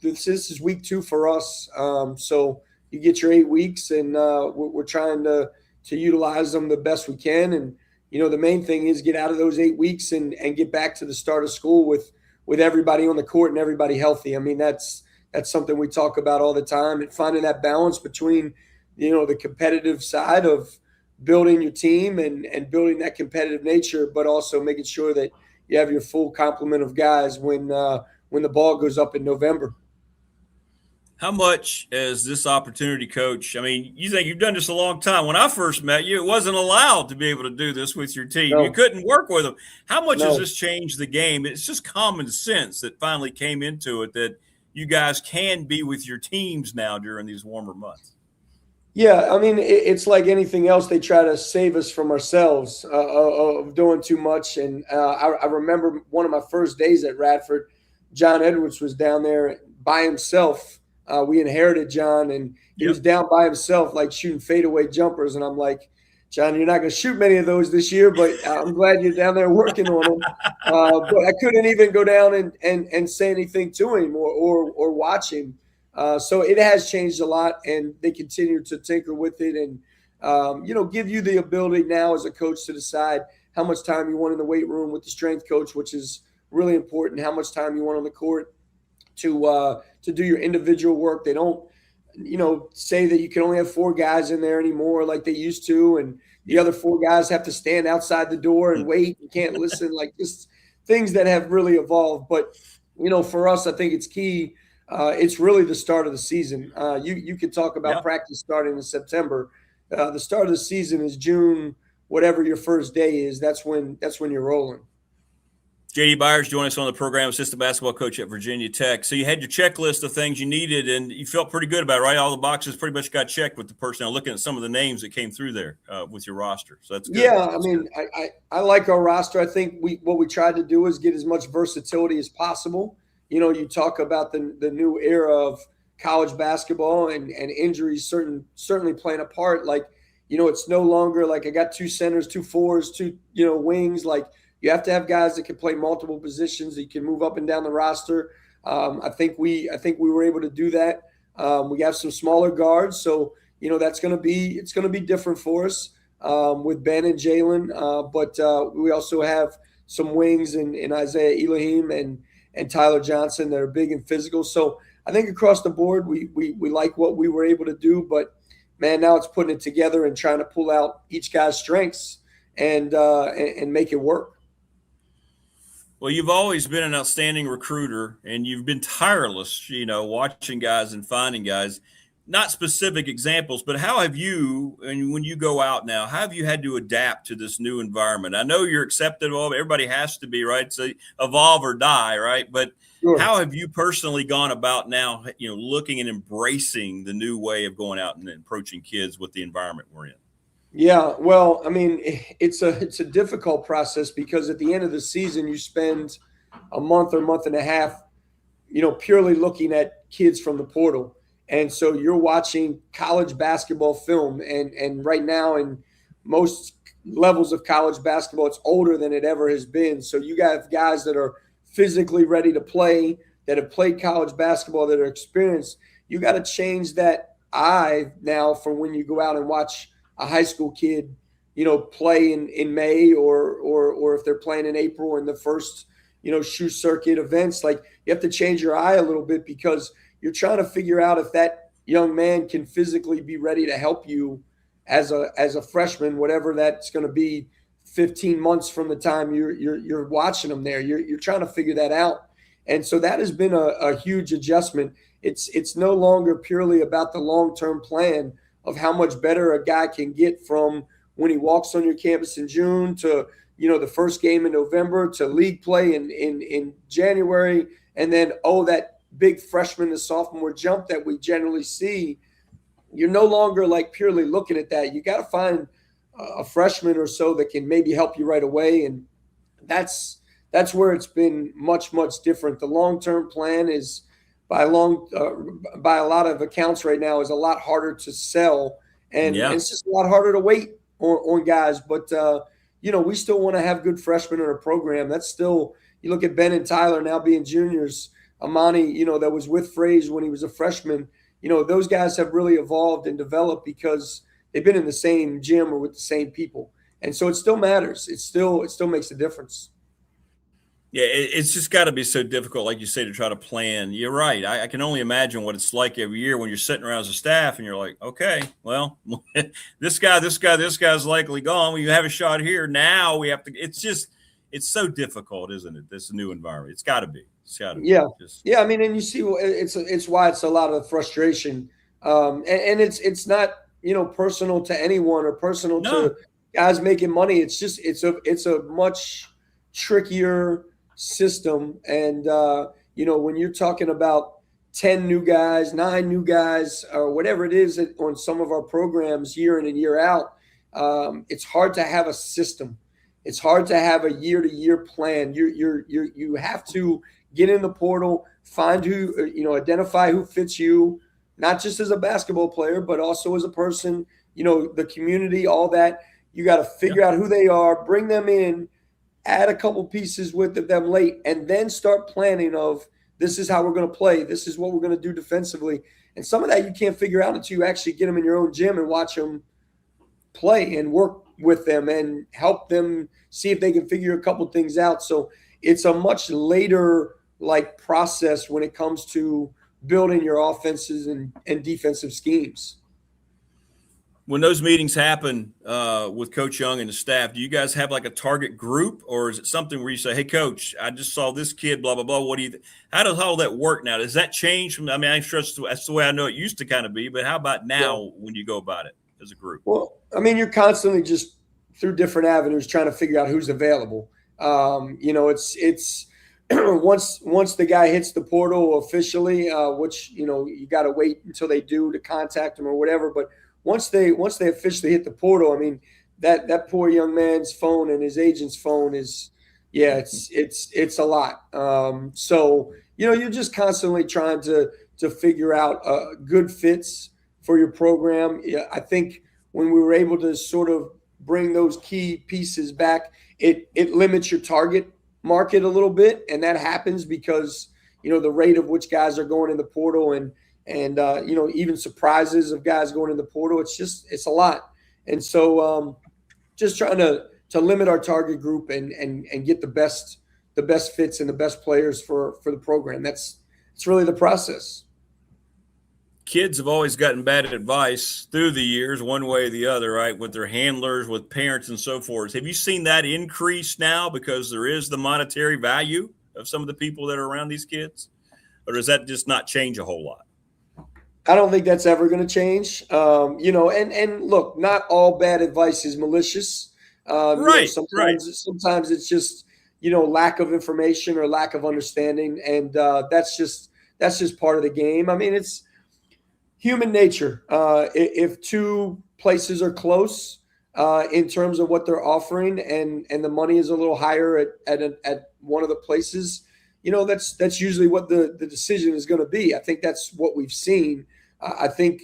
this is week 2 for us. So you get your 8 weeks, and we're trying to utilize them the best we can. And, the main thing is get out of those 8 weeks and get back to the start of school with everybody on the court and everybody healthy. I mean, that's something we talk about all the time, and finding that balance between, the competitive side of building your team and building that competitive nature, but also making sure that you have your full complement of guys when the ball goes up in November. How much as this opportunity, Coach? I mean, you think you've done this a long time. When I first met you, it wasn't allowed to be able to do this with your team. No. You couldn't work with them. How much has this changed the game? It's just common sense that finally came into it that you guys can be with your teams now during these warmer months. Yeah, I mean, it's like anything else. They try to save us from ourselves of doing too much. And I remember one of my first days at Radford, John Edwards was down there by himself. We inherited John, and he was down by himself, like shooting fadeaway jumpers. And I'm like, John, you're not going to shoot many of those this year, but I'm glad you're down there working on them. But I couldn't even go down and say anything to him or watch him. So it has changed a lot, and they continue to tinker with it and, give you the ability now as a coach to decide how much time you want in the weight room with the strength coach, which is really important, how much time you want on the court to do your individual work. They don't, say that you can only have 4 guys in there anymore like they used to, and the other 4 guys have to stand outside the door and wait and can't listen, like just things that have really evolved. But, for us, I think it's key. It's really the start of the season. You could talk about practice starting in September. The start of the season is June, whatever your first day is. That's when you're rolling. JD Byers joining us on the program, assistant basketball coach at Virginia Tech. So you had your checklist of things you needed, and you felt pretty good about it, right? All the boxes pretty much got checked with the personnel, looking at some of the names that came through there with your roster. So that's good. Yeah, I mean, I like our roster. I think what we tried to do is get as much versatility as possible. You talk about the new era of college basketball and injuries certainly playing a part. Like, it's no longer like I got 2 centers, 2 fours, 2, wings. Like you have to have guys that can play multiple positions, that you can move up and down the roster. I think we were able to do that. We have some smaller guards, so it's going to be different for us with Ben and Jalen. But we also have some wings in Isaiah Elohim and Tyler Johnson that are big and physical. So I think across the board, we like what we were able to do. But man, now it's putting it together and trying to pull out each guy's strengths and make it work. Well, you've always been an outstanding recruiter, and you've been tireless, watching guys and finding guys. Not specific examples, but how have you, and when you go out now, how have you had to adapt to this new environment? I know you're accepted of, everybody has to be, right? So evolve or die, right? But sure. How have you personally gone about now, looking and embracing the new way of going out and approaching kids with the environment we're in? Yeah, well, I mean, it's a difficult process because at the end of the season, you spend a month or month and a half, purely looking at kids from the portal. And so you're watching college basketball film, and right now in most levels of college basketball, it's older than it ever has been. So you got guys that are physically ready to play, that have played college basketball, that are experienced. You got to change that eye now from when you go out and watch a high school kid, play in May or if they're playing in April in the first, shoe circuit events. Like you have to change your eye a little bit because you're trying to figure out if that young man can physically be ready to help you as a freshman, whatever that's going to be 15 months from the time you're watching them there. You're trying to figure that out. And so that has been a huge adjustment. It's no longer purely about the long-term plan of how much better a guy can get from when he walks on your campus in June to, the first game in November to league play in January. And then, that big freshman to sophomore jump that we generally see. You're no longer like purely looking at that. You got to find a freshman or so that can maybe help you right away. And that's where it's been much, much different. The long-term plan is by a lot of accounts right now is a lot harder to sell. And it's just a lot harder to wait on guys. But, we still want to have good freshmen in our program. That's still, you look at Ben and Tyler now being juniors, Amani, that was with Fraze when he was a freshman, those guys have really evolved and developed because they've been in the same gym or with the same people. And so it still matters. It still makes a difference. Yeah, it's just got to be so difficult, like you say, to try to plan. You're right. I can only imagine what it's like every year when you're sitting around as a staff and you're like, okay, well, this guy's likely gone. We have a shot here. Now we have to. It's so difficult, isn't it? This new environment. It's got to be. Yeah. Yeah. I mean, and you see, it's why it's a lot of frustration. And it's not, personal to anyone or personal to guys making money. It's just, it's a much trickier system. And, when you're talking about 10 new guys, 9 new guys, or whatever it is on some of our programs year in and year out, it's hard to have a system. It's hard to have a year-to-year plan. You have to get in the portal, find who, identify who fits you, not just as a basketball player, but also as a person, the community, all that. You got to figure out who they are, bring them in, add a couple pieces with them late, and then start planning of this is how we're going to play. This is what we're going to do defensively. And some of that you can't figure out until you actually get them in your own gym and watch them play and work with them and help them see if they can figure a couple things out. So it's a much later process when it comes to building your offenses and defensive schemes. When those meetings happen with Coach Young and the staff, do you guys have like a target group, or is it something where you say, hey, Coach, I just saw this kid, blah, blah, blah. What do you how does all that work now? Does that change? I'm sure that's the way I know it used to kind of be, but how about now when you go about it as a group? Well, you're constantly just through different avenues trying to figure out who's available. It's once the guy hits the portal officially, which, you got to wait until they do to contact him or whatever. But once they officially hit the portal, that poor young man's phone and his agent's phone is, it's a lot. So, you're just constantly trying to figure out good fits for your program. Yeah, I think when we were able to sort of bring those key pieces back, it limits your target market a little bit, and that happens because the rate of which guys are going in the portal and even surprises of guys going in the portal. It's a lot, and so just trying to limit our target group and get the best fits and the best players for the program. It's really the process. Kids have always gotten bad advice through the years, one way or the other, right? With their handlers, with parents and so forth. Have you seen that increase now because there is the monetary value of some of the people that are around these kids? Or does that just not change a whole lot? I don't think that's ever going to change. And look, not all bad advice is malicious. Right. Sometimes it's just, lack of information or lack of understanding. And that's just part of the game. I mean, it's human nature. If two places are close in terms of what they're offering and the money is a little higher at one of the places, that's usually what the decision is going to be. I think that's what we've seen. I think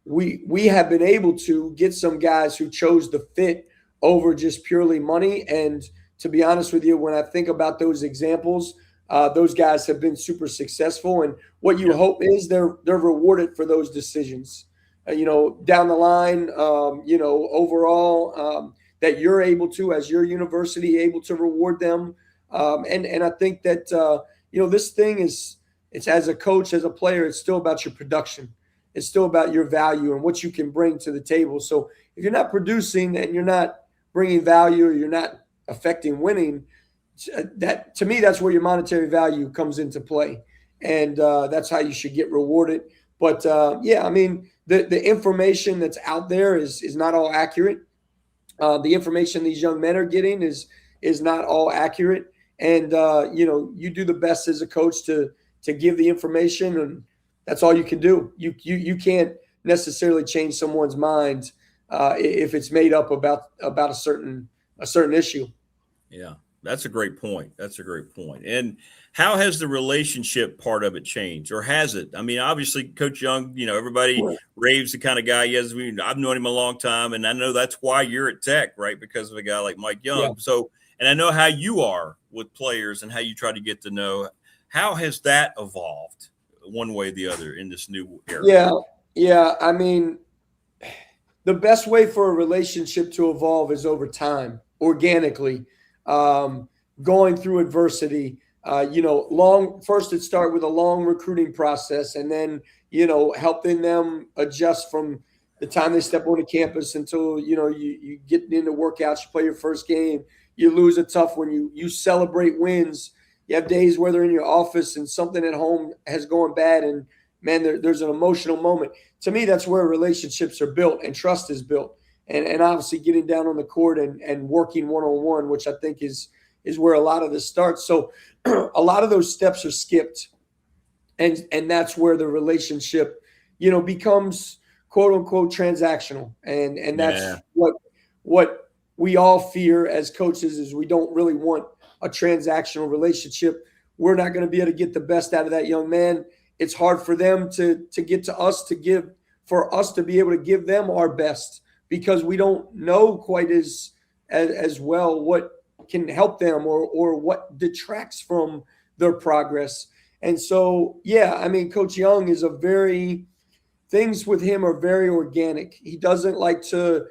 we have been able to get some guys who chose the fit over just purely money. And to be honest with you, when I think about those examples, those guys have been super successful. And what you hope is they're rewarded for those decisions, down the line, overall, that you're able to, as your university, able to reward them. And I think that, this thing it's as a coach, as a player, it's still about your production. It's still about your value and what you can bring to the table. So if you're not producing and you're not bringing value or you're not affecting winning, that to me, that's where your monetary value comes into play. And that's how you should get rewarded. But I mean, the information that's out there is not all accurate. The information these young men are getting is not all accurate. And, you do the best as a coach to give the information, and that's all you can do. You can't necessarily change someone's mind if it's made up about a certain issue. Yeah, that's a great point. And how has the relationship part of it changed, or has it? I mean, obviously, Coach Young, everybody raves the kind of guy he is. I've known him a long time, and I know that's why you're at Tech, right? Because of a guy like Mike Young. Yeah. So, and I know how you are with players and how you try to get to know. How has that evolved one way or the other in this new era? Yeah. I mean, the best way for a relationship to evolve is over time, organically, going through adversity. First it started with a long recruiting process, and then, helping them adjust from the time they step onto campus until, you get into workouts, you play your first game, you lose a tough one, you celebrate wins. You have days where they're in your office and something at home has gone bad, and man, there's an emotional moment. To me, that's where relationships are built and trust is built. And obviously getting down on the court and working one-on-one, which I think is where a lot of this starts. So a lot of those steps are skipped. And that's where the relationship, becomes quote unquote transactional. And that's what we all fear as coaches is we don't really want a transactional relationship. We're not going to be able to get the best out of that young man. It's hard for them to get to us for us to be able to give them our best, because we don't know quite as well what can help them or what detracts from their progress. And so, I mean, Coach Young is things with him are very organic. He doesn't like to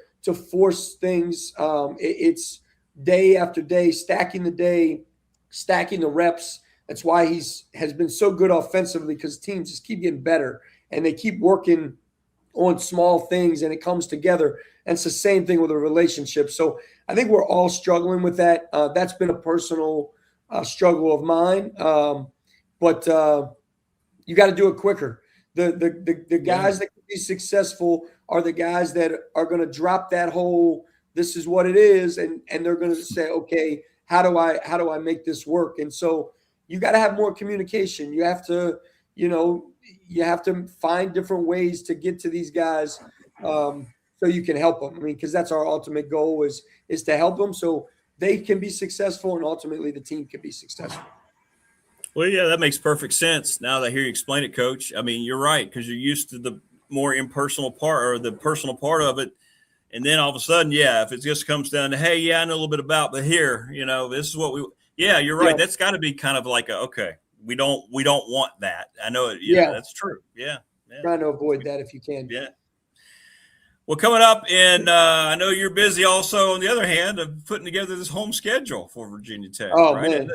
force things. It's day after day, stacking the reps. That's why has been so good offensively, because teams just keep getting better and they keep working on small things and it comes together. And it's the same thing with a relationship. So I think we're all struggling with that. That's been a personal struggle of mine. But you got to do it quicker. The guys that can be successful are the guys that are going to drop that whole, this is what it is. And they're going to say, okay, how do I make this work? And so you got to have more communication. You have to, you have to find different ways to get to these guys so you can help them. I mean, because that's our ultimate goal is to help them so they can be successful and ultimately the team can be successful. Well, yeah, that makes perfect sense. Now that I hear you explain it, Coach, I mean, you're right, because you're used to the more impersonal part or the personal part of it. And then all of a sudden, if it just comes down to, hey, I know a little bit about, but here, this is what you're right. That's got to be kind of like we don't want that. I know it. That's true. Yeah. Trying to avoid that if you can. Yeah. Well, coming up, and I know you're busy also, on the other hand, of putting together this home schedule for Virginia Tech. Oh, right? man.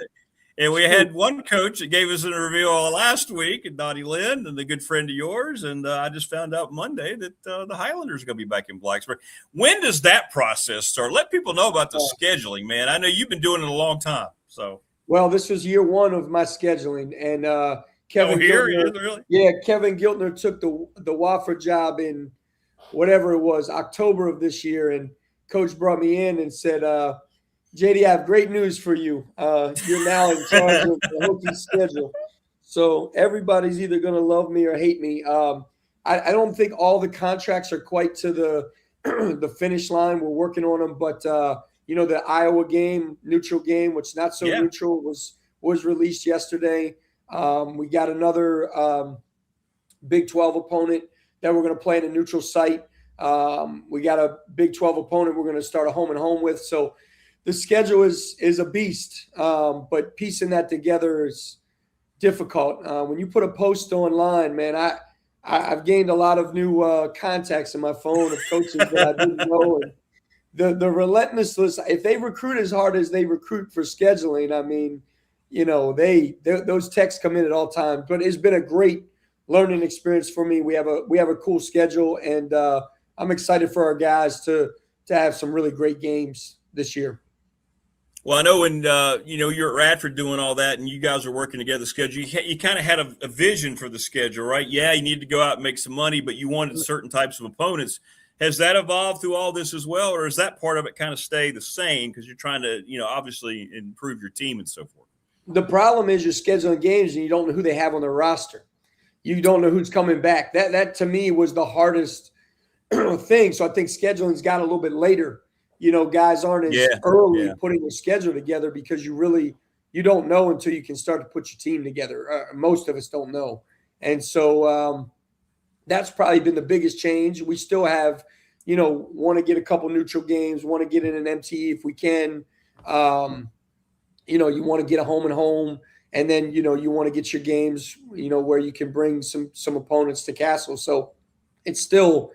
And we had one coach that gave us a review last week, Donnie Lynn, and a good friend of yours. And I just found out Monday that the Highlanders are going to be back in Blacksburg. When does that process start? Let people know about the scheduling, man. I know you've been doing it a long time. So, well, this was year one of my scheduling, and Kevin Giltner, really? Kevin Giltner took the Wofford job in whatever it was, October of this year, and Coach brought me in and said, JD, I have great news for you. You're now in charge of the Hokie schedule. So everybody's either going to love me or hate me. I don't think all the contracts are quite to the finish line. We're working on them. But, the Iowa game, neutral game, which not so neutral, was released yesterday. We got another Big 12 opponent that we're going to play in a neutral site. We got a Big 12 opponent we're going to start a home and home with. So the schedule is a beast, but piecing that together is difficult. When you put a post online, man, I've gained a lot of new contacts in my phone of coaches that I didn't know. And the relentlessness, if they recruit as hard as they recruit for scheduling, I mean, those texts come in at all times. But it's been a great learning experience for me. We have a cool schedule, and I'm excited for our guys to have some really great games this year. Well, I know when you're at Radford doing all that, and you guys are working together the schedule, you kind of had a vision for the schedule, right? Yeah, you need to go out and make some money, but you wanted certain types of opponents. Has that evolved through all this as well, or is that part of it kind of stay the same because you're trying to, obviously improve your team and so forth? The problem is you're scheduling games and you don't know who they have on their roster. You don't know who's coming back. That to me was the hardest thing. So I think scheduling's got a little bit later. Guys aren't as early putting their schedule together because you don't know until you can start to put your team together. Most of us don't know. And so that's probably been the biggest change. We still have, want to get a couple neutral games, want to get in an MTE if we can. You want to get a home and home. And then, you want to get your games, where you can bring some opponents to Castle. So it's still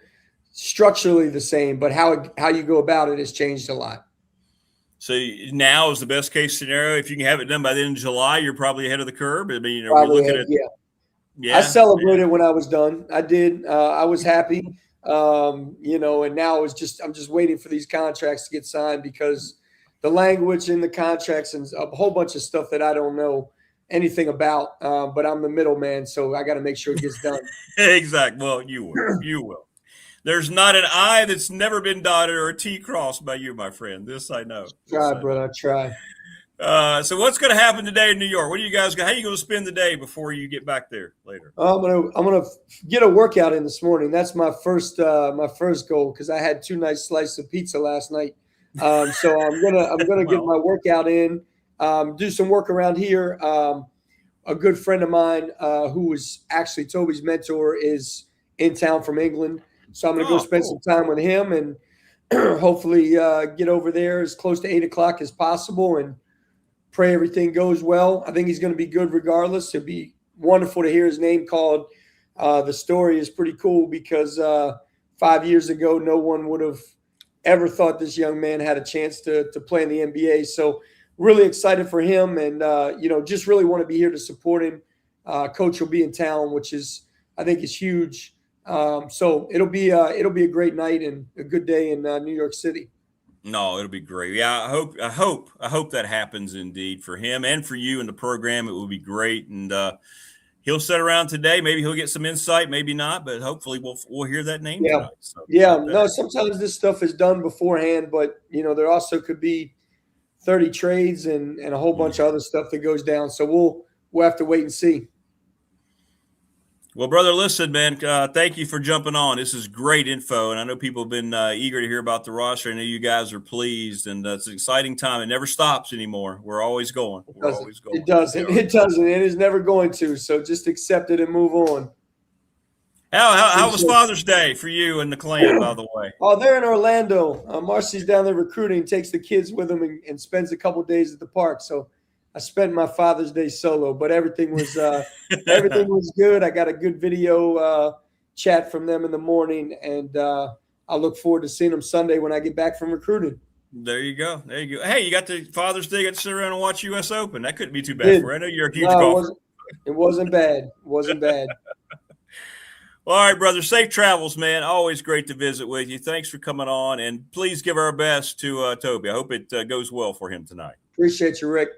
structurally the same, but how you go about it has changed a lot. So now is the best case scenario. If you can have it done by the end of July, you're probably ahead of the curve. I mean, we're looking at I celebrated when I was done. I did. I was happy. And now I'm just waiting for these contracts to get signed because the language in the contracts and a whole bunch of stuff that I don't know anything about, but I'm the middleman, so I got to make sure it gets done. Exactly. Well, you will. There's not an I that's never been dotted or a T crossed by you, my friend. This I know. Brother. Try. So what's going to happen today in New York? What do you guys got? How are you going to spend the day before you get back there later? I'm gonna get a workout in this morning. That's my first goal because I had 2 nice slices of pizza last night. So I'm gonna get my workout in. Do some work around here. A good friend of mine who was actually Toby's mentor is in town from England. So I'm going to go spend some time with him and hopefully get over there as close to 8 o'clock as possible and pray everything goes well. I think he's going to be good regardless. It'd be wonderful to hear his name called. The story is pretty cool because 5 years ago, no one would have ever thought this young man had a chance to play in the NBA. So really excited for him and, just really want to be here to support him. Coach will be in town, which I think is huge. So it'll be a great night and a good day in New York City. No, it'll be great. Yeah, I hope that happens indeed for him and for you in the program. It will be great, and he'll sit around today. Maybe he'll get some insight, maybe not, but hopefully we'll hear that name tonight. So, no, sometimes this stuff is done beforehand, but there also could be 30 trades and a whole bunch of other stuff that goes down. So we'll have to wait and see. Well, brother, listen, man, thank you for jumping on. This is great info, and I know people have been eager to hear about the roster. I know you guys are pleased, and it's an exciting time. It never stops anymore. We're always going. It doesn't. It is never going to, so just accept it and move on. How was Father's Day for you and the clan, by the way? Oh, they're in Orlando. Marcy's down there recruiting, takes the kids with him, and spends a couple days at the park. So I spent my Father's Day solo, but everything was good. I got a good video chat from them in the morning, and I look forward to seeing them Sunday when I get back from recruiting. There you go. Hey, you got the Father's Day. Got to sit around and watch U.S. Open. That couldn't be too bad for you. I know you're a huge golfer. It wasn't bad. It wasn't bad. Well, all right, brother. Safe travels, man. Always great to visit with you. Thanks for coming on, and please give our best to Toby. I hope it goes well for him tonight. Appreciate you, Rick.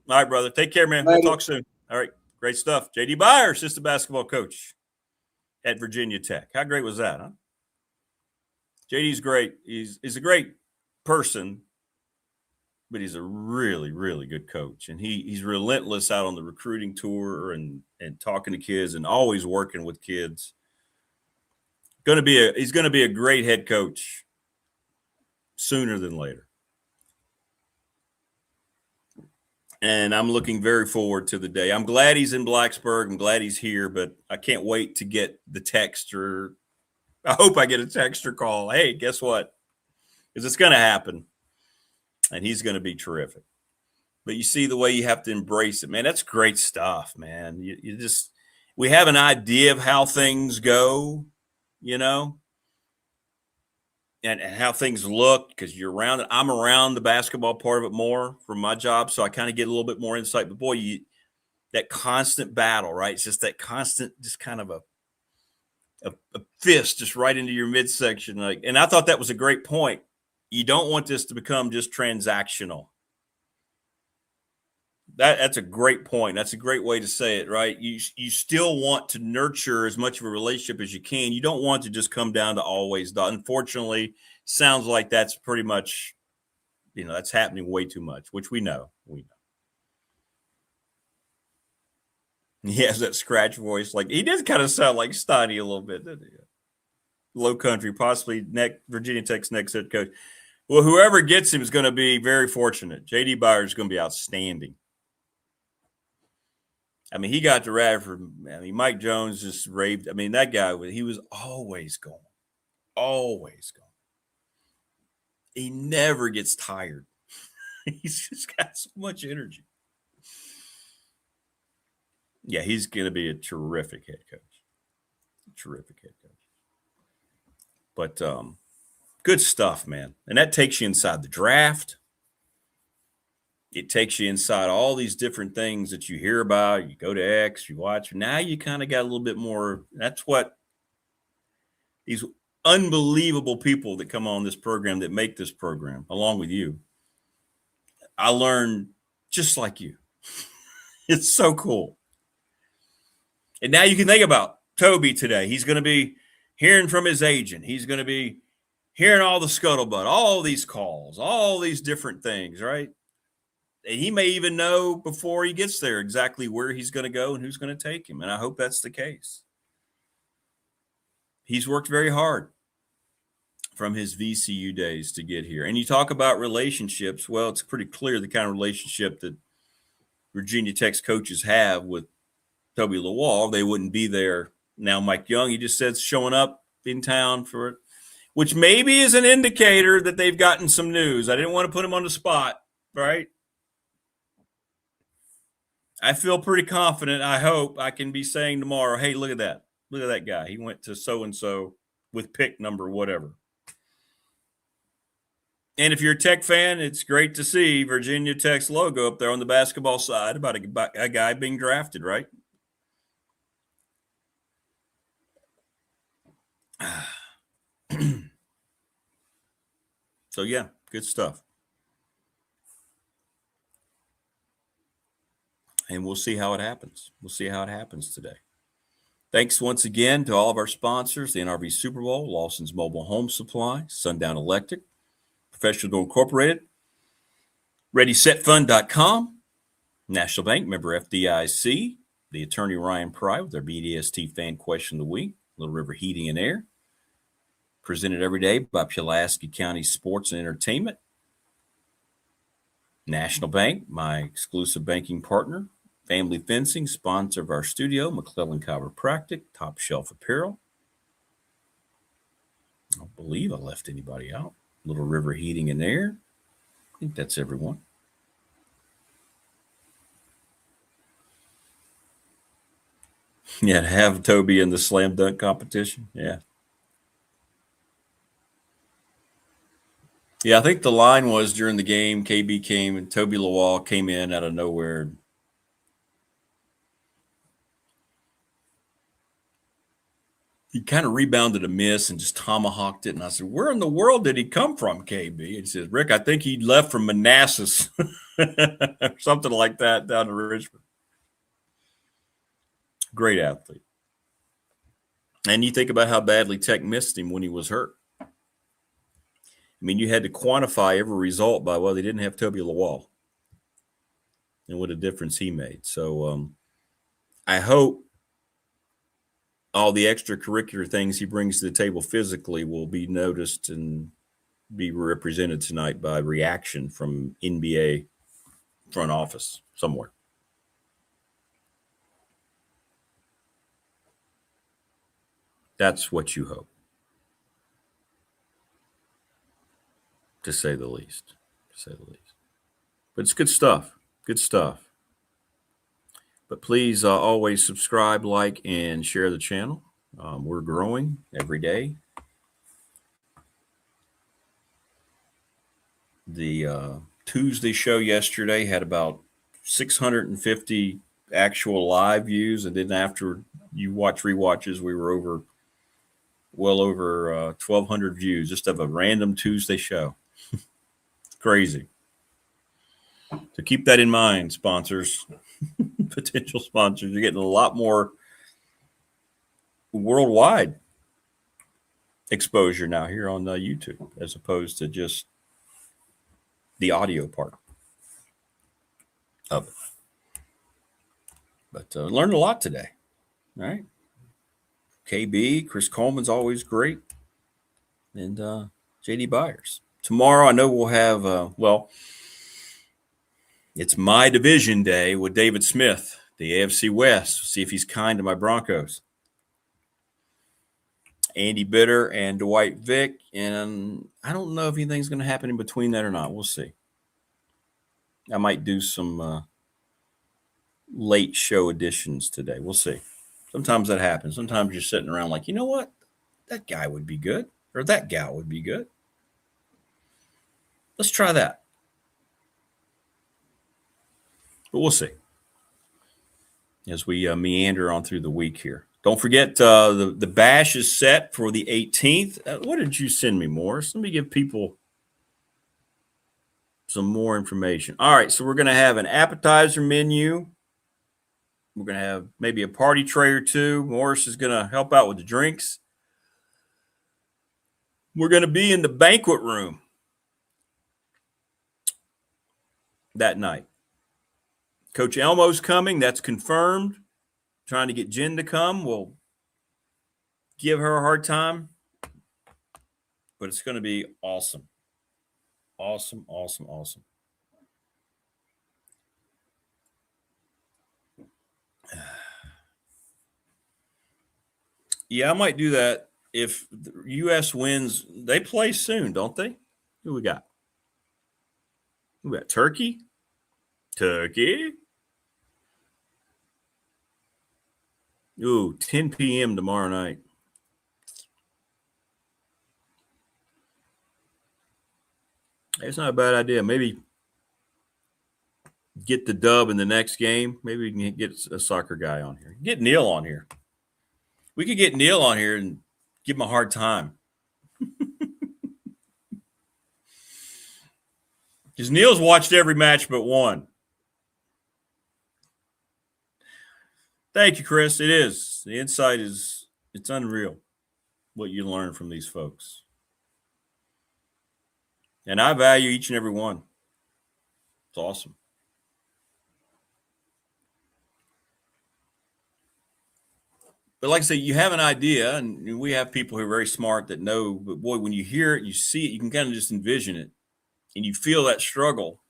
All right, brother. Take care, man. Later. We'll talk soon. All right. Great stuff. J.D. Byers, assistant basketball coach at Virginia Tech. How great was that, huh? JD's great. He's a great person, but he's a really, really good coach. And he's relentless out on the recruiting tour and talking to kids and always working with kids. He's going to be a great head coach sooner than later. And I'm looking very forward to the day. I'm glad he's in Blacksburg. I'm glad he's here, but I can't wait to get the text or I hope I get a text or call. Hey, guess what? Because it's going to happen, and he's going to be terrific. But you see the way you have to embrace it, man. That's great stuff, man. We have an idea of how things go, and how things look because you're around it. I'm around the basketball part of it more from my job, so I kind of get a little bit more insight. But boy, that constant battle, right? It's just that constant, just kind of a fist just right into your midsection. And I thought that was a great point. You don't want this to become just transactional. That's a great point. That's a great way to say it, right? You still want to nurture as much of a relationship as you can. You don't want to just come down to always. Unfortunately, sounds like that's pretty much, that's happening way too much, which we know. He has that scratch voice. Like he did kind of sound like Steiny a little bit, didn't he? Low country, possibly Virginia Tech's next head coach. Well, whoever gets him is going to be very fortunate. J.D. Byers is going to be outstanding. I mean, he got to Radford. I mean, Mike Jones just raved. I mean, that guy, he was always going. Always going. He never gets tired. He's just got so much energy. Yeah, he's going to be a terrific head coach. Terrific head coach. But good stuff, man. And that takes you inside the draft. It takes you inside all these different things that you hear about. You go to X, you watch. Now you kind of got a little bit more. That's what these unbelievable people that come on this program, that make this program, along with you, I learned just like you. It's so cool. And now you can think about Toby today. He's going to be hearing from his agent. He's going to be hearing all the scuttlebutt, all these calls, all these different things, right? And he may even know before he gets there exactly where he's going to go and who's going to take him. And I hope that's the case. He's worked very hard from his VCU days to get here. And you talk about relationships. Well, it's pretty clear the kind of relationship that Virginia Tech's coaches have with Toby Lawal. They wouldn't be there now. Mike Young, he just said showing up in town for it, which maybe is an indicator that they've gotten some news. I didn't want to put him on the spot, right? I feel pretty confident. I hope I can be saying tomorrow, hey, look at that. Look at that guy. He went to so-and-so with pick number whatever. And if you're a Tech fan, it's great to see Virginia Tech's logo up there on the basketball side about a guy being drafted, right? So, yeah, good stuff. And we'll see how it happens. We'll see how it happens today. Thanks once again to all of our sponsors, the NRV Super Bowl, Lawson's Mobile Home Supply, Sundown Electric, Professional Door Incorporated, ReadySetFund.com, National Bank, member FDIC, the attorney Ryan Pry with their BDST fan question of the week, Little River Heating and Air, presented every day by Pulaski County Sports and Entertainment, National Bank, my exclusive banking partner, Family Fencing, sponsor of our studio, McClellan Chiropractic, Top Shelf Apparel, I don't believe I left anybody out. Little River Heating in there. I think that's everyone. Yeah, to have Toby in the slam dunk competition. Yeah. Yeah, I think the line was during the game, KB came and Toby Lawal came in out of nowhere. He kind of rebounded a miss and just tomahawked it. And I said, where in the world did he come from, KB? And he says, Rick, I think he left from Manassas or something like that down to Richmond. Great athlete. And you think about how badly Tech missed him when he was hurt. I mean, you had to quantify every result by, well, they didn't have Toby Lawal and what a difference he made. So I hope all the extracurricular things he brings to the table physically will be noticed and be represented tonight by reaction from NBA front office somewhere. That's what you hope, to say the least. But it's good stuff. Good stuff. But please always subscribe, like, and share the channel. We're growing every day. The Tuesday show yesterday had about 650 actual live views. And then after you watch rewatches, we were well over 1,200 views just of a random Tuesday show. Crazy. So keep that in mind, sponsors. Potential sponsors. You're getting a lot more worldwide exposure now here on YouTube as opposed to just the audio part of it. But learned a lot today. All right. KB, Chris Coleman's always great. And JD Byers. Tomorrow I know we'll have, it's my division day with David Smith, the AFC West. See if he's kind to my Broncos. Andy Bitter and Dwight Vick. And I don't know if anything's going to happen in between that or not. We'll see. I might do some late show editions today. We'll see. Sometimes that happens. Sometimes you're sitting around like, you know what? That guy would be good. Or that gal would be good. Let's try that. But we'll see as we meander on through the week here. Don't forget the bash is set for the 18th. What did you send me, Morris? Let me give people some more information. All right, so we're going to have an appetizer menu. We're going to have maybe a party tray or two. Morris is going to help out with the drinks. We're going to be in the banquet room that night. Coach Elmo's coming. That's confirmed. Trying to get Jen to come. We'll give her a hard time. But it's going to be awesome. Awesome. Yeah, I might do that if the U.S. wins. They play soon, don't they? Who we got? Turkey? Ooh, 10 p.m. tomorrow night. It's not a bad idea. Maybe get the dub in the next game. Maybe we can get a soccer guy on here. Get Neil on here. We could get Neil on here and give him a hard time. Because Neil's watched every match but one. Thank you, Chris. It is. The insight it's unreal what you learn from these folks. And I value each and every one. It's awesome. But like I say, you have an idea, and we have people who are very smart that know, but boy, when you hear it, you see it, you can kind of just envision it, and you feel that struggle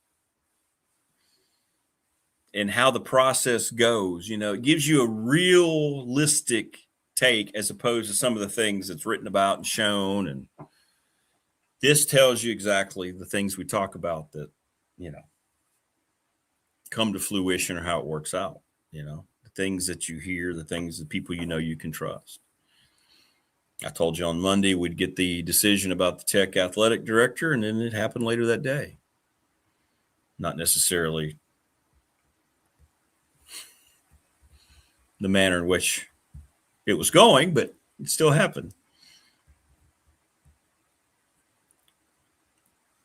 and how the process goes. You know, it gives you a realistic take as opposed to some of the things that's written about and shown. And this tells you exactly the things we talk about that, come to fruition or how it works out, the things that you hear, the things that people you can trust. I told you on Monday we'd get the decision about the Tech athletic director, and then it happened later that day. Not necessarily the manner in which it was going, but it still happened.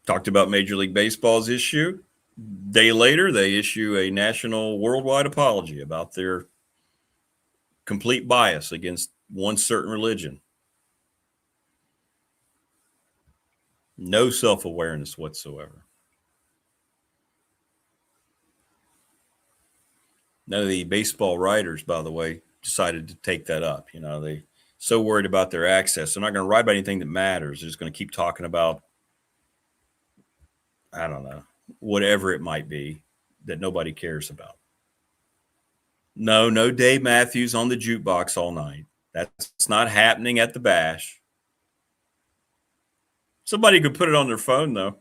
Talked about Major League Baseball's issue. Day later, they issue a national worldwide apology about their complete bias against one certain religion. No self-awareness whatsoever. None of the baseball writers, by the way, decided to take that up. They so worried about their access. They're not going to write about anything that matters. They're just going to keep talking about, I don't know, whatever it might be that nobody cares about. No Dave Matthews on the jukebox all night. That's not happening at the bash. Somebody could put it on their phone, though.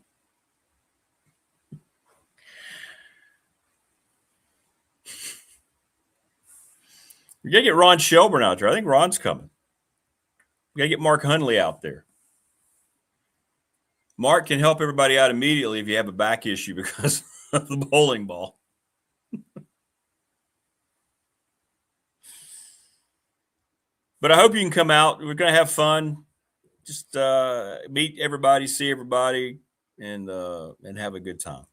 We got to get Ron Shelburne out there. I think Ron's coming. We got to get Mark Hundley out there. Mark can help everybody out immediately if you have a back issue because of the bowling ball. But I hope you can come out. We're going to have fun. Just meet everybody, see everybody, and have a good time.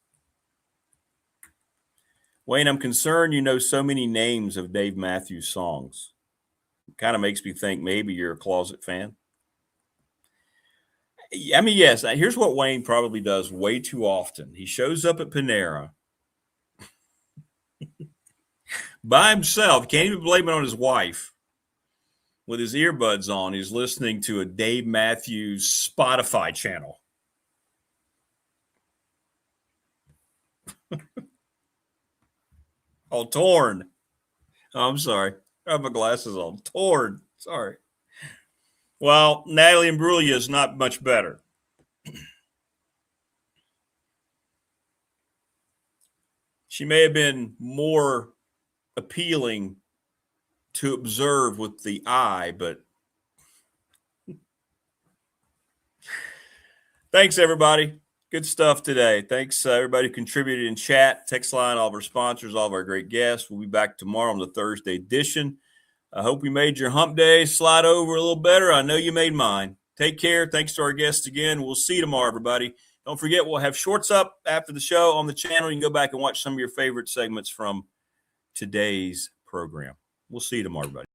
Wayne, I'm concerned you know so many names of Dave Matthews songs. It kind of makes me think maybe you're a closet fan. I mean, yes, here's what Wayne probably does way too often. He shows up at Panera by himself. Can't even blame it on his wife. With his earbuds on, he's listening to a Dave Matthews Spotify channel. Oh, Torn. Oh, I'm sorry. I have my glasses on. Torn. Sorry. Well, Natalie Imbruglia is not much better. She may have been more appealing to observe with the eye, but thanks, everybody. Good stuff today. Thanks, everybody who contributed in chat, text line, all of our sponsors, all of our great guests. We'll be back tomorrow on the Thursday edition. I hope we made your hump day slide over a little better. I know you made mine. Take care. Thanks to our guests again. We'll see you tomorrow, everybody. Don't forget, we'll have shorts up after the show on the channel. You can go back and watch some of your favorite segments from today's program. We'll see you tomorrow, everybody.